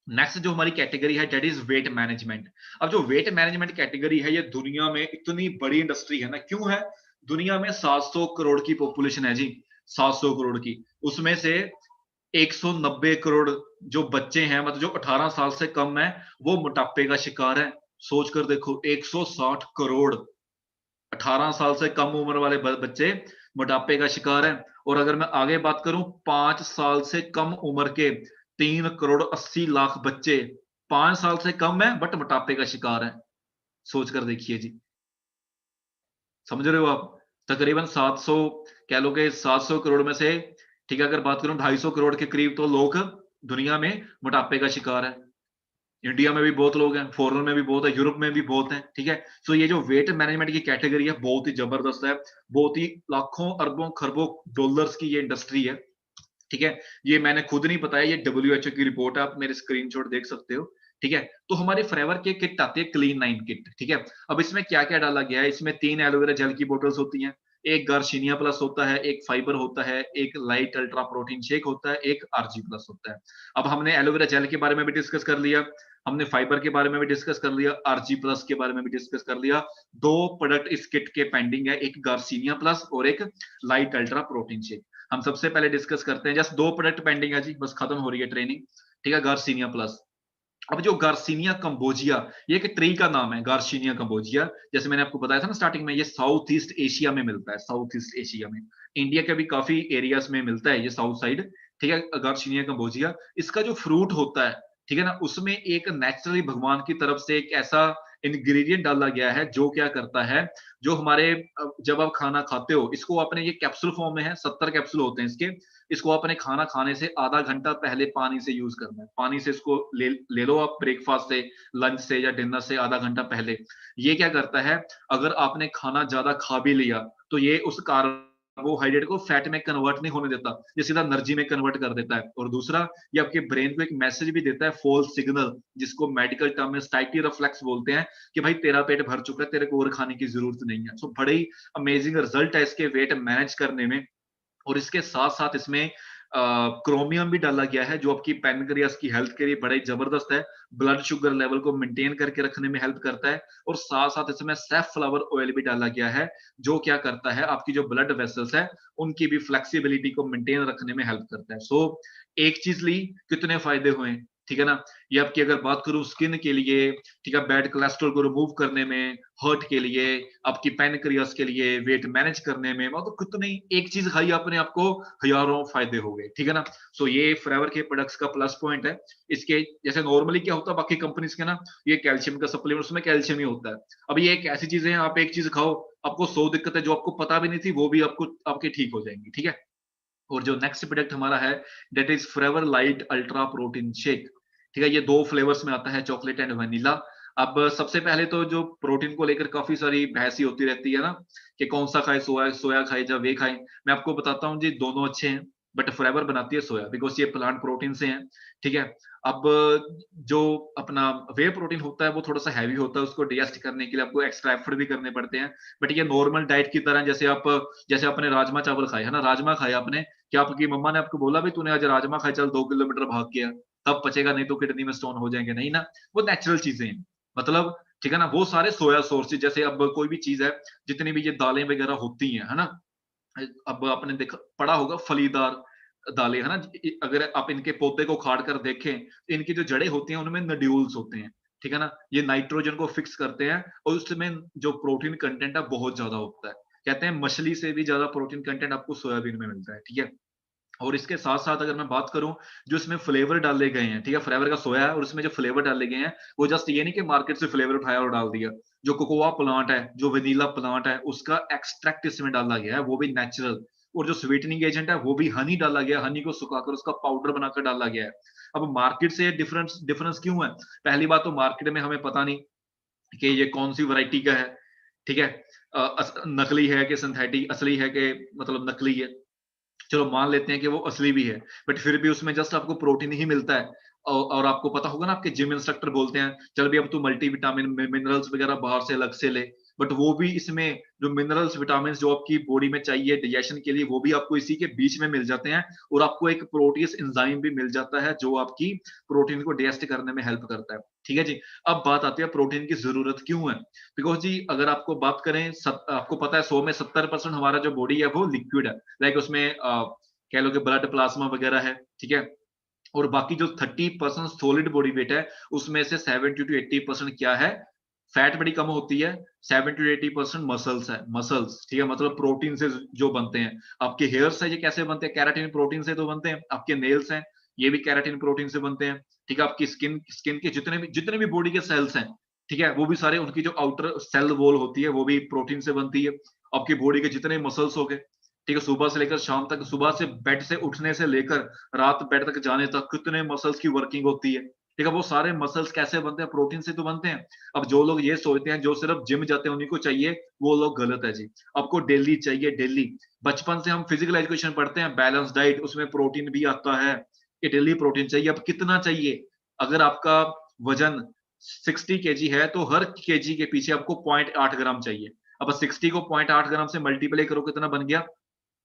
नेक्स्ट जो हमारी कैटेगरी है दैट इज वेट मैनेजमेंट। अब जो वेट मैनेजमेंट कैटेगरी है ये दुनिया में इतनी बड़ी इंडस्ट्री है ना, क्यों है? दुनिया में 700 करोड़ की पॉपुलेशन है जी, 700 करोड़ की। उसमें से 190 करोड़ जो बच्चे हैं, मतलब जो 18 साल से कम है, वो मोटापे का शिकार है। सोच कर देखो, 160 करोड़ 18 साल से कम उम्र वाले बच्चे मोटापे का शिकार है। और अगर मैं आगे बात करूं, 5 साल से कम उम्र के 3 करोड़ 80 लाख बच्चे 5 साल से कम है बट मोटापे का शिकार है। सोच कर देखिए जी, समझ रहे हो आप? तकरीबन 700, कह लो कि 700 करोड़ में से, ठीक है, अगर बात करूं 250 करोड़ के करीब तो लोग दुनिया में मोटापे का शिकार है। इंडिया में भी बहुत लोग हैं, फॉरेन में भी बहुत है, यूरोप में भी बहुत है, ठीक है। सो ये जो वेट मैनेजमेंट की कैटेगरी है बहुत ही जबरदस्त है, बहुत ही लाखों अरबों खरबों डॉलर्स की ये इंडस्ट्री है, ठीक है। ये मैंने खुद नहीं बताया, ये WHO की रिपोर्ट है, आप मेरे स्क्रीनशॉट देख सकते हो, ठीक है। तो हमारे फ्रेवर की किट आती है क्लीन 9 किट, ठीक है। अब इसमें क्या क्या डाला गया है, इसमें 3 एलोवेरा जेल की बोतल्स होती हैं, एक गार्सिनिया प्लस होता है, एक फाइबर होता है, एक लाइट अल्ट्रा प्रोटीन शेक होता है, एक आरजी प्लस होता है। अब हमने एलोवेरा जेल के बारे में भी डिस्कस कर लिया, हमने फाइबर के बारे में भी डिस्कस कर लिया, आरजी प्लस के बारे में भी डिस्कस कर लिया। दो प्रोडक्ट इस किट के पेंडिंग है, एक गार्सिनिया प्लस और एक लाइट अल्ट्रा प्रोटीन शेक। हम सबसे पहले डिस्कस करते हैं, जस्ट 2 प्रोडक्ट पेंडिंग है जी, बस खत्म हो रही है ट्रेनिंग, ठीक है, गार्सिनिया प्लस। अब जो गार्सिनिया कंबोजिया, ये एक ट्री का नाम है, गार्सिनिया कंबोजिया। जैसे मैंने आपको बताया था ना स्टार्टिंग में, ये साउथ ईस्ट एशिया में मिलता है, साउथ ईस्ट एशिया में, इंडिया के भी काफी एरियाज में मिलता है ये साउथ साइड, ठीक है, गार्सिनिया कंबोजिया। इसका जो फ्रूट होता है, ठीक है ना, उसमें एक नेचुरली भगवान की तरफ से एक ऐसा इंग्रेडिएंट डाला गया है जो क्या करता है, जो हमारे जब आप खाना खाते हो, इसको आपने, ये कैप्सूल फॉर्म में है, 70 कैप्सूल होते हैं इसके, इसको अपने खाना खाने से आधा घंटा पहले पानी से यूज करना है, पानी से इसको ले लो आप, ब्रेकफास्ट से, लंच से या डिनर से आधा घंटा पहले। ये क्या करता है, अगर आपने खाना ज्यादा खा भी लिया तो ये उस कार्बोहाइड्रेट को फैट में कन्वर्ट नहीं होने देता, ये सीधा एनर्जी में कन्वर्ट कर देता है। और दूसरा, ये आपके ब्रेन को एक मैसेज भी देता है, फॉल्स सिग्नल, जिसको मेडिकल टर्म में स्टाइटी रिफ्लेक्स बोलते हैं, कि भाई तेरा पेट भर चुका है, तेरे को और खाने की जरूरत नहीं है। सो बड़े ही अमेजिंग रिजल्ट है इसके वेट मैनेज करने में। और इसके साथ साथ इसमें क्रोमियम भी डाला गया है, जो आपकी पैनक्रियास की हेल्थ के लिए बड़ा ही जबरदस्त है, ब्लड शुगर लेवल को मेंटेन करके रखने में हेल्प करता है। और साथ साथ इसमें सैफफ्लावर ऑयल भी डाला गया है, जो क्या करता है, आपकी जो ब्लड वेसल्स है उनकी भी फ्लेक्सिबिलिटी को मेंटेन रखने में हेल्प करता है। सो एक चीज ली, कितने फायदे हुए, ठीक है ना। ये आपकी अगर बात करूं स्किन के लिए, ठीक है, बैड कोलेस्ट्रॉल को रिमूव करने में, हर्ट के लिए, आपकी पैनक्रियास के लिए, वेट मैनेज करने में, मतलब कितनी, एक चीज खाई आपने, आपको हजारों फायदे हो गए, ठीक है ना। सो ये फ्रेवर के प्रोडक्ट्स का प्लस पॉइंट है। इसके जैसे नॉर्मली क्या होता है बाकी कंपनीज के ना, ये कैल्शियम का सप्लीमेंट, उसमें कैल्शियम ही होता है। अब ये एक ऐसी चीज है, आप एक चीज खाओ, आपको 100 दिक्कतें जो आपको पता भी नहीं थी वो भी आपको आपके ठीक हो जाएंगी, ठीक है। और जो नेक्स्ट प्रोडक्ट हमारा है, that is flavour light ultra protein shake, ठीक है। ये 2 फ्लेवर्स में आता है, चॉकलेट एंड वनीला। अब सबसे पहले तो जो प्रोटीन को लेकर काफी सारी बहस ही होती रहती है ना, कि कौन सा खाए, सोया सोया खाए या वे खाए। मैं आपको बताता हूँ जी, दोनों अच्छे हैं, बट फ्रेवर बनाती है सोया, बिकॉज ये प्लांट प्रोटीन से है, ठीक है। अब जो अपना वे प्रोटीन होता है वो थोड़ा सा हैवी होता है, उसको डाइजेस्ट करने के लिए आपको एक्स्ट्रा एफर्ट भी करने पड़ते हैं। बट ये नॉर्मल डाइट की तरह, जैसे आपने राजमा चावल खाए है ना, राजमा खाए आपने, क्या आपकी मम्मा ने आपको बोला भी तूने आज राजमा खाए, चल 2 किलोमीटर भाग के आ, तब पचेगा, नहीं तो किडनी में स्टोन हो जाएंगे, नहीं ना। वो नेचुरल चीजें हैं, मतलब, ठीक है ना। वो सारे सोया सोर्सेज, जैसे अब कोई भी चीज है, जितनी भी ये दालें वगैरह होती हैं, है ना, अब आपने देखा पढ़ा होगा फलीदार दालें, है ना, अगर आप इनके पौधे को उखाड़ कर देखें, इनकी जो जड़ें होती हैं उनमें नड्यूल्स होते हैं, ठीक है ना, ये नाइट्रोजन को फिक्स करते हैं, और उसमें जो प्रोटीन कंटेंट है बहुत ज्यादा होता है। कहते हैं मछली से भी ज्यादा प्रोटीन कंटेंट आपको सोयाबीन में मिलता है, ठीक है। और इसके साथ साथ अगर मैं बात करूं, जो इसमें फ्लेवर डाले गए हैं, ठीक है, फ्लेवर का सोया है, और इसमें जो फ्लेवर डाले गए हैं, वो जस्ट ये नहीं कि मार्केट से फ्लेवर उठाया और डाल दिया। जो कोकोआ प्लांट है, जो वेनिला प्लांट है, उसका एक्सट्रैक्ट इसमें डाला गया है, वो भी नेचुरल। और जो स्वीटनिंग एजेंट है वो भी हनी डाला गया, हनी को सुखाकर उसका पाउडर बनाकर डाला गया है। अब मार्केट से डिफरेंस डिफरेंस क्यों है? पहली बात तो मार्केट में हमें पता नहीं कि ये कौन सी वैरायटी का है, ठीक है, नकली है कि सिंथेटिक, असली है कि मतलब नकली है। चलो मान लेते हैं कि वो असली भी है, बट फिर भी उसमें जस्ट आपको प्रोटीन ही मिलता है। और आपको पता होगा ना, आपके जिम इंस्ट्रक्टर बोलते हैं चल भी अब तू मल्टीविटामिन मिनरल्स वगैरह बाहर से अलग से ले, बट वो भी इसमें जो मिनरल्स विटामिन जो आपकी बॉडी में चाहिए डाइजेशन के लिए, वो भी आपको इसी के बीच में मिल जाते हैं। और आपको एक प्रोटीज एंजाइम भी मिल जाता है जो आपकी प्रोटीन को डाइजेस्ट करने में हेल्प करता है। ठीक है जी। अब बात आती है प्रोटीन की जरूरत क्यों है। बिकॉज जी अगर आपको बात करें आपको पता है 100 में 70% हमारा जो बॉडी है वो लिक्विड है। लाइक उसमें कह लो कि ब्लड प्लाज्मा वगैरह है। ठीक है। और बाकी जो 30% सॉलिड बॉडी वेट है उसमें से 70 टू 80% क्या है, फैट बड़ी कम होती है। 70 टू 80% मसल्स है, मसल्स। ठीक है। मतलब प्रोटीन से जो बनते हैं। आपके हेयर्स है ये कैसे बनते हैं, कैराटिन प्रोटीन से तो बनते हैं। आपके नेल्स हैं ये भी कैराटिन प्रोटीन से बनते हैं। ठीक है। आपकी स्किन स्किन के जितने भी बॉडी के सेल्स हैं, ठीक है, वो भी सारे उनकी जो आउटर सेल वॉल होती है वो भी प्रोटीन से बनती है। आपकी बॉडी के जितने मसल्स हो गए, ठीक है, सुबह से लेकर शाम तक, सुबह से बेड से उठने से लेकर रात बेड तक जाने तक कितने मसल्स की वर्किंग होती है। ठीक है। वो सारे मसल्स कैसे बनते हैं, प्रोटीन से तो बनते हैं। अब जो लोग ये सोचते हैं जो सिर्फ जिम जाते हैं उन्हीं को चाहिए, वो लोग गलत है जी। आपको डेली चाहिए, डेली। बचपन से हम फिजिकल एजुकेशन पढ़ते हैं, बैलेंस डाइट, उसमें प्रोटीन भी आता है कि डेली प्रोटीन चाहिए। अब कितना चाहिए, अगर आपका वजन 60 kg है तो हर केजी के पीछे आपको 0.8 ग्राम चाहिए। अब 60 को 0.8 ग्राम से मल्टीप्लाई करो, कितना बन गया,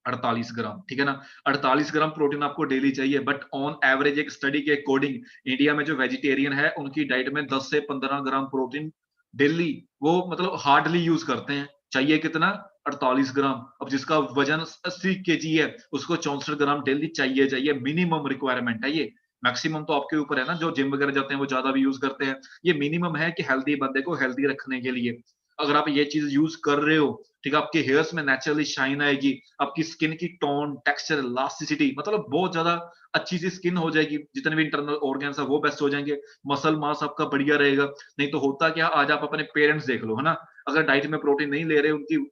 48 ग्राम। ठीक है ना। 48 ग्राम प्रोटीन आपको डेली चाहिए। बट ऑन एवरेज एक स्टडी के अकॉर्डिंग इंडिया में जो वेजिटेरियन है उनकी डाइट में 10 से 15 ग्राम प्रोटीन डेली वो मतलब हार्डली यूज करते हैं। चाहिए कितना, 48 ग्राम। अब जिसका वजन 80 kg है उसको 64 ग्राम डेली चाहिए चाहिए, मिनिमम रिक्वायरमेंट है ये। मैक्सिमम तो आपके ऊपर है ना, जो जिम वगैरह जाते हैं वो ज्यादा भी यूज करते हैं। ये मिनिमम है कि हेल्दी बंदे को हेल्दी रखने के लिए। अगर आप ये चीज यूज कर रहे हो, ठीक है, आपके हेयर्स में नेचुरली शाइन आएगी। आपकी स्किन की टोन, टेक्सचर, इलास्टिसिटी, मतलब बहुत ज्यादा अच्छी सी स्किन हो जाएगी। जितने भी इंटरनल ऑर्गन्स है वो बेस्ट हो जाएंगे। मसल मास आपका बढ़िया रहेगा। नहीं तो होता क्या, आज आप अपने पेरेंट्स देख लो, है ना, अगर डाइट में प्रोटीन नहीं ले रहे, उनकी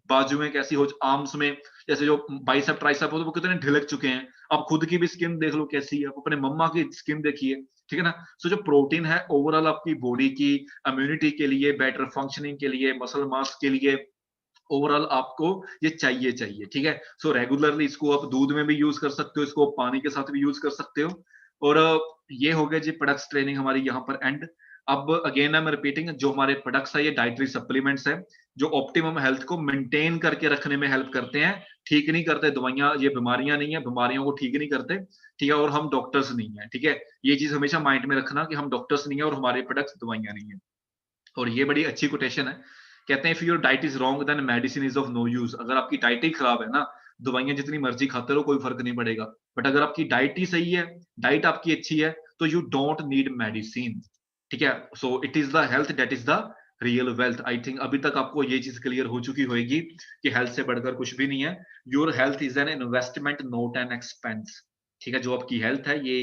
बाजुएं कैसी हो, आर्म्स में जैसे जो बाइसेप ट्राइसेप हो वो कितने ढिलक चुके हैं। आप खुद की भी स्किन देख लो कैसी है, आप अपने मम्मा की स्किन देखिए। ठीक है ना। सो जो प्रोटीन है ओवरऑल आपकी बॉडी की इम्यूनिटी के लिए, बेटर फंक्शनिंग के लिए, मसल मास के लिए, ओवरऑल आपको ये चाहिए चाहिए। ठीक है। सो रेगुलरली इसको आप दूध में भी यूज कर सकते हो, इसको पानी के साथ भी यूज कर सकते हो। और ये हो गया जी प्रोडक्ट्स ट्रेनिंग हमारी यहाँ पर एंड। अब अगेन आई एम रिपीटिंग, जो हमारे प्रोडक्ट्स है ये डाइटरी सप्लीमेंट्स है जो ऑप्टिमम हेल्थ को मेंटेन करके रखने में हेल्प करते हैं। ठीक नहीं करते दवाइयां, ये बीमारियां नहीं है, बीमारियों को ठीक नहीं करते। ठीक है। और हम डॉक्टर्स नहीं है। ठीक है। ये चीज हमेशा माइंड में रखना कि हम डॉक्टर्स नहीं है और हमारे प्रोडक्ट्स दवाइयां नहीं है। और ये बड़ी अच्छी कोटेशन है। कहते हैं if your diet is wrong then medicine is of no use. अगर आपकी डाइट ही खराब है ना, दवाइयां जितनी मर्जी खाते रहो कोई फर्क नहीं पड़ेगा। बट अगर आपकी डाइट ही सही है, डाइट आपकी अच्छी है, तो यू डोंट नीड मेडिसिन। ठीक है। So it is the health that is the real wealth. I think अभी तक आपको ये चीज क्लियर हो चुकी होगी कि हेल्थ से बढ़कर कुछ भी नहीं है। Your health is an investment not an expense. ठीक है। जो आपकी हेल्थ है ये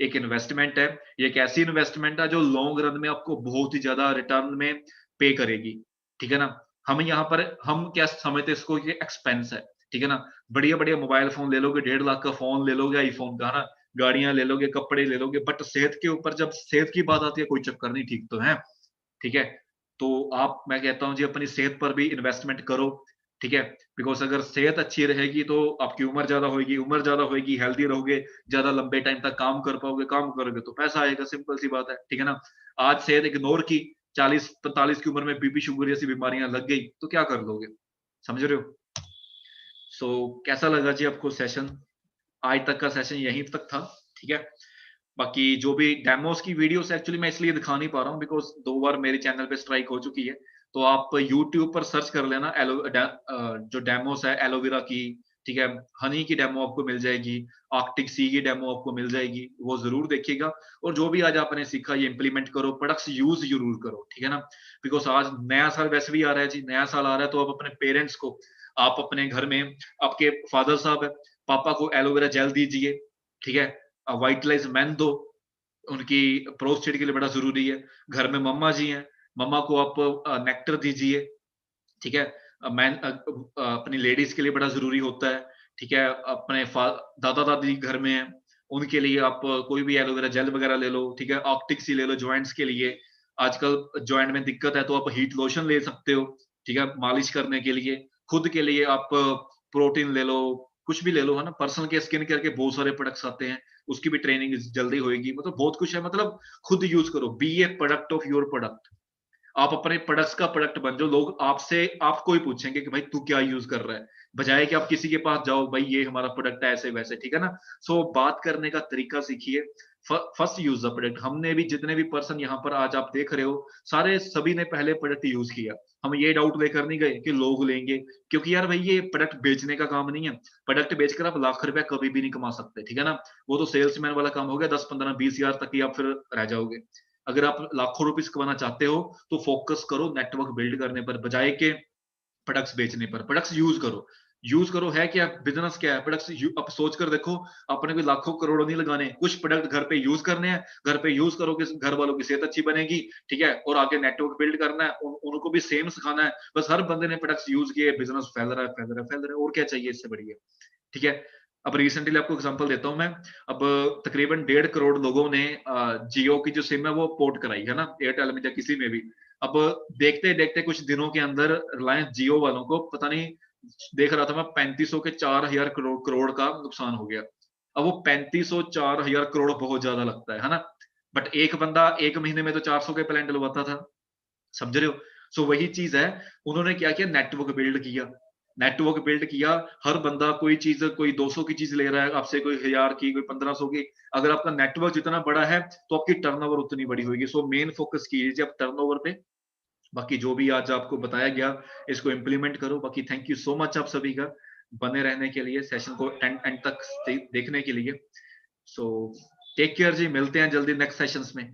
एक इन्वेस्टमेंट है। ये एक ऐसी इन्वेस्टमेंट है जो लॉन्ग रन में आपको बहुत ही ज्यादा रिटर्न में पे करेगी। ठीक है ना। हम यहाँ पर हम क्या समझते हैं इसको, कि एक्सपेंस है। ठीक है ना। बढ़िया बढ़िया मोबाइल फोन ले लोगे, 1.5 लाख का फोन ले लोगे आईफोन का, है ना, गाड़ियां ले लोगे, कपड़े ले लोगे, बट सेहत के ऊपर जब सेहत की बात आती है कोई चक्कर नहीं, ठीक तो है। ठीक है। तो आप, मैं कहता हूं जी अपनी सेहत पर भी इन्वेस्टमेंट करो। ठीक है। बिकॉज अगर सेहत अच्छी रहेगी तो आपकी उम्र ज्यादा होगी, उम्र ज्यादा होगी, हेल्दी रहोगे, ज्यादा लंबे टाइम तक काम कर पाओगे, काम करोगे तो पैसा आएगा, सिंपल सी बात है। ठीक है ना। आज सेहत इग्नोर की, 40-45 की उम्र में बीपी शुगर जैसी बीमारियां लग गई तो क्या कर लोगे, समझ रहे हो। सो कैसा लगा जी आपको सेशन, आज तक का सेशन यहीं तक था। ठीक है। बाकी जो भी डेमोस की वीडियोस एक्चुअली मैं इसलिए दिखा नहीं पा रहा हूँ बिकॉज 2 बार मेरे चैनल पे स्ट्राइक हो चुकी है। तो आप यूट्यूब पर सर्च कर लेना जो डेमोस है एलोवेरा की। ठीक है। हनी की डेमो आपको मिल जाएगी, आर्कटिक सी की डेमो आपको मिल जाएगी, वो जरूर देखिएगा। और जो भी आज आपने सीखा ये इंप्लीमेंट करो, प्रोडक्ट्स यूज जरूर करो। ठीक है ना। बिकॉज आज नया साल वैसे भी आ रहा है जी, नया साल आ रहा है तो आप अपने पेरेंट्स को, आप अपने घर में आपके फादर साहब है, पापा को एलोवेरा जेल दीजिए। ठीक है। वाइटलाइज मैन दो, उनकी प्रोस्टेट के लिए बड़ा जरूरी है। घर में मम्मा जी हैं, मम्मा को आप नेक्टर दीजिए। ठीक है। मैन अपनी लेडीज के लिए बड़ा जरूरी होता है। ठीक है। अपने दादा दादी घर में है, उनके लिए आप कोई भी एलोवेरा जेल वगैरह ले लो। ठीक है। ऑप्टिक सी ले लो जॉइंट्स के लिए, आजकल जॉइंट में दिक्कत है तो आप हीट लोशन ले सकते हो। ठीक है। मालिश करने के लिए, खुद के लिए आप प्रोटीन ले लो, कुछ भी ले लो, है ना। पर्सनल के स्किन केयर के बहुत सारे प्रोडक्ट्स आते हैं, उसकी भी ट्रेनिंग जल्दी होगी। मतलब बहुत कुछ है, मतलब खुद यूज करो, be a product of your product. आप अपने प्रोडक्ट्स का प्रोडक्ट बन जाओ, लोग आपसे आपको ही पूछेंगे कि भाई तू क्या यूज कर रहा है, बजाय कि आप किसी के पास जाओ भाई ये हमारा प्रोडक्ट है ऐसे वैसे, ठीक है ना। सो बात करने का तरीका सीखिए, फर्स्ट यूज द प्रोडक्ट। हमने भी जितने भी पर्सन यहाँ पर आज आप देख रहे हो, सारे सभी ने पहले प्रोडक्ट यूज किया। हम ये डाउट लेकर नहीं गए कि लोग लेंगे, क्योंकि यार भाई ये प्रोडक्ट बेचने का काम नहीं है। प्रोडक्ट बेचकर आप लाख रुपया कभी भी नहीं कमा सकते, ठीक है ना। वो तो सेल्समैन वाला काम हो गया, 10 15 20 हजार तक ही आप फिर रह जाओगे। अगर आप लाखों रुपीस कमाना चाहते हो तो फोकस करो नेटवर्क बिल्ड करने पर, बजाय के प्रोडक्ट्स बेचने पर। प्रोडक्ट्स यूज करो, यूज करो। है क्या बिजनेस, क्या है प्रोडक्ट्स। आप सोच कर देखो, अपने को लाखों करोड़ों नहीं लगाने, कुछ प्रोडक्ट घर पे यूज करने हैं। घर पे यूज करोगे, घर वालों की सेहत अच्छी बनेगी, ठीक है, और आगे नेटवर्क बिल्ड करना है, उनको भी सेम सिखाना है। बस हर बंदे ने प्रोडक्ट्स यूज किए, बिजनेस फैल रहा है फैल रहा है फैल रहा है, और क्या चाहिए इससे बढ़िया, ठीक है। अब रिसेंटली आपको एग्जांपल देता हूं मैं। अब तकरीबन 1.5 करोड़ लोगों ने जियो की जो सिम है वो पोर्ट कराई है ना, एयरटेल में या किसी में भी। अब देखते देखते कुछ दिनों के अंदर रिलायंस जियो वालों को पता नहीं, देख रहा था मैं, 3500 के 4,000 करोड़ करोड़ का नुकसान हो गया। अब वो 3500 4,000 करोड़ बहुत ज्यादा लगता है ना। बट एक बंदा एक महीने में तो 400 के प्लान डलवाता था, समझ रहे हो। सो वही चीज है, उन्होंने क्या किया, नेटवर्क बिल्ड किया। नेटवर्क बिल्ड किया, हर बंदा कोई चीज, कोई 200 की चीज ले रहा है आपसे, कोई 1000 की, कोई 1500 की। अगर आपका नेटवर्क जितना बड़ा है तो आपकी टर्नओवर उतनी बड़ी होगी। सो मेन फोकस कीजिए आप टर्नओवर पे। बाकी जो भी आज आपको बताया गया, इसको इम्प्लीमेंट करो। बाकी थैंक यू सो मच आप सभी का बने रहने के लिए, सेशन को एंड एंड तक देखने के लिए। सो टेक केयर जी, मिलते हैं जल्दी नेक्स्ट सेशंस में।